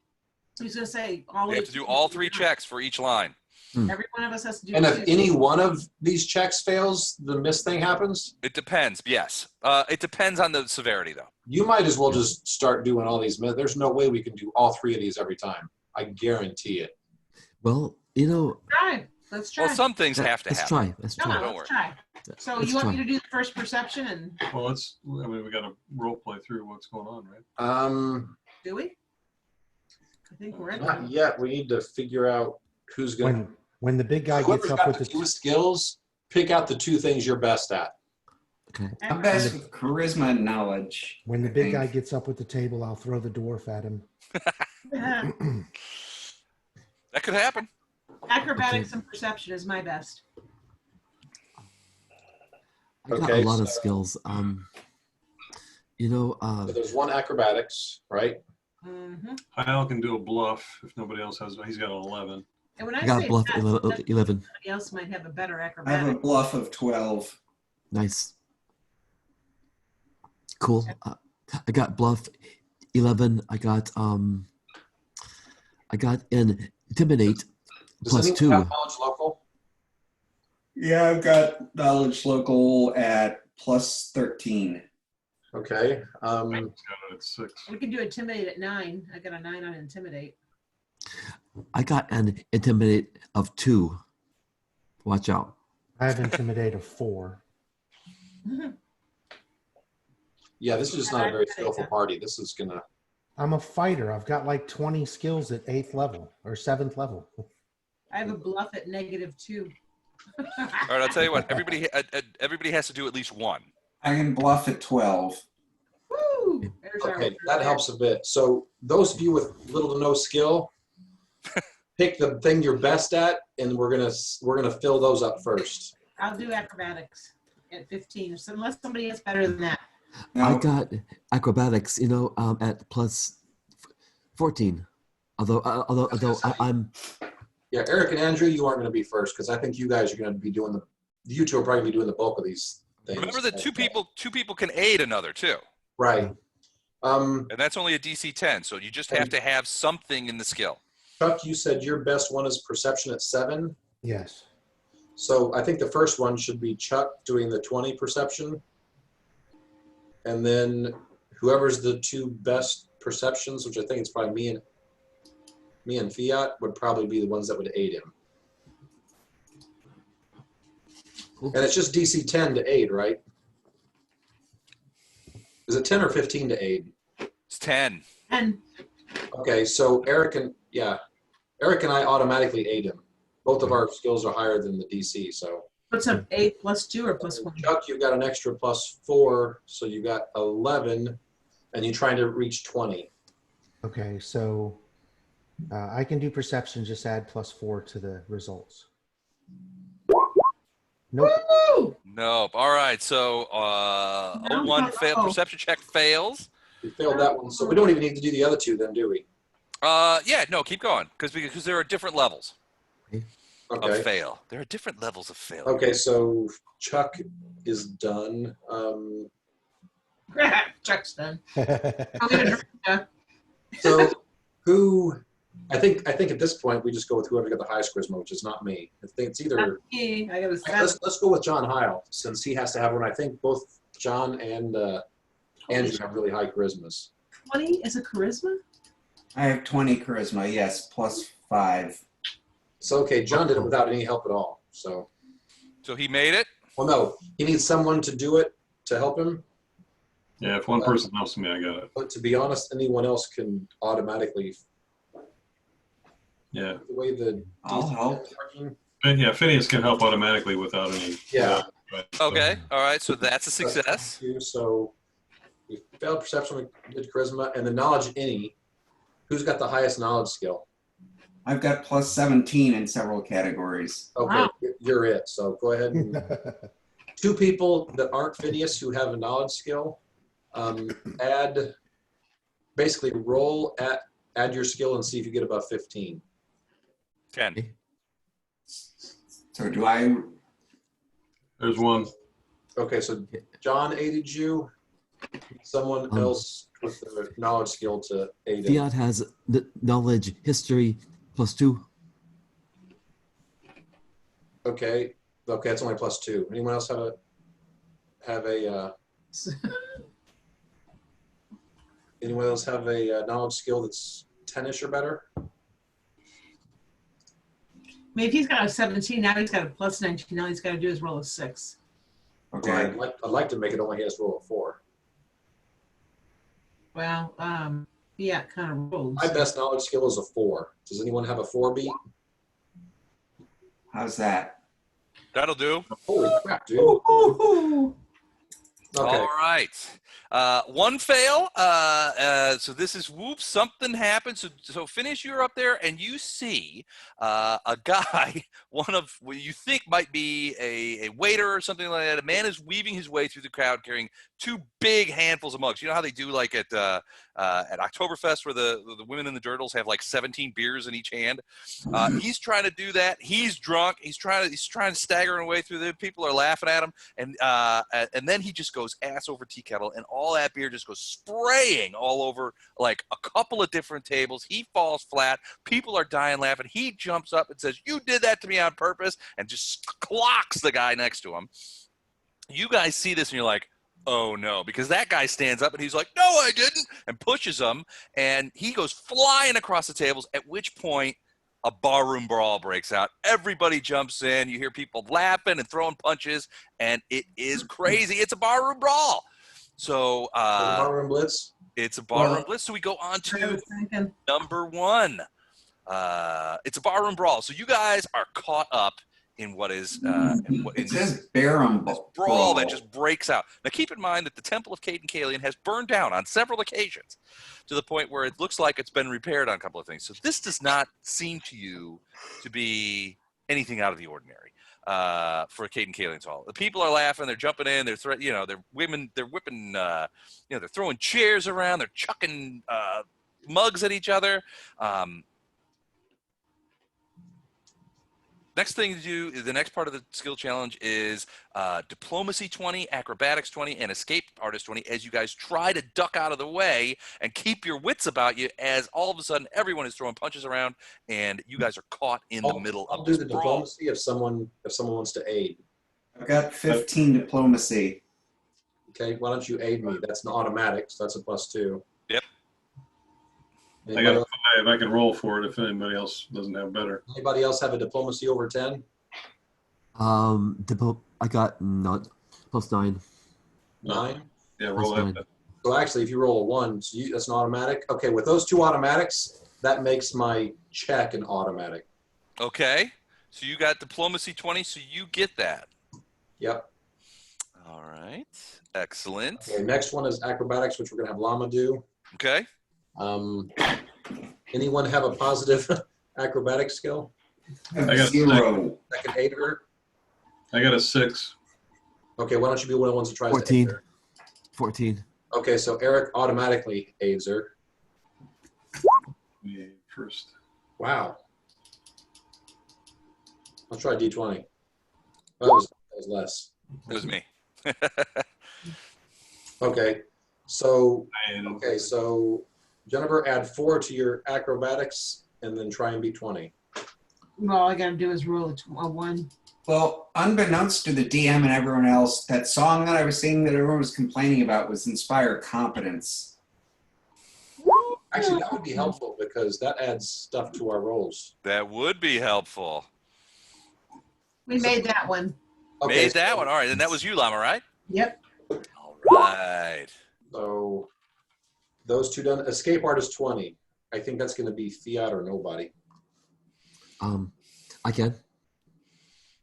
he's gonna say all. You have to do all 3 checks for each line. Every one of us has to do. And if two. any one of these checks fails, the miss thing happens. It depends. Yes, it depends on the severity, though. You might as well just start doing all these. There's no way we can do all 3 of these every time. I guarantee it. Well, you know, Try. Let's try. Well, some things have to let's happen. try. Let's No, try. Don't let's worry. try. So Let's you want me try. to do the first perception and Well, we got to role play through what's going on, right? do we? I think we're at Not that. yet. We need to figure out who's going. When the big guy Whoever's gets up got with the the two skills, pick out the 2 things you're best at. Okay. I'm best with charisma and knowledge. when the I big think. guy gets up with the table, I'll throw the dwarf at him. That could happen. Acrobatics and perception is my best. I got Okay, a lot of so- skills. You know, So there's 1 acrobatics, right? Mm-hmm. Kyle can do a bluff if nobody else has. He's got an 11. And when I I got say bluff best, 11. somebody 11. else might have a better I have a acrobatic. bluff of 12. Nice. Cool. I got bluff 11. I got intimidate Does plus anyone 2. have knowledge local? Yeah, I've got knowledge local at plus 13. Okay. He's got it at 6. We can do intimidate at 9. I got a 9 on intimidate. I got an intimidate of 2. Watch out. I have intimidate of 4. Yeah, this is just not a very skillful party. This is gonna. I'm a fighter. I've got like 20 skills at 8th level or 7th level. I have a bluff at -2. All right, I'll tell you what. Everybody has to do at least 1. I can bluff at 12. Woo! There's our Okay, that helps a bit. So those of you with little to no skill, pick the thing you're best at, and we're gonna fill those up first. I'll do acrobatics at 15, so unless somebody is better than that. Now, I got acrobatics, you know, at plus 14. Although I'm Yeah, Eric and Andrew, you aren't gonna be first because I think you guys are gonna be doing you 2 are probably gonna be doing the bulk of these things. Remember that two people can aid another too, Right. and that's only a DC 10. So you just have to have something in the skill. Chuck, you said your best one is perception at 7. Yes. So I think the first one should be Chuck doing the 20 perception. And then whoever's the 2 best perceptions, which I think it's probably me and Fiat, would probably be the ones that would aid him. Cool. And it's just DC 10 to aid, right? Is it 10 or 15 to aid? It's 10. And Okay, so Eric and I automatically aid him. Both of our skills are higher than the DC, so. what's up, 8 plus 2 or plus 1? Chuck, you've got an extra +4, so you got 11, and you're trying to reach 20. Okay, so I can do perception, just add +4 to the results. Nope. Woo! Nope. All right. So No, 01 no, fail. no. Perception check fails. We failed that one, so we don't even need to do the other 2 then, do we? Yeah. No. Keep going because there are different levels of Okay. fail. There are different levels of fail. Okay, so Chuck is done. Chuck's done. I'm gonna drink, So who? I think at this point we just go with whoever got the highest charisma, which is not me. I think it's either. me. I got a 7. Let's go with John Heil since he has to have one. I think both John and Andrew have really high charismas. 20 is a charisma? I have 20 charisma, yes, plus 5. So okay, John did it without any help at all. So So he made it. well, no, he needs someone to do it to help him. Yeah, if one person helps me, I got it. But to be honest, anyone else can automatically. Yeah. The way the I'll help. And yeah, Phineas can help automatically without any. Yeah. Right, so- Okay. All right. So that's a success. So we failed perception, we did charisma, and the knowledge any. Who's got the highest knowledge skill? I've got plus 17 in several categories. Okay, Wow. you're it. So go ahead and two people that aren't Phineas who have a knowledge skill, basically add your skill and see if you get above 15. 10. So do I? There's one. Okay, so John aided you. Someone else with the knowledge skill to aid him. Fiat has the knowledge history +2. Okay, it's only +2. Anyone else anyone else have a knowledge skill that's 10ish or better? I mean, if he's got a 17, now he's got a plus 19. Now he's got to do his roll of 6. Okay. Well, I'd like to make it only has roll of 4. Well, yeah, it kind of rolls. My best knowledge skill is a 4. Does anyone have a 4 beat? How's that? That'll do. Holy crap, dude. Ooh. Okay. All right. One fail. So this is whoops. Something happened. So finish. You're up there, and you see a guy, one of what you think might be a waiter or something like that. A man is weaving his way through the crowd carrying 2 big handfuls of mugs. You know how they do like at Oktoberfest, where the women in the dirtles have like 17 beers in each hand. He's trying to do that. He's drunk. He's trying to stagger away through the people are laughing at him, and then he just goes ass over tea kettle, and all that beer just goes spraying all over like a couple of different tables. He falls flat. People are dying laughing. He jumps up and says, "You did that to me on purpose," and just clocks the guy next to him. You guys see this and you're like, oh no, because that guy stands up and he's like, "No, I didn't," and pushes him, and he goes flying across the tables, at which point a barroom brawl breaks out. Everybody jumps in. You hear people laughing and throwing punches, and it is crazy. It's a barroom brawl. So Barroom Blitz? it's a barroom blitz. So we go on I to was thinking. number 1. It's a barroom brawl. So you guys are caught up in what is It says Barum brawl that just breaks out. Now keep in mind that the Temple of Cayden Cailean has burned down on several occasions to the point where it looks like it's been repaired on a couple of things. So this does not seem to you to be anything out of the ordinary for Cayden Cailean's Hall. The people are laughing, they're jumping in, they're whipping, they're throwing chairs around, they're chucking mugs at each other. Next thing to do, the next part of the skill challenge is diplomacy 20, acrobatics 20, and escape artist 20 as you guys try to duck out of the way and keep your wits about you as all of a sudden everyone is throwing punches around and you guys are caught in the middle I'll of do this the brawl. diplomacy if someone wants to aid. I've got 15 diplomacy. Okay, why don't you aid me? That's an automatic, so that's a +2. Yep. I got a 5. I can roll for it if anybody else doesn't have better. Anybody else have a diplomacy over 10? I got not +9. 9? Yeah, roll That's that. So actually, if you roll a 1, so that's an automatic. Okay, with those 2 automatics, that makes my check an automatic. Okay, so you got diplomacy 20, so you get that. Yep. All right, excellent. Okay, next one is acrobatics, which we're gonna have Lama do. Okay. Anyone have a positive acrobatic skill I have I got 0. that can aid her? I got a 6. Okay, why don't you be one of the ones that tries to 14. aid her? 14. Okay, so Eric automatically aids her. Yeah, first. Wow. I'll try D20. That was less. It was me. Okay, so And Jennifer, add 4 to your acrobatics and then try and beat 20. Well, all I got to do is roll a 1. Well, unbeknownst to the DM and everyone else, that song that I was singing that everyone was complaining about was Inspire Competence. Actually, that would be helpful because that adds stuff to our rolls. That would be helpful. We made that one. Okay, Made that one. All right, and that was you, Lama, right? Yep. All right. So those 2 done. Escape artist 20. I think that's going to be Fiat or nobody. I can.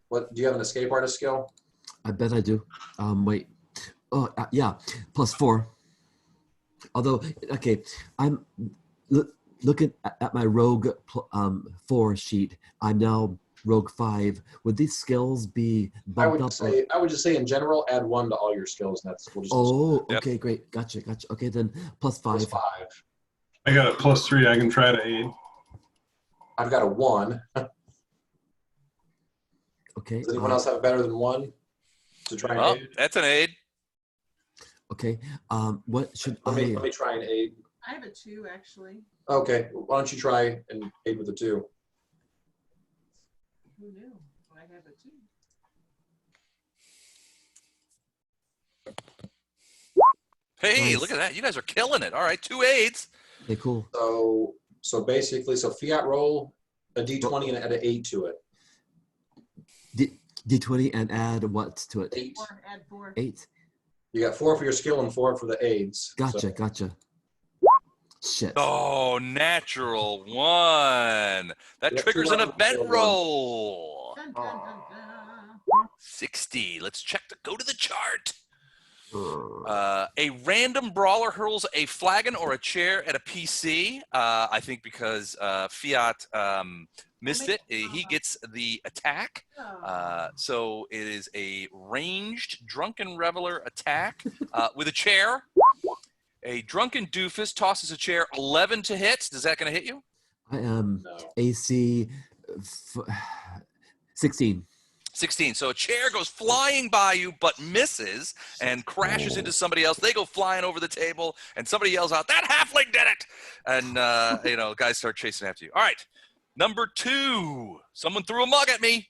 What do you have an escape artist skill? I bet I do. Wait. Oh, yeah. +4. Although, okay, looking at my Rogue 4 sheet, I'm now Rogue 5. Would these skills be bumped up? I would just say in general, add 1 to all your skills. And that's we'll just Oh, Yep. okay, great. Gotcha. Okay, then plus 5. plus 5. I got a +3. I can try to aid. I've got a 1. Okay. Does anyone else have a better than 1 to try and Oh, aid? that's an aid. Okay. What should Let I? me try and aid. I have a 2 actually. Okay, why don't you try and aid with a 2? Who knew? I have a 2. Hey, Nice. look at that. You guys are killing it. All right, 2 aids. Okay, cool. So basically, fiat roll a d20 and add an 8 to it. D20 and add what to it? 8. 4, add 4. 8. You got 4 for your skill and 4 for the aids. So Gotcha. Shit. Oh, natural 1. That Yeah, triggers 2 an on the event field, roll. Dun, dun, dun, dun. 60. Let's check the go to the chart. A random brawler hurls a flagon or a chair at a PC. I think because Fiat missed it, he gets the attack. Oh. So it is a ranged drunken reveler attack with a chair. A drunken doofus tosses a chair 11 to hit. Is that going to hit you? I am No. AC 16. 16. So a chair goes flying by you but misses and crashes into somebody else. They go flying over the table and somebody yells out, "That halfling did it!" And, guys start chasing after you. All right. Number 2. Someone threw a mug at me.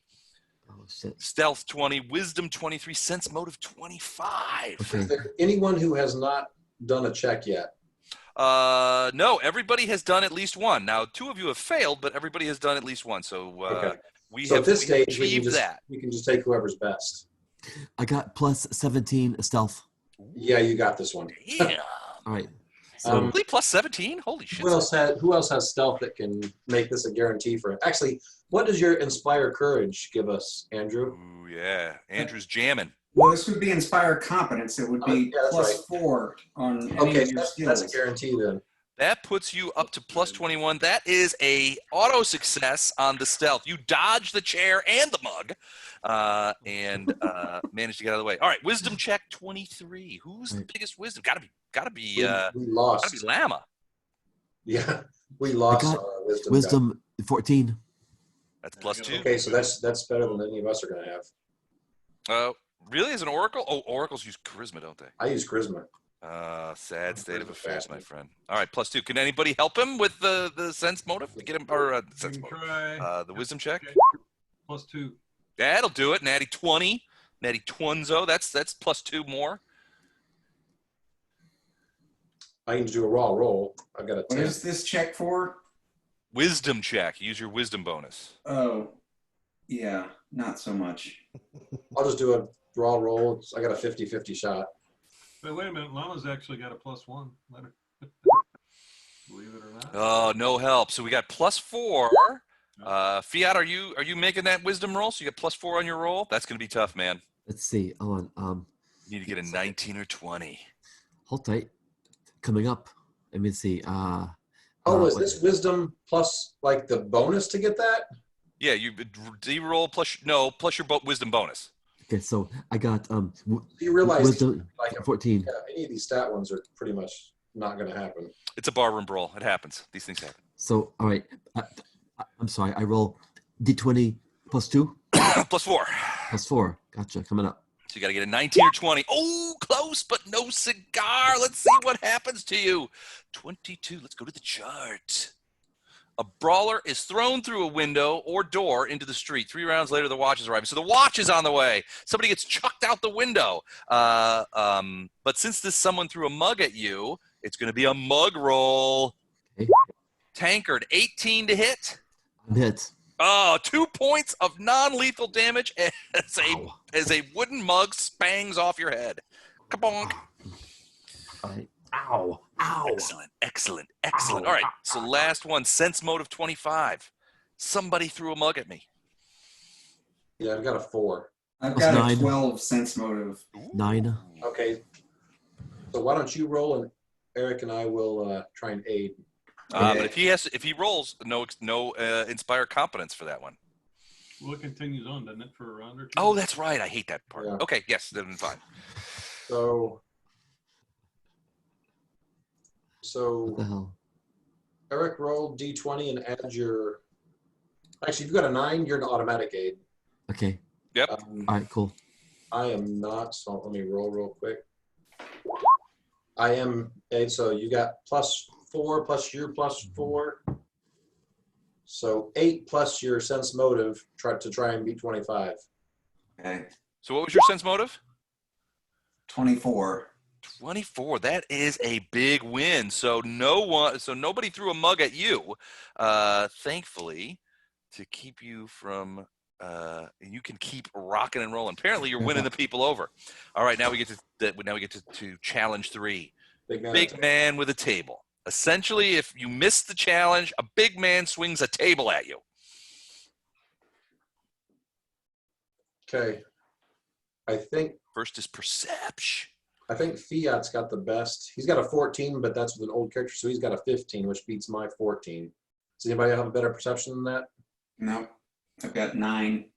Oh shit. Stealth 20, wisdom 23, sense motive 25. Okay. Is there anyone who has not done a check yet? No, everybody has done at least 1. Now, 2 of you have failed, but everybody has done at least 1. So Okay. we So have at this stage, we achieved can just take whoever's best. I got plus 17 stealth. Yeah, you got this one. Damn. All right. So Really? Plus 17? Holy shit. Who else has stealth that can make this a guarantee for it? Actually, what does your inspire courage give us, Andrew? Ooh, yeah. Andrew's jamming. Well, this would be inspire competence. It would be Yeah, that's right. +4 on any Okay, of your that's skills. a guarantee then. That puts you up to plus 21. That is a auto success on the stealth. You dodge the chair and the mug and manage to get out of the way. All right, wisdom check 23. Who's the biggest wisdom? Gotta be We lost. gotta be Lama. Yeah, we lost got our wisdom. wisdom 14. That's plus 2. Okay, so that's better than any of us are going to have. Really? As an oracle? Oh, oracles use charisma, don't they? I use charisma. Sad state of affairs, my friend. All right, plus 2. Can anybody help him with the sense motive to get him, or sense motive? Try. The wisdom check? Okay. +2. That'll do it. Natty 20. Natty Twunzo. That's plus 2 more. I need to do a raw roll. I've got a What 10. is this check for? Wisdom check. Use your wisdom bonus. Oh, yeah, not so much. I'll just do a raw roll. I got a 50-50 shot. Wait a minute. Lama's actually got a +1. Let her. Believe it or not. Oh, no help. So we got plus 4. Fiat, are you making that wisdom roll? So you got plus 4 on your roll? That's going to be tough, man. Let's see. Hold on. You need to get a 19 or 20. Hold tight. Coming up. Let me see. Is what- this wisdom plus like the bonus to get that? Yeah, you D-roll plus your wisdom bonus. Okay, so I got You realize wisdom like 14. yeah, any of these stat ones are pretty much not going to happen. It's a barroom brawl. It happens. These things happen. So all right. I'm sorry. I roll D20 plus 2 Plus 4. plus 4. Gotcha. Coming up. So you got to get a 19 or 20. Oh, close, but no cigar. Let's see what happens to you. 22. Let's go to the chart. A brawler is thrown through a window or door into the street. 3 rounds later, the watch is arriving. So the watch is on the way. Somebody gets chucked out the window. But since this someone threw a mug at you, it's going to be a mug roll. Okay. Tankard, 18 to hit. I'm hit. Oh, 2 points of non-lethal damage Ow. as a wooden mug spangs off your head. Kabonk. All right. Ow. Excellent. Ow. All right, so last one, sense motive 25. Somebody threw a mug at me. Yeah, I've got a 4. I've Plus got 9. a 12 sense motive. 9. Okay. So why don't you roll and Eric and I will try and aid. But if he rolls, no inspire competence for that one. Well, it continues on, doesn't it, for a round or two? Oh, that's right. I hate that part. Yeah. Okay, yes, then fine. So What the hell? Eric, roll D20 and add your. Actually, if you've got a 9, you're an automatic aid. Okay. Yep. All right. Cool. I am not, so let me roll real quick. I am aid, so you got +4 plus your +4. So 8 plus your sense motive to try and beat 25. Okay. So what was your sense motive? 24. 24. That is a big win. So nobody threw a mug at you. Thankfully, to keep you from you can keep rocking and rolling. Apparently, you're winning the people over. All right, now we get to challenge 3. Big man with a table. Essentially, if you miss the challenge, a big man swings a table at you. Okay. I think First is perception. Fiat's got the best. He's got a 14, but that's with an old character, so he's got a 15, which beats my 14. Does anybody have a better perception than that? No, I've got 9.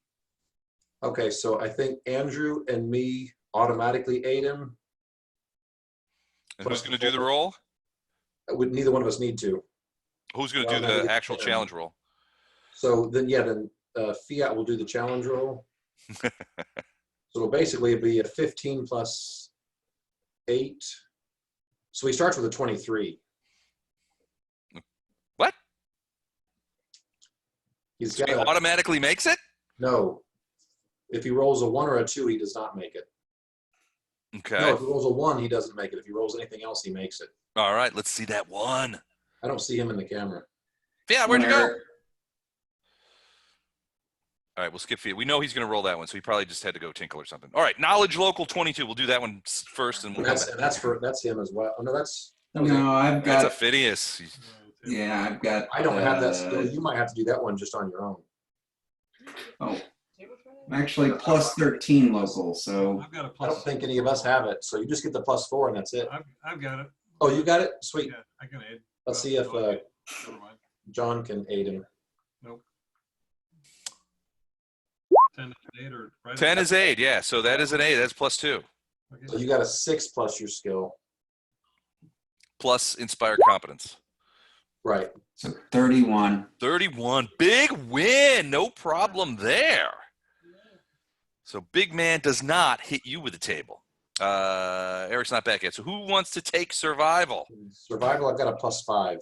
Okay, so I think Andrew and me automatically aid him. And who's going to do the roll? Neither one of us need to. Who's going to do the actual challenge roll? So then Fiat will do the challenge roll. So it'll basically be a 15 plus 8. So he starts with a 23. What? He's So got he automatically makes it? No. If he rolls a 1 or a 2, he does not make it. Okay. No, if he rolls a 1, he doesn't make it. If he rolls anything else, he makes it. All right, let's see that 1. I don't see him in the camera. Yeah, where'd you go? All right, we'll skip Fiat. We know he's going to roll that one, so he probably just had to go tinkle or something. All right, knowledge local 22. We'll do that one first, and we'll come back. That's him as well. Oh, no, I've That's a got. Phineas. Yeah, I've got. I don't have that skill. You might have to do that one just on your own. Oh, I'm actually plus 13 local, so. I've got a I plus. don't think any of us have it, so you just get the +4 and that's it. I've got it. Oh, you got it? Sweet. Yeah, I can aid. Let's see if Never mind. John can aid him. Nope. 10 is 8 or right? 10 is 8, yeah, so that is an 8. That's +2. Okay. So you got a 6 plus your skill. Plus inspire competence. Right. So 31. 31. Big win. No problem there. So big man does not hit you with the table. Eric's not back yet. So who wants to take survival? Survival, I've got a +5.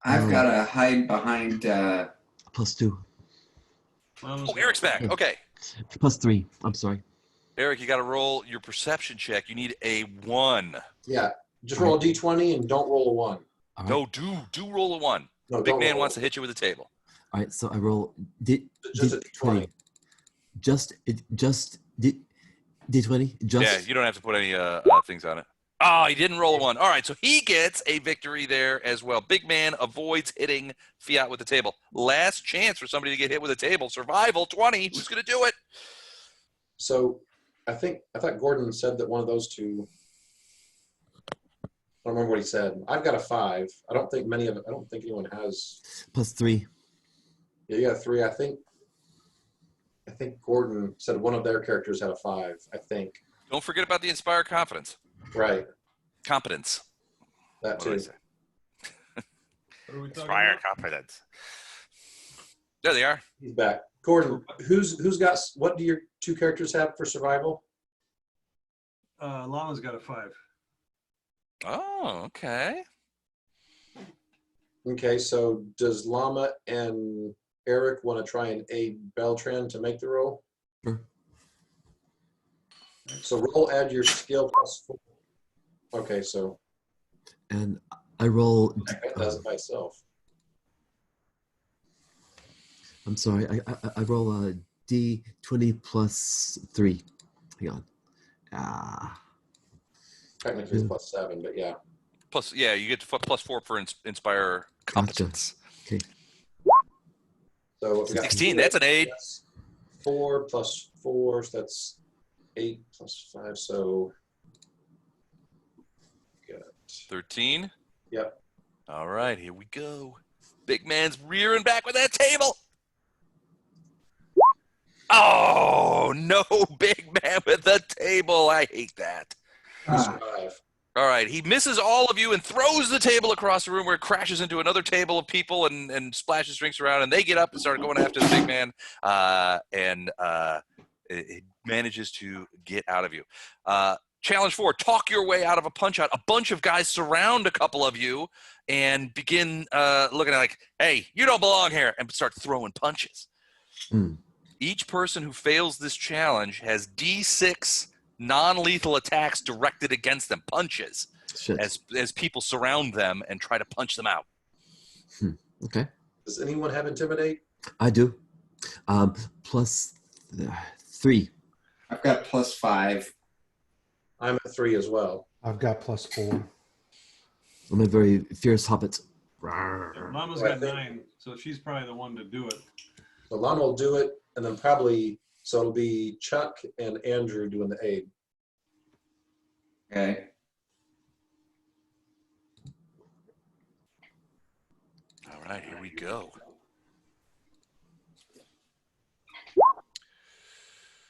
I've got to hide behind. +2. Oh, Eric's back. Okay. +3. I'm sorry. Eric, you got to roll your perception check. You need a 1. Yeah. Just roll a D20 and don't roll a 1. All right. No, do roll a 1. No, Big don't man roll wants to hit you with a table. All right. So I roll just a D20. Just D20. Just. Yeah, you don't have to put any things on it. Oh, he didn't roll a 1. All right, so he gets a victory there as well. Big man avoids hitting Fiat with the table. Last chance for somebody to get hit with a table. Survival 20. Who's going to do it? So I thought Gordon said that one of those two. I don't remember what he said. I've got a 5. I don't think anyone has. +3. Yeah, you got a 3. I think Gordon said one of their characters had a 5. I think. Don't forget about the inspire confidence. Right. Competence. That What did I too. say? What are we talking Inspire about? confidence. There they are. He's back. Gordon, who's got? What do your 2 characters have for survival? Lama's got a 5. Oh, okay. Okay, so does Lama and Eric want to try and aid Beltran to make the roll? Sure. So roll, add your skill +4. Okay, so And I roll. that does it by itself. I'm sorry. I roll a D20 +3. Hang on. Technically it's +7, but yeah. Plus, yeah, you get +4 for inspire competence. Okay. So if we got 16, that's an 8. 4 plus 4, so that's 8 plus 5, so 13. yep. All right, here we go. Big man's rearing back with that table. Oh, no, big man with the table. I hate that. Ah, All right, he misses all of you and throws the table across the room where it crashes into another table of people and splashes drinks around, and they get up and start going after the big man, and it manages to get out of you. Challenge 4, talk your way out of a punch-out. A bunch of guys surround a couple of you and begin looking at like, hey, you don't belong here, and start throwing punches. Each person who fails this challenge has D6 non-lethal attacks directed against them, punches, Shit. as people surround them and try to punch them out. Okay. Does anyone have Intimidate? I do. Plus 3. I've got +5. I'm at 3 as well. I've got +4. I'm a very fierce hobbit. Mama's got 9, so she's probably the one to do it. So Lama will do it, and then probably, so it'll be Chuck and Andrew doing the aid. Okay. All right, here we go.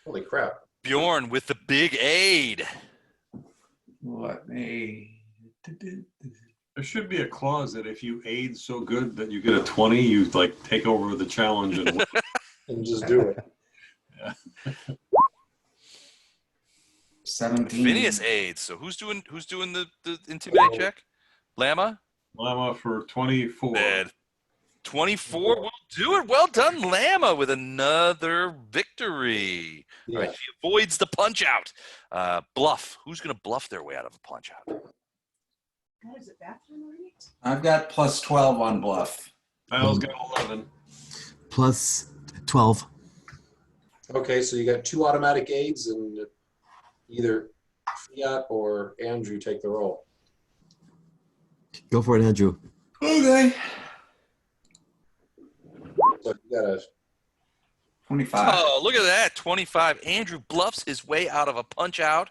Holy crap. Bjorn with the big aid. What me? There should be a clause that if you aid so good that you get a 20, you like take over the challenge and win. And just do it. 17. Phineas aids. So who's doing the intimidate check? Lama? Lama for 24. Bad. 24 will do it. Well done, Lama, with another victory. Yeah. All right, she avoids the punch out. Bluff. Who's going to bluff their way out of a punch out? What is it, bathroom rate? I've got +12 on bluff. Kyle's got 11. Plus 12. Okay, so you got 2 automatic aids, and either Fiat or Andrew take the roll. Go for it, Andrew. Okay. So you got a 25. Oh, look at that. 25. Andrew bluffs his way out of a punch out.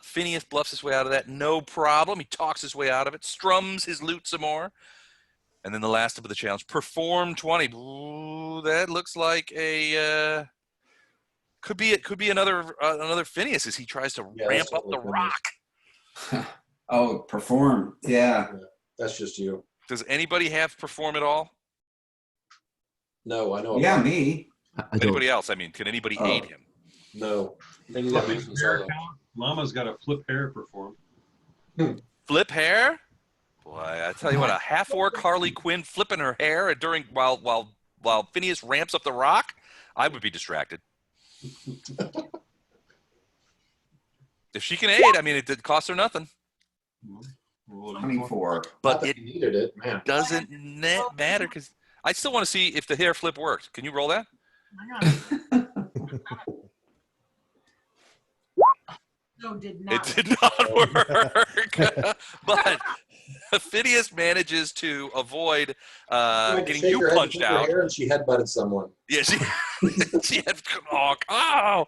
Phineas bluffs his way out of that. No problem. He talks his way out of it, strums his lute some more. And then the last of the challenge, perform 20. Ooh, that looks like a could be another Phineas as he tries to Yeah, ramp that's up the totally rock. Oh, perform. Yeah. that's just you. Does anybody have perform at all? No, I know. Yeah, about- me. I don't. Anybody else? I mean, can anybody Oh. aid him? No. Maybe that Flipping reason's hair all- count? Lama's got a flip hair perform. Flip hair? Boy, I tell you what, a half-orc Harley Quinn flipping her hair during while Phineas ramps up the rock, I would be distracted. If she can aid, I mean, it costs her nothing. Roll it. 24. But Not that it you needed it, man. doesn't matter because I still want to see if the hair flip worked. Can you roll that? Hang on. No, did not. It did not work. But Phineas manages to avoid You had to getting shake you her head to punched flip her out. hair, and she headbutted someone. Yeah, she had oh.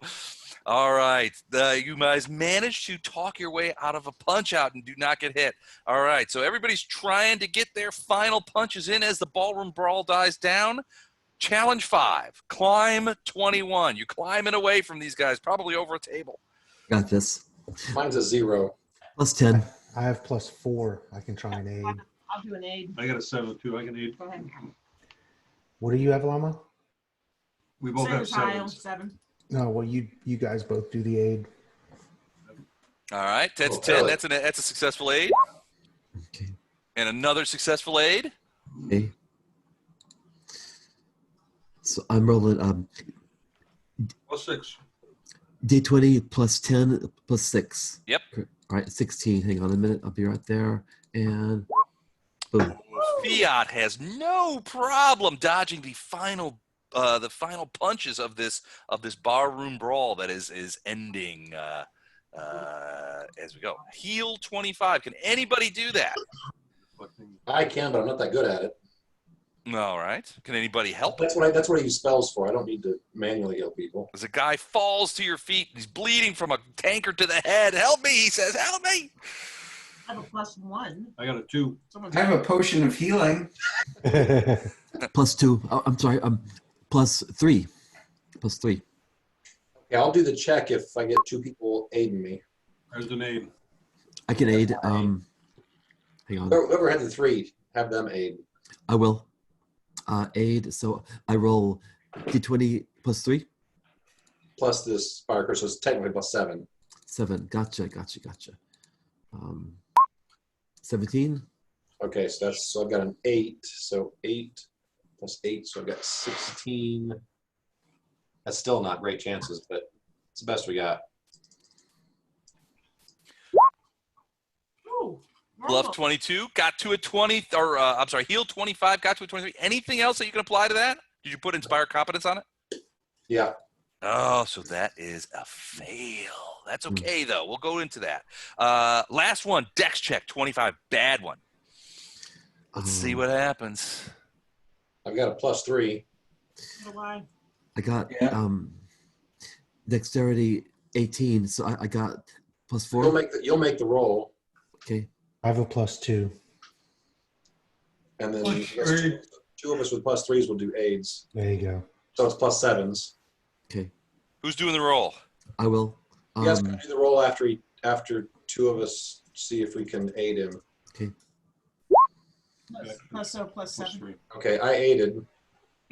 All right, you guys managed to talk your way out of a punch out and do not get hit. All right, so everybody's trying to get their final punches in as the ballroom brawl dies down. Challenge 5, climb 21. You're climbing away from these guys, probably over a table. Got this. Mine's a 0. Plus 10. I have +4. I can try and aid. I'll do an aid. I got a 7 too. I can aid. Go ahead. What do you have, Lama? We both Same have as Kyle, 7s. 7. No, well, you guys both do the aid. All right, that's Oh, 10. really? That's a successful aid. Okay. And another successful aid. Okay. So I'm rolling Plus 6. D20 plus 10 plus 6. Yep. All right, 16. Hang on a minute. I'll be right there. And boom. Fiat has no problem dodging the final punches of this barroom brawl that is ending as we go. Heal 25. Can anybody do that? I can, but I'm not that good at it. All right. Can anybody help? That's what I use spells for. I don't need to manually heal people. As a guy falls to your feet, he's bleeding from a tankard to the head. Help me, he says. Help me. I have a +1. I got a 2. Someone's I have a potion of healing. +2. Oh, I'm sorry. +3. +3. Okay, I'll do the check if I get 2 people aiding me. There's an aid. I can aid. Hang on. Whoever had the 3, have them aid. I will. Aid. So I roll d20 +3. Plus this fire curse, so it's technically +7. 7. Gotcha. 17. Okay, so I've got an 8. So 8 plus 8, so I've got 16. That's still not great chances, but it's the best we got. Ooh, Bluff normal. 22, got to a 20, or I'm sorry, heal 25, got to a 23. Anything else that you can apply to that? Did you put Inspire Competence on it? Yeah. Oh, so that is a fail. That's okay, though. We'll go into that. Last one, Dex check, 25, bad one. Let's see what happens. I've got a +3. So do I. I got Yeah. dexterity 18, so I got +4. You'll make the roll, Okay. I have a +2. and then I guess 2 of us with +3s will do aids. There you go. So it's +7s. Okay. Who's doing the roll? I will. You guys can do the roll after 2 of us see if we can aid him. +7. 3. Okay, I aided.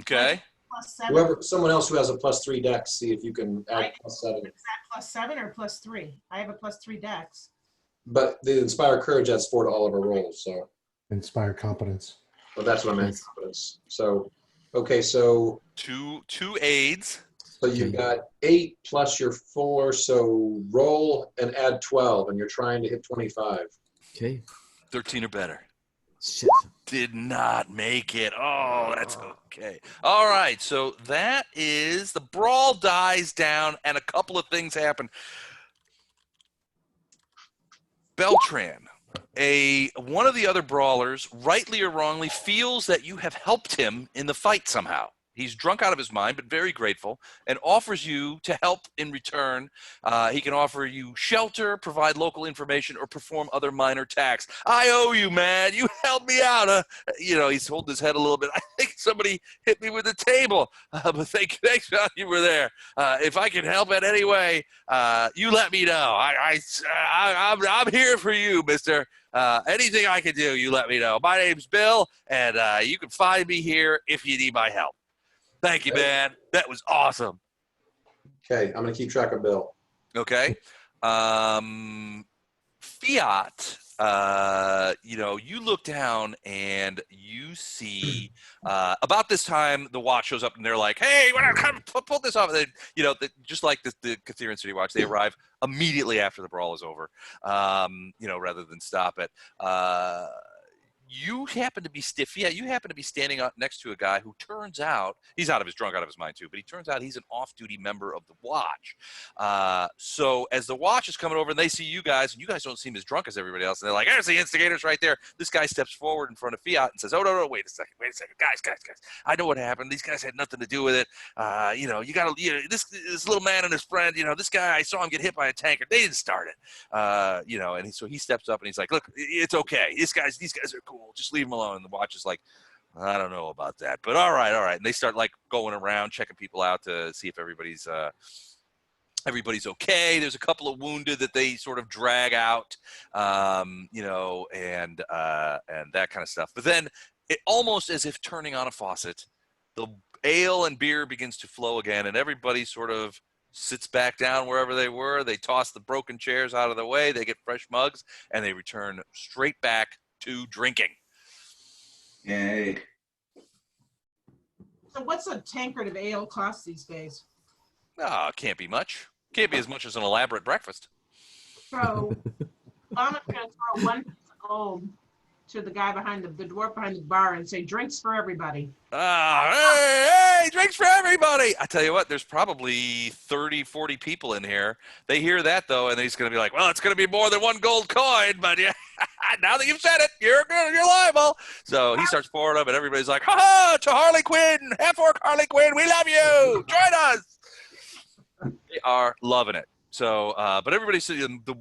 Okay. +7. Someone else who has a +3 dex, see if you can add +7. Is that +7 or +3? I have a +3 dex. But the Inspire Courage adds 4 to all of our rolls, so Inspire competence. well, that's what I meant. Nice. Confidence. So, okay, so Two aids. you've got 8 plus your 4, so roll and add 12, and you're trying to hit 25. Okay. 13 or better. Shit. Did not make it. Oh, that's okay. All right, so that is the brawl dies down, and a couple of things happen. Beltran, one of the other brawlers, rightly or wrongly, feels that you have helped him in the fight somehow. He's drunk out of his mind, but very grateful, and offers you to help in return. He can offer you shelter, provide local information, or perform other minor tasks. I owe you, man. You helped me out. He's holding his head a little bit. I think somebody hit me with a table, but thanks, John, you were there. If I can help in any way, you let me know. I'm here for you, mister. Anything I can do, you let me know. My name's Bill, and you can find me here if you need my help. Thank you, man. That was awesome. Okay, I'm going to keep track of Bill. Okay. Fiat, you look down and you see about this time the watch shows up and they're like, hey, come pull this off. And then, just like the Catherian City Watch, they arrive immediately after the brawl is over, rather than stop it. You happen to be you happen to be standing up next to a guy who turns out he's drunk out of his mind too, but he turns out he's an off-duty member of the watch. So as the watch is coming over and they see you guys, and you guys don't seem as drunk as everybody else, and they're like, there's the instigators right there. This guy steps forward in front of Fiat and says, oh, no, wait a second. Guys. I know what happened. These guys had nothing to do with it. This little man and his friend, this guy, I saw him get hit by a tanker. They didn't start it. So he steps up and he's like, look, it's okay. These guys are cool. Just leave him alone. And the watch is like, I don't know about that, but all right. And they start like going around checking people out to see if everybody's okay. There's a couple of wounded that they sort of drag out, and that kind of stuff. But then it almost as if turning on a faucet, the ale and beer begins to flow again, and everybody sort of sits back down wherever they were. They toss the broken chairs out of the way. They get fresh mugs, and they return straight back to drinking. Yay. So what's a tankard of ale cost these days? Can't be much. Can't be as much as an elaborate breakfast. So Lama's going to throw 1 piece of gold to the guy behind the dwarf behind the bar and say, drinks for everybody. Hey, drinks for everybody. I tell you what, there's probably 30, 40 people in here. They hear that, though, and he's going to be like, well, it's going to be more than 1 gold coin, but yeah, now that you've said it, you're liable. So he starts pouring them, and everybody's like, ha-ha, to Harley Quinn, half-orc Harley Quinn, we love you. Join us. They are loving it. So, but everybody's, the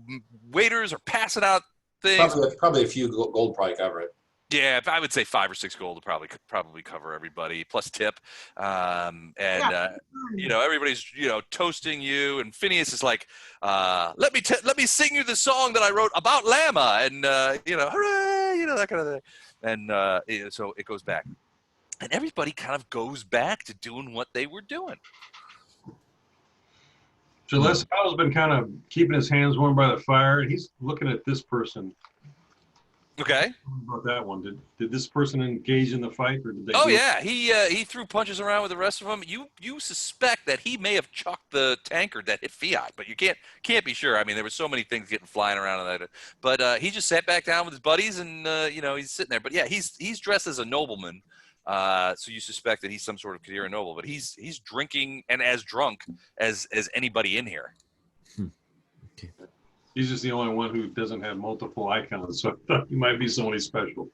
waiters are passing out things. Probably a few gold probably cover it. Yeah, I would say 5 or 6 gold would probably cover everybody, plus tip. Everybody's toasting you, and Phineas is like, let me sing you the song that I wrote about Lama, and hooray, that kind of thing. And so it goes back, and everybody kind of goes back to doing what they were doing. Celeste has been kind of keeping his hands warm by the fire, and he's looking at this person. Okay. About that one, did this person engage in the fight, or did they? Oh yeah, he threw punches around with the rest of them. You suspect that he may have chucked the tankard that hit Fiat, but you can't be sure. I mean, there were so many things getting flying around on that. But he just sat back down with his buddies, and he's sitting there. But yeah, he's dressed as a nobleman, so you suspect that he's some sort of Caidean noble. But he's drinking and as drunk as anybody in here. Okay. He's just the only one who doesn't have multiple icons, so I thought he might be somebody special.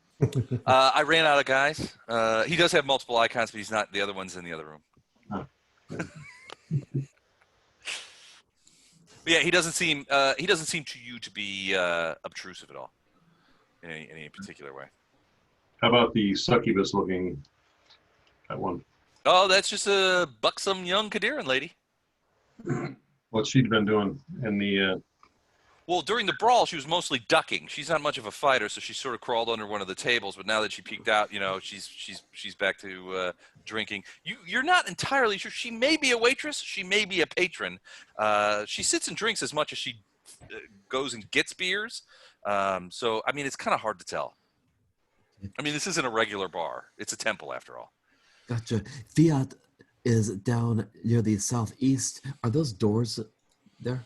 I ran out of guys. He does have multiple icons, but he's not. The other one's in the other room. Oh. Yeah, he doesn't seem to you to be obtrusive at all in any particular way. How about the succubus looking that one? Oh, that's just a buxom young Caidean lady. What's she been doing in the? Well, during the brawl, she was mostly ducking. She's not much of a fighter, so she sort of crawled under one of the tables. But now that she peeked out, she's back to drinking. You're not entirely sure. She may be a waitress. She may be a patron. She sits and drinks as much as she goes and gets beers. So, I mean, it's kind of hard to tell. I mean, this isn't a regular bar. It's a temple, after all. Gotcha. Fiat is down near the southeast. Are those doors there?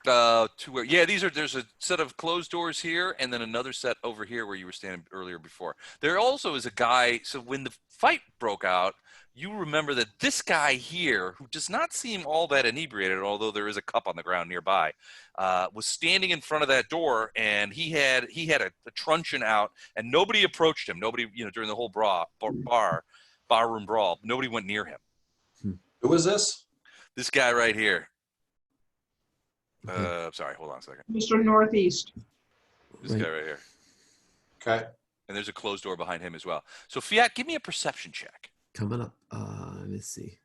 To where? Yeah, there's a set of closed doors here, and then another set over here where you were standing earlier before. There also is a guy. So when the fight broke out, you remember that this guy here, who does not seem all that inebriated, although there is a cup on the ground nearby, was standing in front of that door, and he had a truncheon out, and nobody approached him. Nobody, during the whole barroom brawl, nobody went near him. Who is this? This guy right here. Sorry, hold on a second. Mr. Northeast. This guy right here. Okay. And there's a closed door behind him as well. So Fiat, give me a perception check. Coming up. Let's see.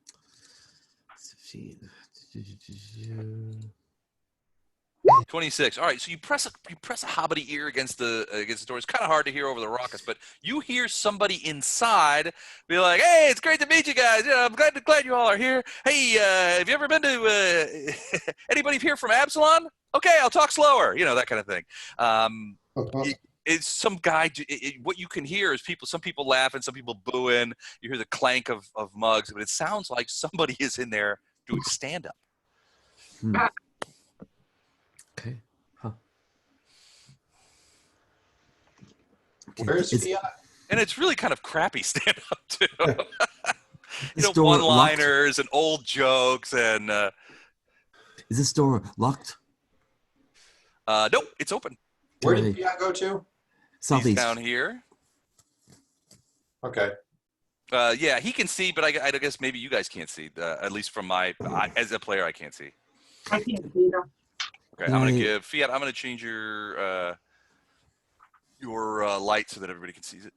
26. All right, so you press a hobbity ear against the door. It's kind of hard to hear over the raucous, but you hear somebody inside be like, "Hey, it's great to meet you guys. I'm glad you all are here. Hey, have you ever been to anybody here from Absalon? Okay, I'll talk slower. That kind of thing." It's some guy. What you can hear is some people laughing, some people booing. You hear the clank of mugs, but it sounds like somebody is in there doing stand up. Okay. Huh. Where's Fiat? And it's really kind of crappy stand up too. This door one-liners and old jokes and. Is this door locked? Nope, it's open. Where did Fiat go to? Southeast. He's down here. Okay. Yeah, he can see, but I guess maybe you guys can't see. At least from as a player, I can't see. I can't see them. Okay, I'm gonna give Fiat. I'm gonna change your light so that everybody can see it.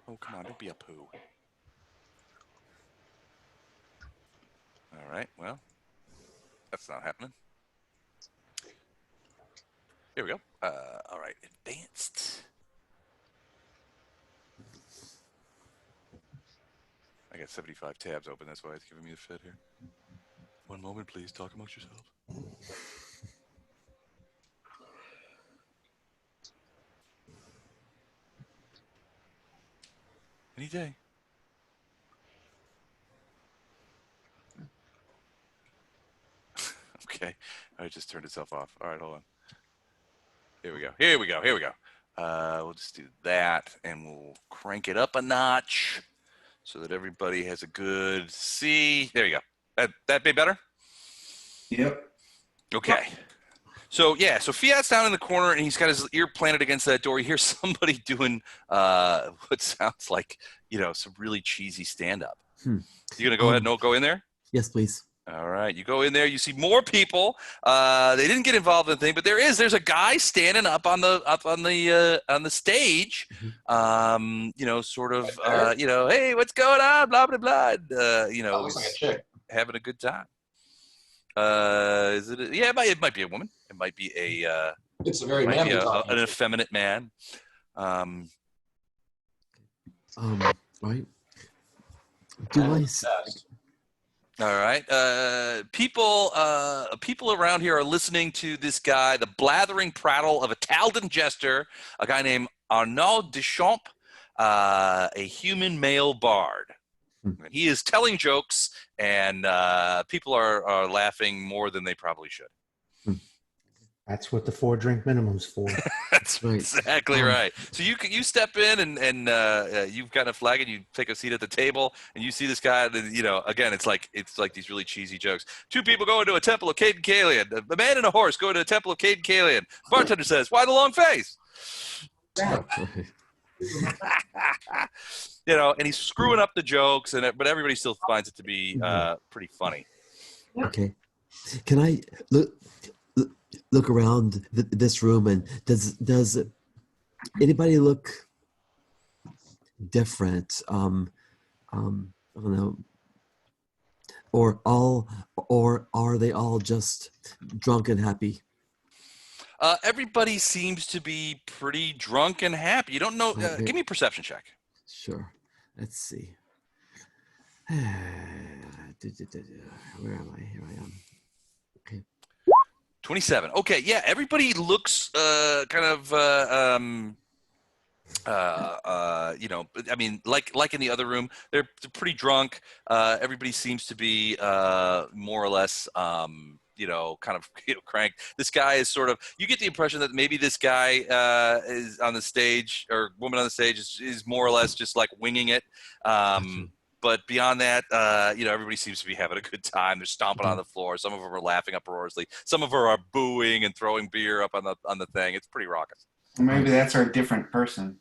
Oh, come on, don't be a poo. All right, well, that's not happening. Here we go. All right, advanced. I got 75 tabs open. That's why it's giving me the fit here. One moment, please. Talk amongst yourselves. Any day. Okay. It just turned itself off. All right, hold on. Here we go. We'll just do that, and we'll crank it up a notch so that everybody has a good see. There you go. That be better? Yep. Okay. So Fiat's down in the corner, and he's got his ear planted against that door. You hear somebody doing what sounds like some really cheesy stand-up. You gonna go ahead and go in there? Yes, please. All right, you go in there. You see more people. They didn't get involved in the thing, but there's a guy standing up on the stage. You know, sort of. You know, hey, what's going on? Blah blah blah. You know, Looks like a chick. having a good time. Is it? Yeah, it might be a woman. It might be a. It's a very might be manly talking. an effeminate man. Right. Do I? All right. People around here are listening to this guy, the blathering prattle of a Taldan jester, a guy named Arnaud Deschamps, a human male bard. And he is telling jokes, and people are laughing more than they probably should. That's what the 4-drink minimum's for. That's Right. exactly right. So you step in and you've got a flag and you take a seat at the table and you see this guy. And, you know, again, it's like these really cheesy jokes. 2 people go into a Temple of Cayden Cailean. A man and a horse go into a Temple of Cayden Cailean. Bartender says, "Why the long face?" You know, and he's screwing up the jokes, but everybody still finds it to be pretty funny. Okay. Can I look around this room, and does anybody look different? I don't know. Or are they all just drunk and happy? Everybody seems to be pretty drunk and happy. You don't know. Give me a perception check. Sure. Let's see. Where am I? Here I am. Okay. 27. Okay, yeah, everybody looks kind of you know, I mean, like in the other room, they're pretty drunk. Everybody seems to be more or less you know, kind of, you know, cranked. This guy is sort of, you get the impression that maybe this guy is on the stage, or woman on the stage is more or less just like winging it. But beyond that, you know, everybody seems to be having a good time. They're stomping on the floor. Some of them are laughing uproariously. Some of them are booing and throwing beer up on the thing. It's pretty raucous. Maybe that's our different person.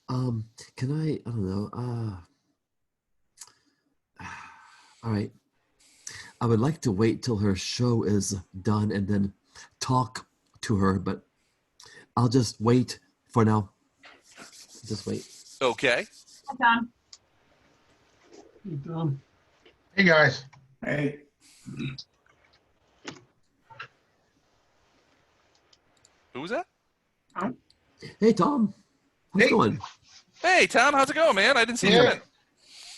Can I don't know. All right. I would like to wait till her show is done and then talk to her, but I'll just wait for now. Just wait. Okay. Hi, Tom. Hey guys. Hey. Who was that? Hey Tom. How's it going? Hey, Tom. How's it going, man? I didn't see you come in.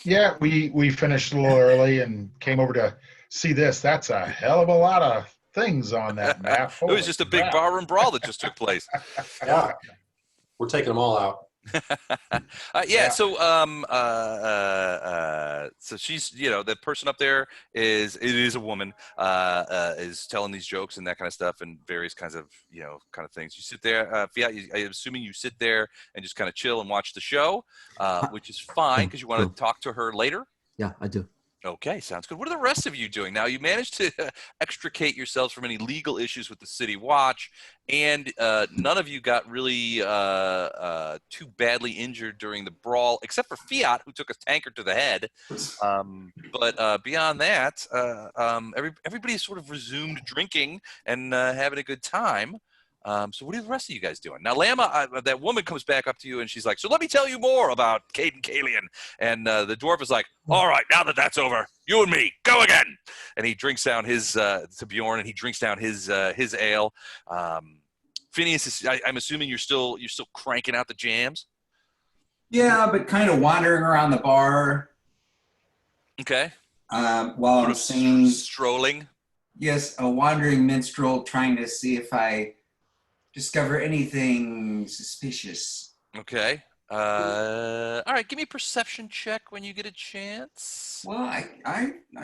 Yeah, we finished a little early and came over to see this. That's a hell of a lot of things on that map. It was just a big barroom brawl that just took place. Yeah. We're taking them all out. Yeah. So, so she's, you know, the person up there is a woman, is telling these jokes and that kind of stuff and various kinds of, you know, kind of things. You sit there, Fiat, I'm assuming you sit there and just kind of chill and watch the show, which is fine because you want to talk to her later. Yeah, I do. Okay, sounds good. What are the rest of you doing? Now, you managed to extricate yourselves from any legal issues with the City Watch, and none of you got really too badly injured during the brawl, except for Fiat, who took a tankard to the head. But beyond that, everybody sort of resumed drinking and having a good time. So what are the rest of you guys doing? Now, Lama, that woman comes back up to you and she's like, "So let me tell you more about Cayden Cailean." And the dwarf is like, "All right, now that that's over, you and me, go again." And he drinks down his, to Bjorn, and he drinks down his ale. Phineas, I'm assuming you're still cranking out the jams? Yeah, but kind of wandering around the bar Okay. while I'm singing. Strolling? Yes, a wandering minstrel trying to see if I discover anything suspicious. Okay. All right, give me a perception check when you get a chance. Well, I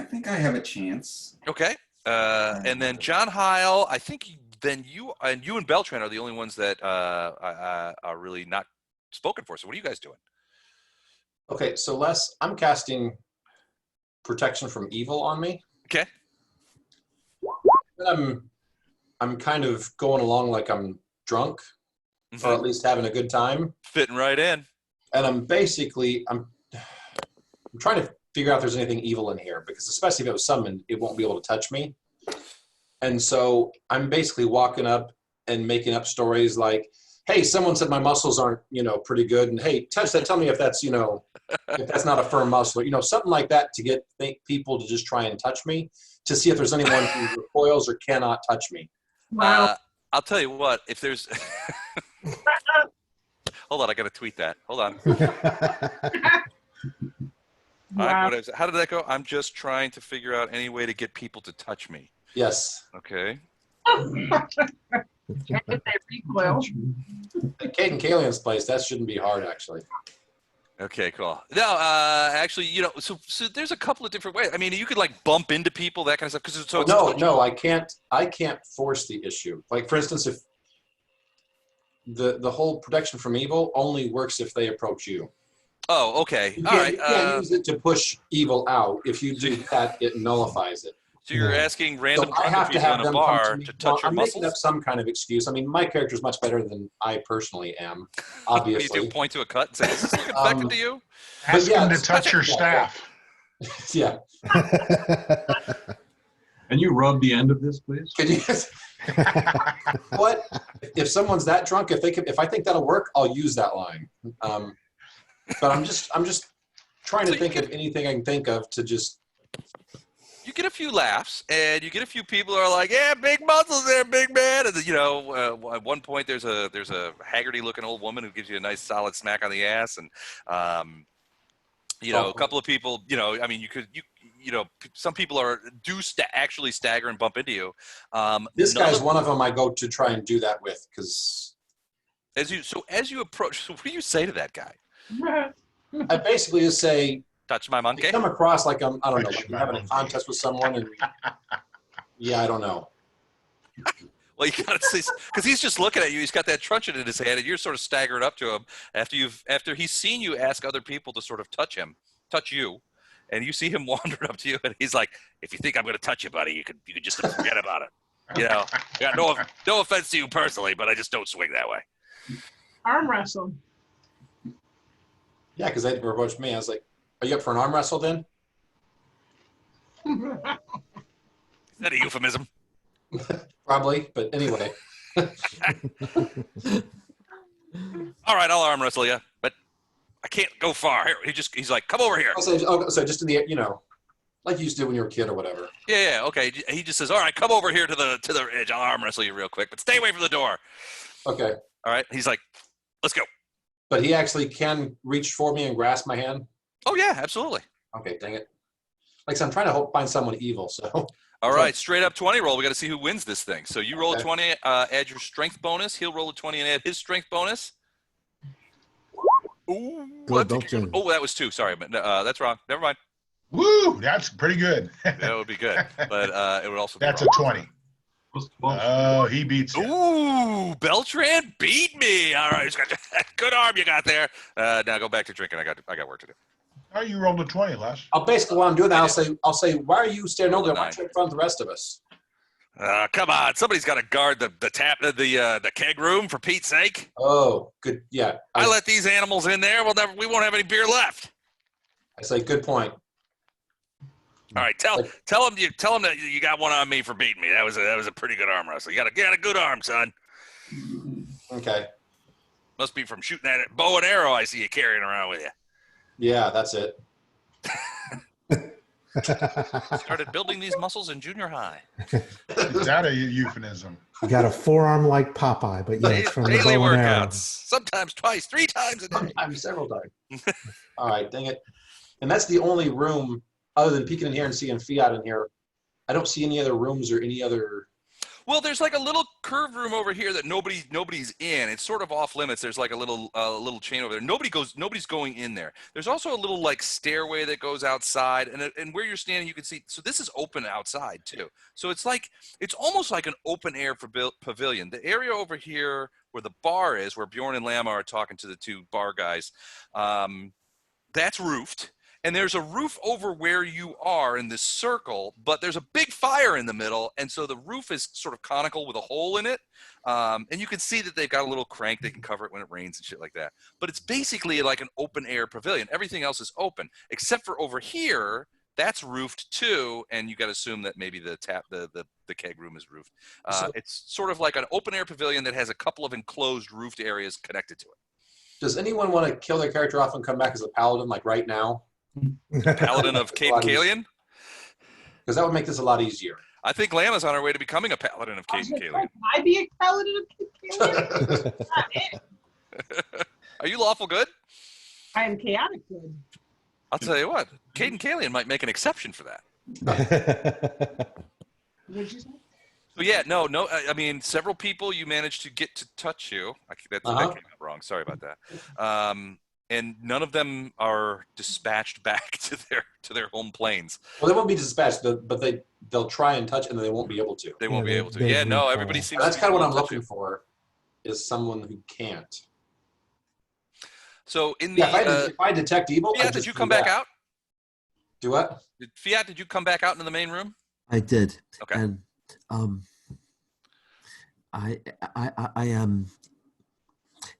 think I have a chance. Okay. And then John Heil, I think then you and Beltran are the only ones that are really not spoken for. So what are you guys doing? Okay, so Les, I'm casting protection from evil on me. Okay. I'm kind of going along like I'm drunk, or at least having a good time. Fitting right in. And I'm trying to figure out if there's anything evil in here, because especially if it was summoned, it won't be able to touch me. And so I'm basically walking up and making up stories like, hey, someone said my muscles aren't, pretty good. And hey, touch that. Tell me if that's, if that's not a firm muscle, something like that to get people to just try and touch me, to see if there's anyone who recoils or cannot touch me. Wow. I'll tell you what, if there's, hold on, I got to tweet that. Hold on. Wow. How did that go? I'm just trying to figure out any way to get people to touch me. Yes. Okay. Can't get that recoil. At Cayden Cailean's place, that shouldn't be hard, actually. Okay, cool. No, actually, so there's a couple of different ways. I mean, you could like bump into people, that kind of stuff. Because so no, I can't force the issue. Like, for instance, if the whole protection from evil only works if they approach you. Oh, okay. You All right. You can't use it to push evil out. If you do that, it nullifies it. So you're asking random I have to people have in a them bar come to me. to touch your I'm muscles? making up some kind of excuse. I mean, my character is much better than I personally am, obviously. You do point to a cut and say, is this looking effective to you? Ask yeah, him to touch your staff. Yeah. Can you rub the end of this, please? Can you? What? If someone's that drunk, if I think that'll work, I'll use that line. But I'm just trying to think of anything I can think of to just. You get a few laughs, and you get a few people who are like, "Yeah, big muscles there, big man." And at one point, there's a Haggerty-looking old woman who gives you a nice solid smack on the ass, and a couple of people. I mean, some people actually stagger and bump into you. This guy's one of them I go to try and do that with, because. As you approach, so what do you say to that guy? I basically just say. Touch my monkey. Come across like I don't know, like you're having a contest with someone, and I don't know. Well, you gotta see, because he's just looking at you. He's got that truncheon in his hand, and you're sort of staggered up to him after he's seen you ask other people to sort of touch you, and you see him wandering up to you, and he's like, "If you think I'm going to touch you, buddy, you could just forget about it. Yeah, no offense to you personally, but I just don't swing that way." Arm wrestle. Yeah, because they approached me. I was like, "Are you up for an arm wrestle then?" Is that a euphemism? Probably, but anyway. All right, I'll arm wrestle you, but I can't go far. Here, he's like, "Come over here." So just in the like you used to do when you were a kid or whatever. Yeah, okay. He just says, "All right, come over here to the edge. I'll arm wrestle you real quick, but stay away from the door." Okay. All right. He's like, "Let's go." But he actually can reach for me and grasp my hand. Oh yeah, absolutely. Okay, dang it. Like I said, I'm trying to find someone evil. So. All right, straight up 20 roll. We got to see who wins this thing. So you roll a Okay. 20, add your strength bonus. He'll roll a 20 and add his strength bonus. Ooh, Good, belching. oh, that was 2. Sorry, but that's wrong. Never mind. Woo! That's pretty good. That would be good, but it would also be That's wrong. a 20. Oh, he beats you. Ooh, Beltran beat me. All right, he's got good arm you got there. Now go back to drinking. I got work to do. Oh, you rolled a 20, Les. I'll basically while I'm doing that, I'll say, why are you standing over there? Why Nine. don't you in front of the rest of us? Come on, somebody's got to guard the keg room for Pete's sake. Oh, good. Yeah. I let these animals in there. We won't have any beer left. I say, good point. All right, tell him that you got one on me for beating me. That was a pretty good arm wrestle. You got a good arm, son. Okay. Must be from shooting that bow and arrow I see you carrying around with you. Yeah, that's it. Started building these muscles in junior high. Is that a euphemism? You got a forearm like Popeye, but yeah, it's from the Daily bow and arrow. workouts, sometimes twice, 3 times a day. Sometimes, several times. All right, dang it. And that's the only room, other than peeking in here and seeing Fiat in here. I don't see any other rooms or any other. Well, there's like a little curved room over here that nobody's in. It's sort of off limits. There's like a little chain over there. Nobody's going in there. There's also a little like stairway that goes outside, and where you're standing, you can see. So this is open outside too. So it's almost like an open air pavilion. The area over here where the bar is, where Bjorn and Lama are talking to the 2 bar guys, that's roofed. and there's a roof over where you are in this circle, but there's a big fire in the middle, and so the roof is sort of conical with a hole in it. And you can see that they've got a little crank they can cover it when it rains and shit like that. But it's basically like an open air pavilion. Everything else is open, except for over here. That's roofed too, and you got to assume that maybe the keg room is roofed. It's sort of like an open air pavilion that has a couple of enclosed roofed areas connected to it. Does anyone want to kill their character off and come back as a paladin, like right now? Paladin of Cayden Cailean? Because that would make this a lot easier. I think Lama's on her way to becoming a paladin of Cayden Cailean. Can I be a paladin of Cayden Cailean? Are you lawful good? I am chaotic good. I'll tell you what, Cayden Cailean might make an exception for that. What did you say? So yeah, no. I mean, several people you managed to get to touch you. That came out wrong. Sorry about that. And none of them are dispatched back to their home planes. Well, they won't be dispatched, but they'll try and touch, and then they won't be able to. They won't be able to. Yeah, no. Everybody seems. That's to kind of what I'm looking for, is someone who can't. So in the if I detect evil, Fiat, did you come back out? Do what? Fiat, did you come back out into the main room? I did. Okay. And I am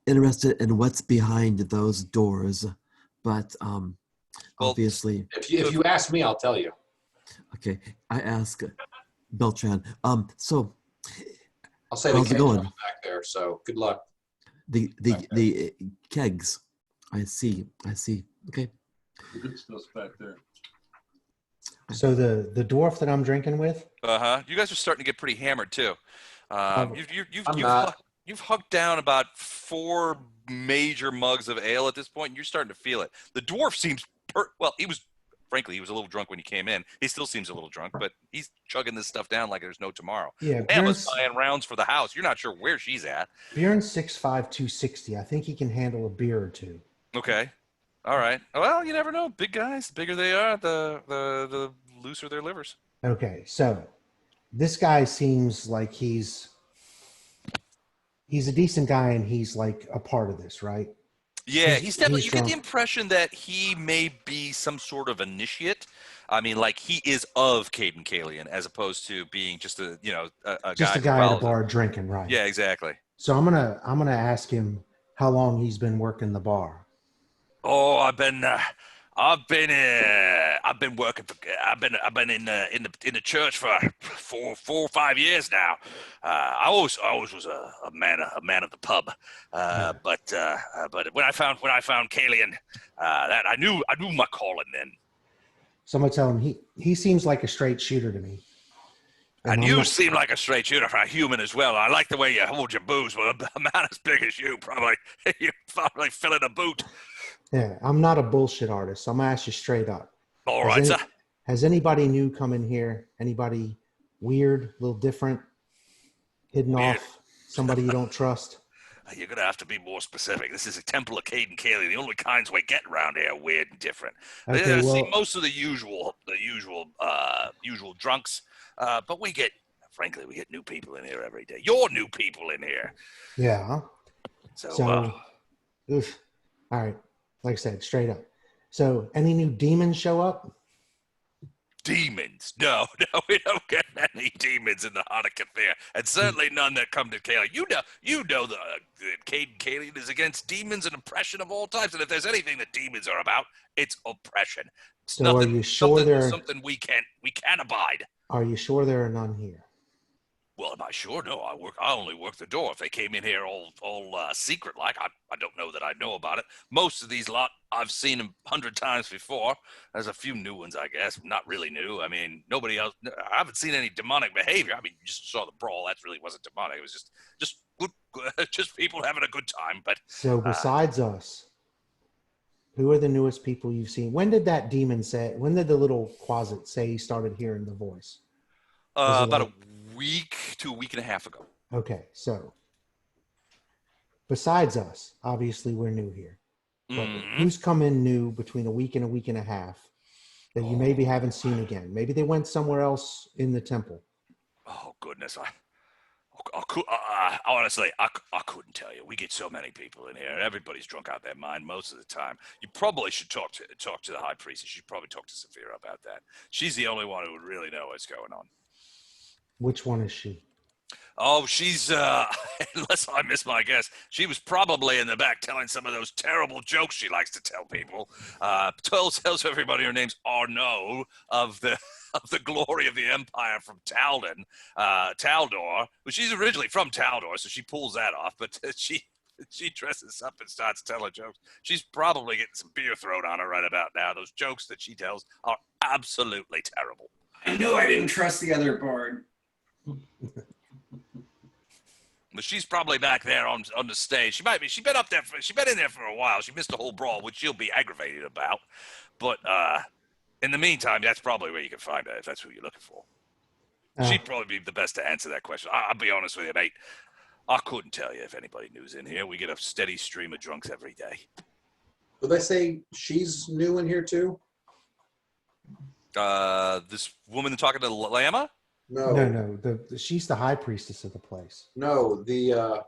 interested in what's behind those doors, but obviously. If you ask me, I'll tell you. Okay, I ask Beltran. So I'll say how's the it going? back there. So good luck. The kegs. I see. Okay. The good stuff's back there. So the dwarf that I'm drinking with. You guys are starting to get pretty hammered too. You've hugged down about 4 major mugs of ale at this point, and you're starting to feel it. The dwarf seems he was a little drunk when he came in. He still seems a little drunk, but he's chugging this stuff down like there's no tomorrow. Yeah, Emma's buying rounds for the house. You're not sure where she's at. Bjorn's 6'5", 260. I think he can handle a beer or two. Okay. All right. Well, you never know. Big guys, the bigger they are, the looser their livers. Okay, so this guy seems like he's a decent guy, and he's like a part of this, right? Yeah, he's definitely. You get drunk. the impression that he may be some sort of initiate. I mean, like he is of Cayden Cailean, as opposed to being just a guy at a bar drinking, right? Yeah, exactly. So I'm gonna ask him how long he's been working the bar. Oh, I've been working in the church for 4 or 5 years now. I always was a man of the pub. But when I found Cailean, that I knew my calling then. So I'm gonna tell him he seems like a straight shooter to me. And you seem like a straight shooter for a human as well. I like the way you hold your booze. Well, a man as big as you probably fill in a boot. Yeah, I'm not a bullshit artist. So I'm gonna ask you straight up. All right, sir. Has anybody new come in here? Anybody weird, a little different, hidden off? Somebody you don't trust? You're gonna have to be more specific. This is a Temple of Cayden Cailean. The only kinds we get around here are weird and different. Okay, See most of the usual drunks, but we get new people in here every day. You're new people in here. Yeah. So oof. All right. Like I said, straight up. So, any new demons show up? Demons? No, we don't get any demons in the heart of Cathir, and certainly none that come to Cailean. You know the Cayden Cailean is against demons and oppression of all types, and if there's anything that demons are about, it's oppression. It's So, are you sure something we can't abide? Are you sure there are none here? Well, am I sure? No, I only work the door. If they came in here all secret like, I don't know that I know about it. Most of these lot I've seen them 100 times before. There's a few new ones, I guess. Not really new. I mean, nobody else. I haven't seen any demonic behavior. I mean, you just saw the brawl. That really wasn't demonic. It was just people having a good time. But So, besides us, who are the newest people you've seen? When did that demon say? When did the little closet say he started hearing the voice? About a week to a week and a half ago. Okay, so besides us, obviously we're new here. But who's come in new between a week and a half that you maybe haven't seen again? Maybe they went somewhere else in the temple. Oh goodness! Honestly, I couldn't tell you. We get so many people in here, and everybody's drunk out their mind most of the time. You probably should talk to the high priestess. You should probably talk to Saphira about that. She's the only one who would really know what's going on. Which one is she? Oh, she's, unless I miss my guess, she was probably in the back telling some of those terrible jokes she likes to tell people. Tells everybody her name's Arnaud of the glory of the empire from Taldor. Well, she's originally from Taldor, so she pulls that off, but she dresses up and starts telling jokes. She's probably getting some beer thrown on her right about now. Those jokes that she tells are absolutely terrible. I knew I didn't trust the other board. But she's probably back there on the stage. She might be. She's been up there. She's been in there for a while. She missed the whole brawl, which she'll be aggravated about. But in the meantime, that's probably where you can find her if that's who you're looking for. She'd probably be the best to answer that question. I'll be honest with you, mate. I couldn't tell you if anybody new's in here. We get a steady stream of drunks every day. Did they say she's new in here too? This woman talking to Lama? No. She's the high priestess of the place. No, the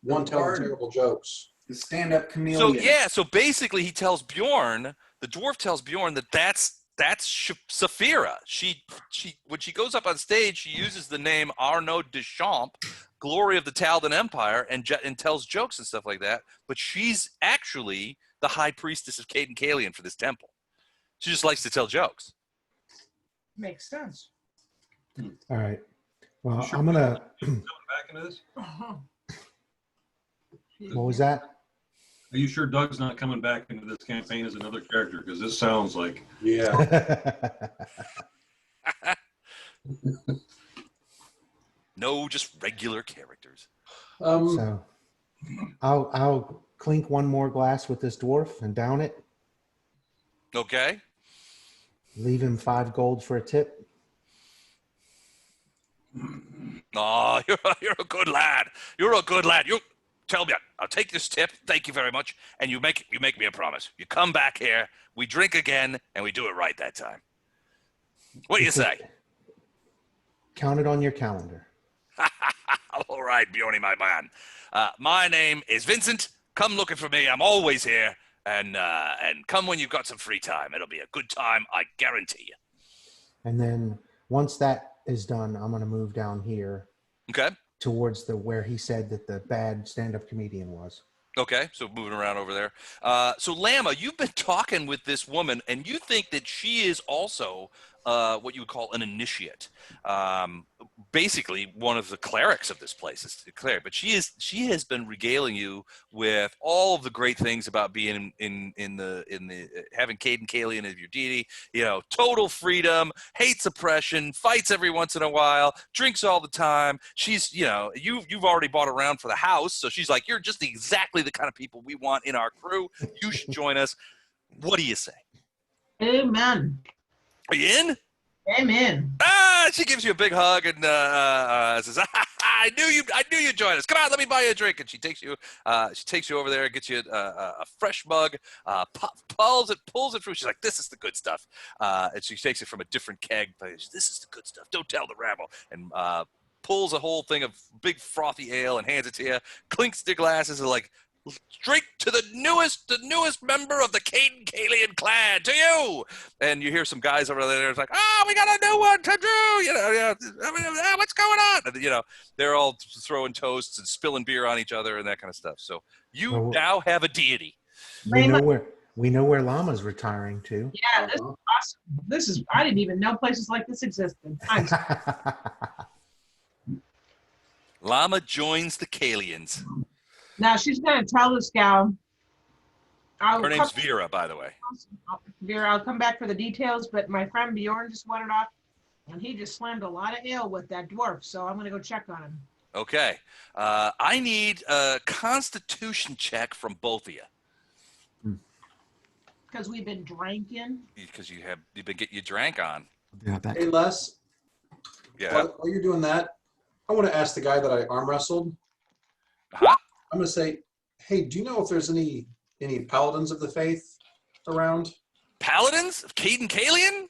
one telling terrible jokes. The stand-up chameleon. So basically he tells Bjorn, the dwarf tells Bjorn that's Saphira. She when she goes up on stage, she uses the name Arnaud Deschamps, glory of the Taldan Empire, and tells jokes and stuff like that. But she's actually the high priestess of Cayden Cailean for this temple. She just likes to tell jokes. Makes sense. All right. Well, Sure. I'm gonna. Coming back into this? What was that? Are you sure Doug's not coming back into this campaign as another character? Because this sounds like No, just regular characters. So, I'll clink one more glass with this dwarf and down it. Okay. Leave him 5 gold for a tip. Oh, you're a good lad. You're a good lad. You tell me, I'll take this tip. Thank you very much. And you make me a promise. You come back here, we drink again, and we do it right that time. What do you say? Count it on your calendar. All right, Bjorny, my man. My name is Vincent. Come looking for me. I'm always here. And come when you've got some free time. It'll be a good time, I guarantee you. And then once that is done, I'm going to move down here. Okay. Towards where he said that the bad stand-up comedian was. Okay, so moving around over there. So Lama, you've been talking with this woman, and you think that she is also what you would call an initiate. Basically, one of the clerics of this place is a cleric, but she has been regaling you with all of the great things about being in the having Cayden Cailean as your deity. You know, total freedom, hates oppression, fights every once in a while, drinks all the time. She's, you've already bought around for the house, so she's like, you're just exactly the kind of people we want in our crew. You should join us. What do you say? Amen. Are you in? Amen. She gives you a big hug and says, I knew you'd join us. Come on, let me buy you a drink. And she takes you over there, gets you a fresh mug, pulls it through. She's like, this is the good stuff. And she takes it from a different keg. But this is the good stuff. Don't tell the rabble. And pulls a whole thing of big frothy ale and hands it to you. Clinks the glasses and like, drink to the newest member of the Cayden Cailean clan, to you. And you hear some guys over there. It's like, we got a new one to do. What's going on? And, they're all throwing toasts and spilling beer on each other and that kind of stuff. So you now have a deity. We know where Lama's retiring to. Yeah, this is awesome. I didn't even know places like this existed. Thanks. Lama joins the Caileans. Now she's going to tell this gal. Her name's Vera, by the way. Vera, I'll come back for the details, but my friend Bjorn just wanted off, and he just slammed a lot of ale with that dwarf, so I'm going to go check on him. Okay. I need a constitution check from both of you. Because we've been drinking. Because you've been getting your drank on. Yeah, back. Hey, Les. Yeah. While you're doing that, I want to ask the guy that I arm wrestled. Uh-huh. I'm going to say, hey, do you know if there's any paladins of the faith around? Paladins of Cayden Cailean?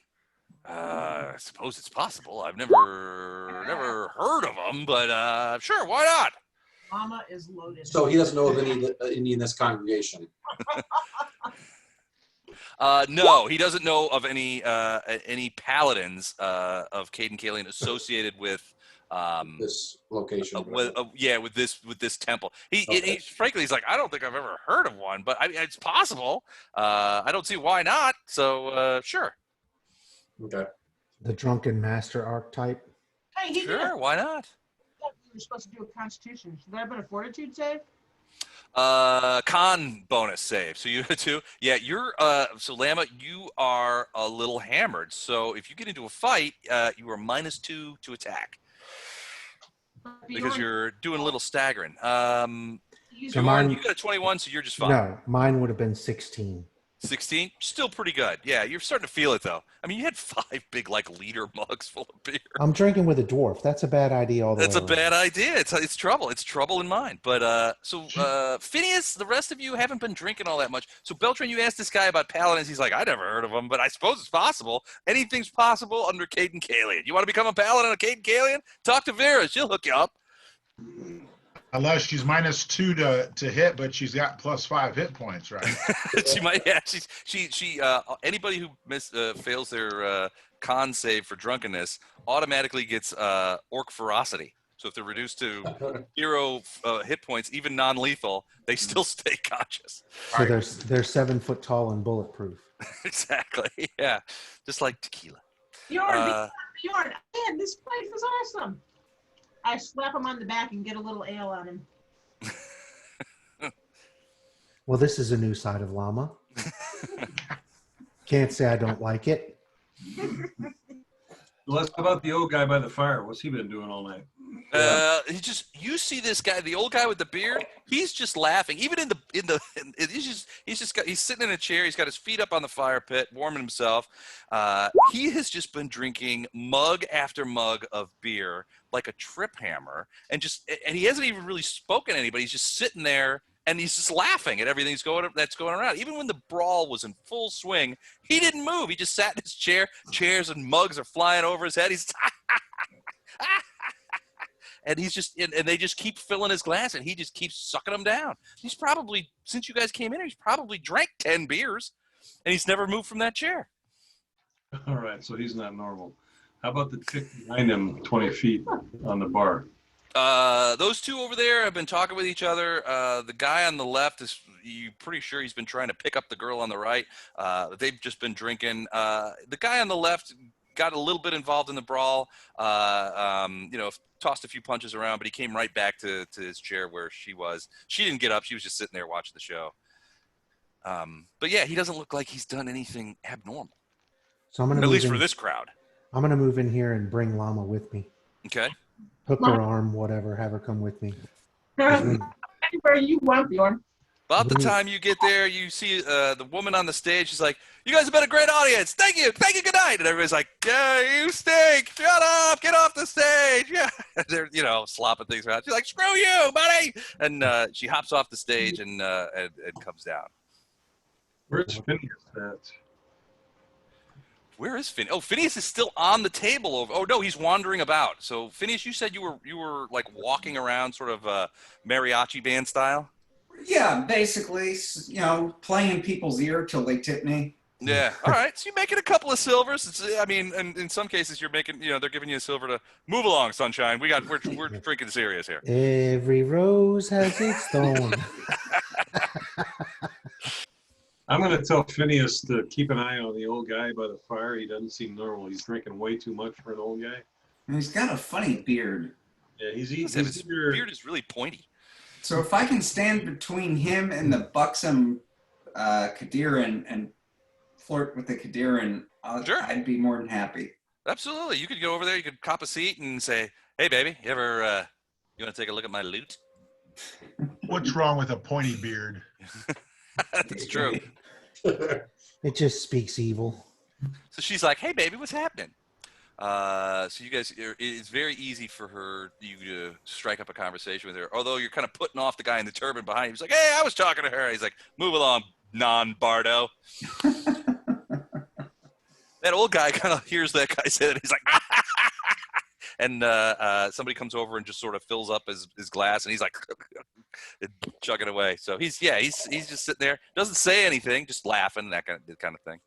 I suppose it's possible. I've never heard of them, but sure, why not? Lama is loaded. So he doesn't know of any in this congregation. No, he doesn't know of any paladins of Cayden Cailean associated with This location. with this temple. He's frankly, he's like, I don't think I've ever heard of one, but it's possible. I don't see why not. So sure. Okay. The drunken master archetype. Hey, he did Sure, why not? we were supposed to do a constitution. Should that have been a fortitude save? Con bonus save. So you two, yeah, you're so Lama, you are a little hammered. So if you get into a fight, you are -2 to attack because you're doing a little staggering. So mine- You got a 21, so you're just fine. No, mine would have been 16. 16, still pretty good. Yeah, you're starting to feel it though. I mean, you had 5 big like liter mugs full of beer. I'm drinking with a dwarf. That's a bad idea all the That's way a around. bad idea. It's trouble. It's trouble in mine. But Phineas, the rest of you haven't been drinking all that much. So Beltran, you asked this guy about paladins. He's like, I never heard of them, but I suppose it's possible. Anything's possible under Cayden Cailean. You want to become a paladin of Cayden Cailean? Talk to Vera. She'll hook you up. Unless she's -2 to hit, but she's got +5 hit points, right? She might. Yeah. She. Anybody who fails their con save for drunkenness automatically gets orc ferocity. So if they're reduced to 0 hit points, even non-lethal, they still stay conscious. So they're 7 foot tall and bulletproof. Exactly. Yeah. Just like tequila. Bjorn, man, this place was awesome. I slap him on the back and get a little ale on him. Well, this is a new side of Lama. Can't say I don't like it. How about the old guy by the fire? What's he been doing all night? You see this guy, the old guy with the beard, he's just laughing. Even he's sitting in a chair, he's got his feet up on the fire pit, warming himself. He has just been drinking mug after mug of beer like a trip hammer, and he hasn't even really spoken to anybody. He's just sitting there and he's just laughing at everything that's going around. Even when the brawl was in full swing, he didn't move. He just sat in his chair. Chairs and mugs are flying over his head. He's and they just keep filling his glass, and he just keeps sucking them down. He's probably, since you guys came in here, he's probably drank 10 beers, and he's never moved from that chair. All right, so he's not normal. How about the chick behind him, 20 feet on the bar? Those two over there have been talking with each other. The guy on the left you're pretty sure he's been trying to pick up the girl on the right. They've just been drinking. The guy on the left got a little bit involved in the brawl, tossed a few punches around, but he came right back to his chair where she was. She didn't get up. She was just sitting there watching the show. But yeah, he doesn't look like he's done anything abnormal. So I'm gonna at least for this crowd. I'm going to move in here and bring Lama with me. Okay. Hook her arm, whatever, have her come with me. Anywhere you want, Bjorn. About the time you get there, you see the woman on the stage. She's like, you guys have been a great audience. Thank you, good night. And everybody's like, yeah, you stink. Shut up, get off the stage. Yeah, they're, slopping things around. She's like, screw you, buddy. And she hops off the stage and comes down. Where's Phineas at? Where is Phineas? Oh, Phineas is still on the table over. Oh no, he's wandering about. So Phineas, you said you were like walking around, sort of mariachi band style. Yeah, basically, playing in people's ear till they tip me. Yeah. All right. So you're making a couple of silvers. In some cases, you're making. They're giving you a silver to move along, sunshine. We're drinking serious here. Every rose has its thorn. I'm going to tell Phineas to keep an eye on the old guy by the fire. He doesn't seem normal. He's drinking way too much for an old guy. And he's got a funny beard. Yeah, his beard is really pointy. So if I can stand between him and the buxom Kadiran and flirt with the Kadiran, sure. I'd be more than happy. Absolutely. You could go over there. You could cop a seat and say, hey, baby, you want to take a look at my loot? What's wrong with a pointy beard? That's true. It just speaks evil. So she's like, hey, baby, what's happening? So you guys, it's very easy for you to strike up a conversation with her, although you're kind of putting off the guy in the turban behind you. He's like, hey, I was talking to her. He's like, move along, non-Bardo. That old guy kind of hears that guy say that. He's like, and somebody comes over and just sort of fills up his glass, and he's like chugging away. So he's just sitting there, doesn't say anything, just laughing, that kind of thing.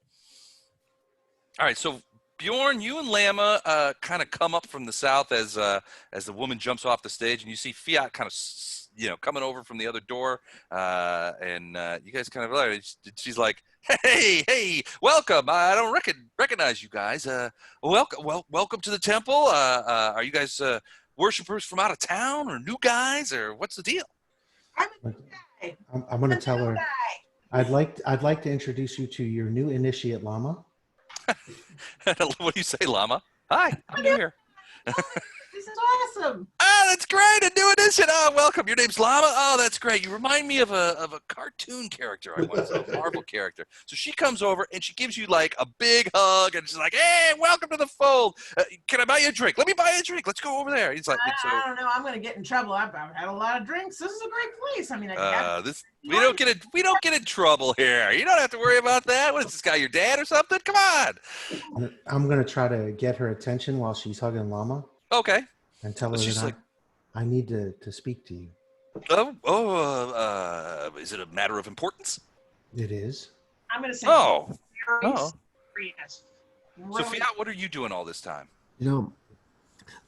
All right, so Bjorn, you and Lama kind of come up from the south as the woman jumps off the stage, and you see Fiat kind of coming over from the other door, and you guys kind of she's like, hey, welcome. I don't recognize you guys. Welcome to the temple. Are you guys worshipers from out of town, or new guys, or what's the deal? I'm a new guy. I'm going to tell her. Guy. I'd like to introduce you to your new initiate, Lama. What do you say, Lama? Hi, I'm new here. This is awesome. Oh, that's great. A new edition. Oh, welcome. Your name's Lama. Oh, that's great. You remind me of a cartoon character I once saw, a Marvel character. So she comes over and she gives you like a big hug, and she's like, "Hey, welcome to the fold. Can I buy you a drink? Let me buy you a drink. Let's go over there." He's like, I don't know. I'm going to get in trouble. I've had a lot of drinks. This is a great place. I mean, we don't get in trouble here. You don't have to worry about that. What is this guy, your dad or something? Come on. I'm going to try to get her attention while she's hugging Lama. Okay. And tell her that I need to speak to you. Is it a matter of importance? It is. I'm going to say serious. So, Fiat, what are you doing all this time?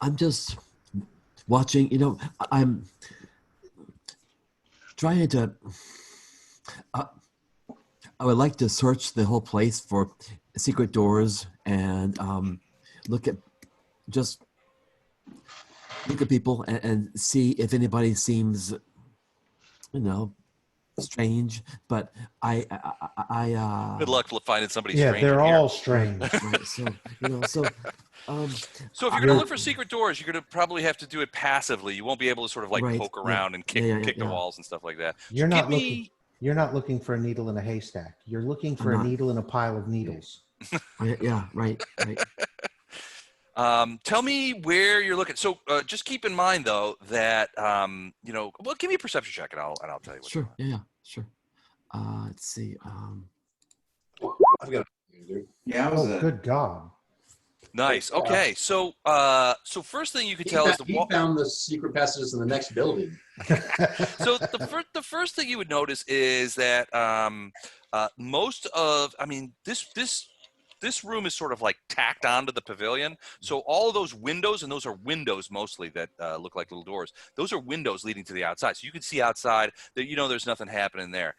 I'm just watching. I'm trying to. I would like to search the whole place for secret doors and look at people and see if anybody seems, strange. But I good luck finding somebody yeah, strange. They're in all here. strange. right, so So if you're going to look for secret doors, you're going to probably have to do it passively. You won't be able to sort of poke around and kick the walls and stuff like that. You're not looking for a needle in a haystack. You're looking for a needle in a pile of needles. Yeah, right. Tell me where you're looking. So just keep in mind though that give me a perception check and I'll tell you what. Sure. Yeah. Sure. Let's see. I've got. Yeah, good God. Nice. Okay. So first thing you could tell is he found the secret passages in the next building. So the first thing you would notice is that this room is sort of like tacked onto the pavilion. So all of those windows, and those are windows mostly that look like little doors. Those are windows leading to the outside. So you can see outside that, there's nothing happening there.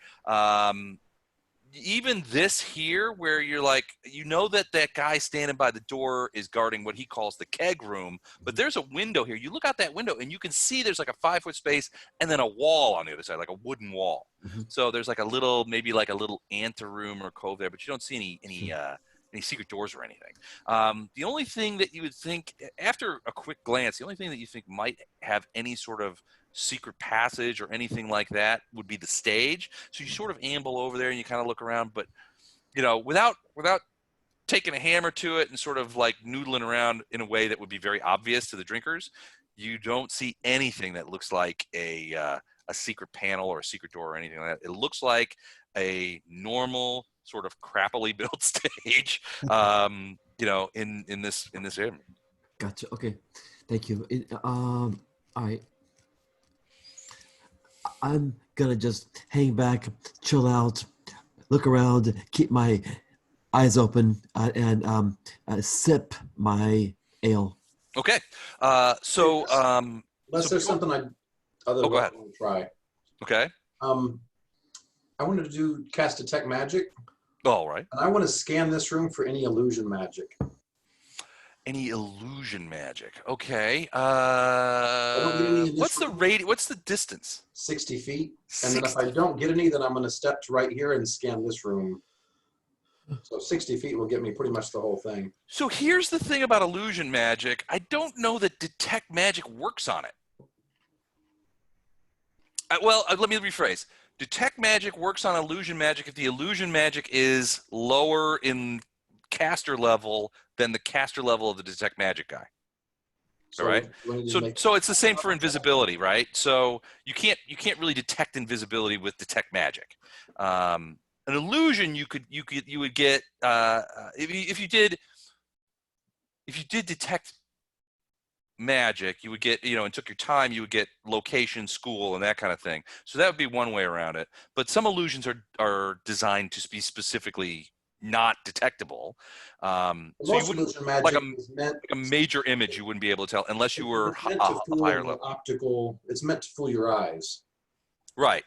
Even this here where you're like, that guy standing by the door is guarding what he calls the keg room, but there's a window here. You look out that window and you can see there's like a 5-foot space and then a wall on the other side, like a wooden wall. Mm-hmm. So there's like maybe like a little anteroom or cove there, but you don't see any secret doors or anything. The only thing that you would think, after a quick glance, the only thing that you think might have any sort of secret passage or anything like that would be the stage. So you sort of amble over there and you kind of look around, but without taking a hammer to it and sort of like noodling around in a way that would be very obvious to the drinkers, you don't see anything that looks like a secret panel or a secret door or anything like that. It looks like a normal sort of crappily built stage, in this area. Gotcha. Okay, thank you. All right. I'm gonna just hang back, chill out, look around, keep my eyes open, and sip my ale. Okay. Unless there's something I go ahead. want to try. Okay. I wanted to cast Detect Magic. All right. And I want to scan this room for any illusion magic. Any illusion magic? Okay. don't get any in this What's the room. radius? What's the distance? 60 feet. And then if I don't get any, then I'm going to step to right here and scan this room. So 60 feet will get me pretty much the whole thing. So here's the thing about illusion magic. I don't know that Detect Magic works on it. Let me rephrase. Detect Magic works on illusion magic if the illusion magic is lower in caster level than the caster level of the Detect Magic guy. All right. So it's the same for invisibility, right? So you can't really detect invisibility with Detect Magic. An illusion you would get if you did detect magic, you would get, and took your time, you would get location, school, and that kind of thing. So that would be one way around it. But some illusions are designed to be specifically not detectable. So you wouldn't, illusion magic is meant like a major image, you wouldn't be able to tell unless you were meant a to fool higher the level. optical. It's meant to fool your eyes. Right.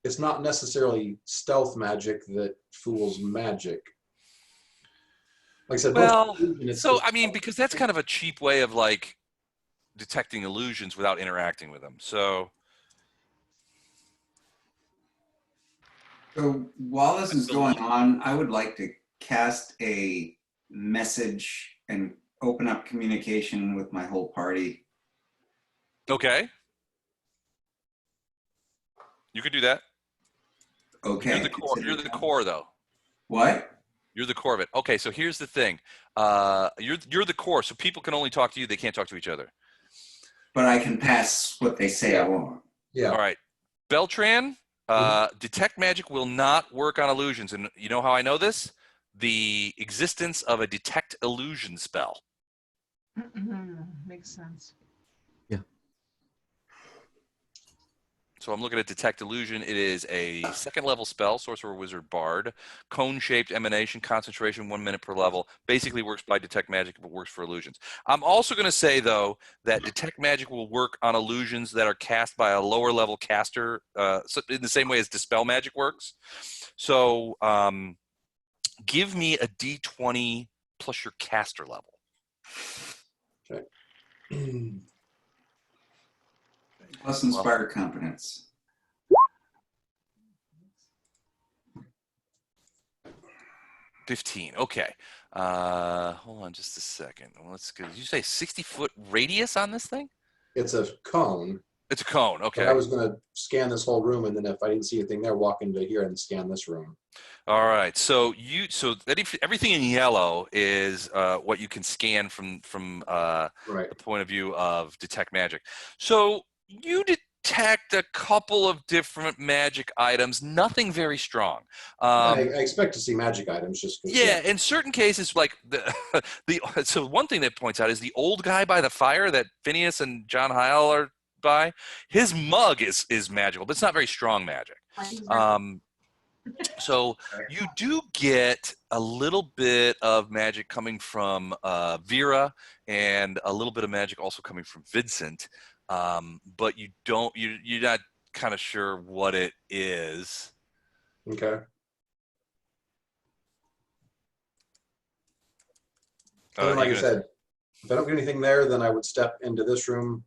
It's not necessarily stealth magic that fools magic. Like I said, Well, it's so just- I mean, because that's kind of a cheap way of like detecting illusions without interacting with them. So while this is going on, I would like to cast a message and open up communication with my whole party. okay, you could do that. Okay. You're the core. You're the core, though. What? You're the core of it. Okay, so here's the thing. You're the core, so people can only talk to you. They can't talk to each other. But I can pass what they say I want. Yeah. All right. Beltran, detect magic will not work on illusions. And you know how I know this? The existence of a detect illusion spell. Makes sense. So I'm looking at detect illusion. It is a 2nd level spell, sorcerer, wizard, bard, cone-shaped emanation, concentration, 1 minute per level. Basically works by detect magic, but works for illusions. I'm also going to say though that detect magic will work on illusions that are cast by a lower level caster, so in the same way as dispel magic works. So give me a D20 plus your caster level. Okay. Plus inspired competence. $15. Okay. Hold on just a second. Let's go. Did you say 60-foot radius on this thing? It's a cone. It's a cone. Okay. But I was going to scan this whole room, and then if I didn't see anything there, walk into here and scan this room. All right. So everything in yellow is what you can scan from Right. the point of view of detect magic. So you detect a couple of different magic items, nothing very strong. I expect to see magic items just 'cause, Yeah, in certain cases, like so one thing that points out is the old guy by the fire that Phineas and John Hyle are by. His mug is magical, but it's not very strong magic. So you do get a little bit of magic coming from Vera, and a little bit of magic also coming from Vincent, but you're not kind of sure what it is. Okay. And like I said, if I don't get anything there, then I would step into this room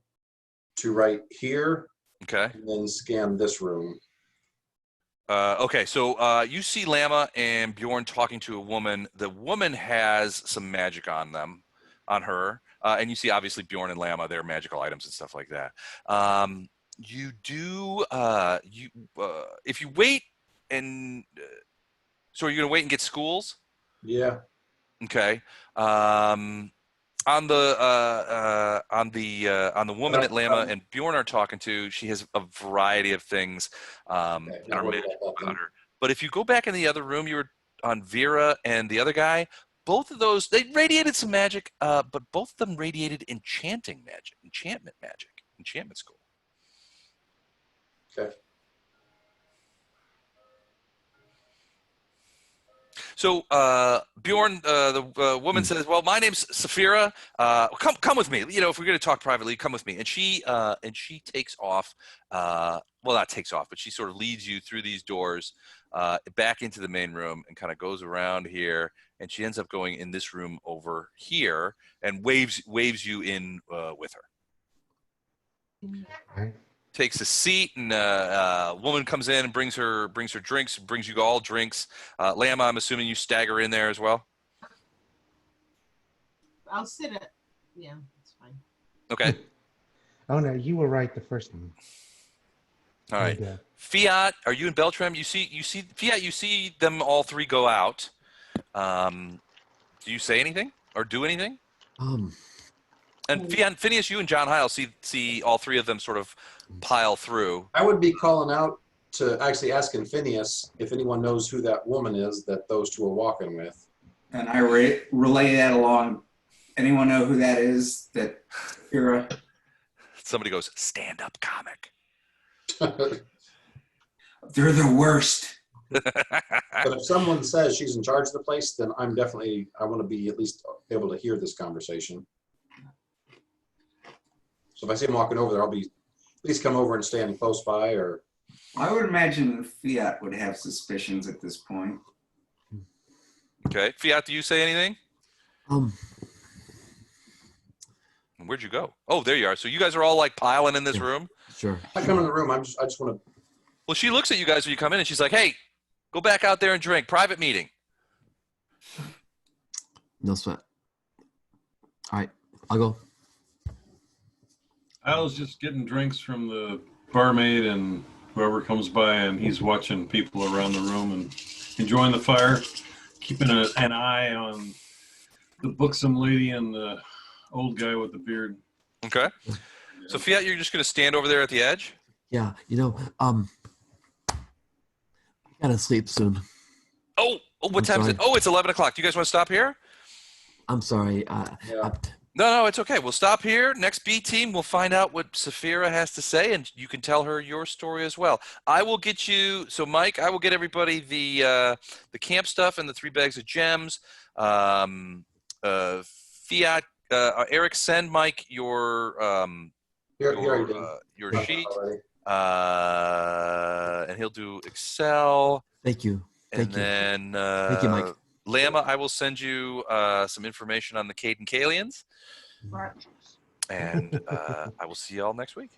to right here. Okay. And then scan this room. Okay, so you see Lama and Bjorn talking to a woman. The woman has some magic on her, and you see obviously Bjorn and Lama, their magical items and stuff like that. You do, if you wait and, so are you gonna wait and get schools? Yeah. Okay. On the woman that Lama and Bjorn are talking to, she has a variety of things that are magical about her. But if you go back in the other room, you were on Vera and the other guy. Both of those, they radiated some magic, but both of them radiated enchantment school. Okay. So Bjorn, the woman says, "Well, my name's Saphira. Come with me. If we're going to talk privately, come with me." And she takes off. Well, not takes off, but she sort of leads you through these doors back into the main room and kind of goes around here. And she ends up going in this room over here and waves you in with her. Right. Takes a seat, and a woman comes in and brings her drinks, brings you all drinks. Lama, I'm assuming you stagger in there as well? I'll sit at, yeah, that's fine. Okay. Oh no, you were right the first time. All right. And, Fiat, are you in Beltram? You see Fiat, you see them all three go out. Do you say anything or do anything? And Phineas, you and John Hyle see all three of them sort of pile through. I would be calling out to actually asking Phineas if anyone knows who that woman is that those two are walking with. And I relay that along. Anyone know who that is? That Kira? Somebody goes, stand-up comic. They're the worst. But if someone says she's in charge of the place, then I want to be at least able to hear this conversation. So if I see him walking over there, I'll be at least come over and stand close by, or. I would imagine Fiat would have suspicions at this point. Okay. Fiat, do you say anything? Where'd you go? Oh, there you are. So you guys are all like piling in this room? Sure. I come in the room, I just want to. Well, she looks at you guys when you come in and she's like, hey, go back out there and drink. Private meeting. No sweat. All right, I'll go. I was just getting drinks from the barmaid and whoever comes by, and he's watching people around the room and enjoying the fire, keeping an eye on the buxom lady and the old guy with the beard. Okay. So Fiat, you're just going to stand over there at the edge? Yeah, I gotta sleep soon. Oh, what time is it? Oh, it's 11 o'clock. Do you guys want to stop here? I'm sorry. No, it's okay. We'll stop here. Next B team, we'll find out what Saphira has to say, and you can tell her your story as well. I will get you. So, Mike, I will get everybody the camp stuff and the 3 bags of gems. Fiat, Eric, send Mike your sheet, and he'll do Excel. Thank you. And then Thank you, Mike. Lama, I will send you some information on the Cayden Caileans. And I will see you all next week.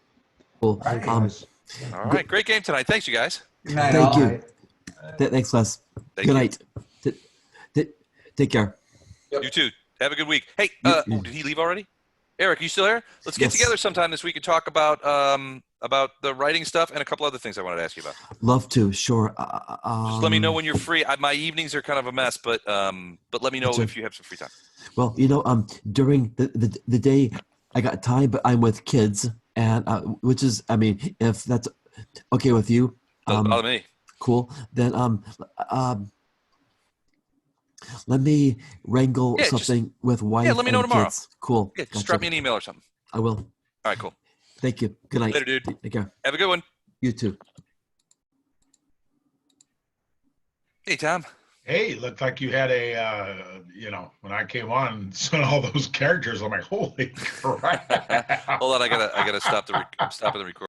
Cool. All right. Great game tonight. Thanks, you guys. Thank you. Thanks, Les. Thank Good you. night. Take care. Yep. You too. Have a good week. Hey, did he leave already? Eric, you still there? Let's get Yes. together sometime this week and talk about the writing stuff and a couple other things I wanted to ask you about. Love to. Sure. Just let me know when you're free. My evenings are kind of a mess, but let me know Sure. if you have some free time. Well, during the day I got time, but I'm with kids, and which is, if that's okay with you, Doesn't bother me. cool. Then let me wrangle Yeah, something with wife. let me know and tomorrow. Kids. Cool. Yeah, just Gotcha. drop me an email or something. I will. All right, cool. Thank you. Good night. Later, dude. Take care. Have a good one. You too. Hey, Tom. Hey, looked like you had when I came on and saw all those characters, I'm like, holy crap. Hold on, I gotta stop the recording.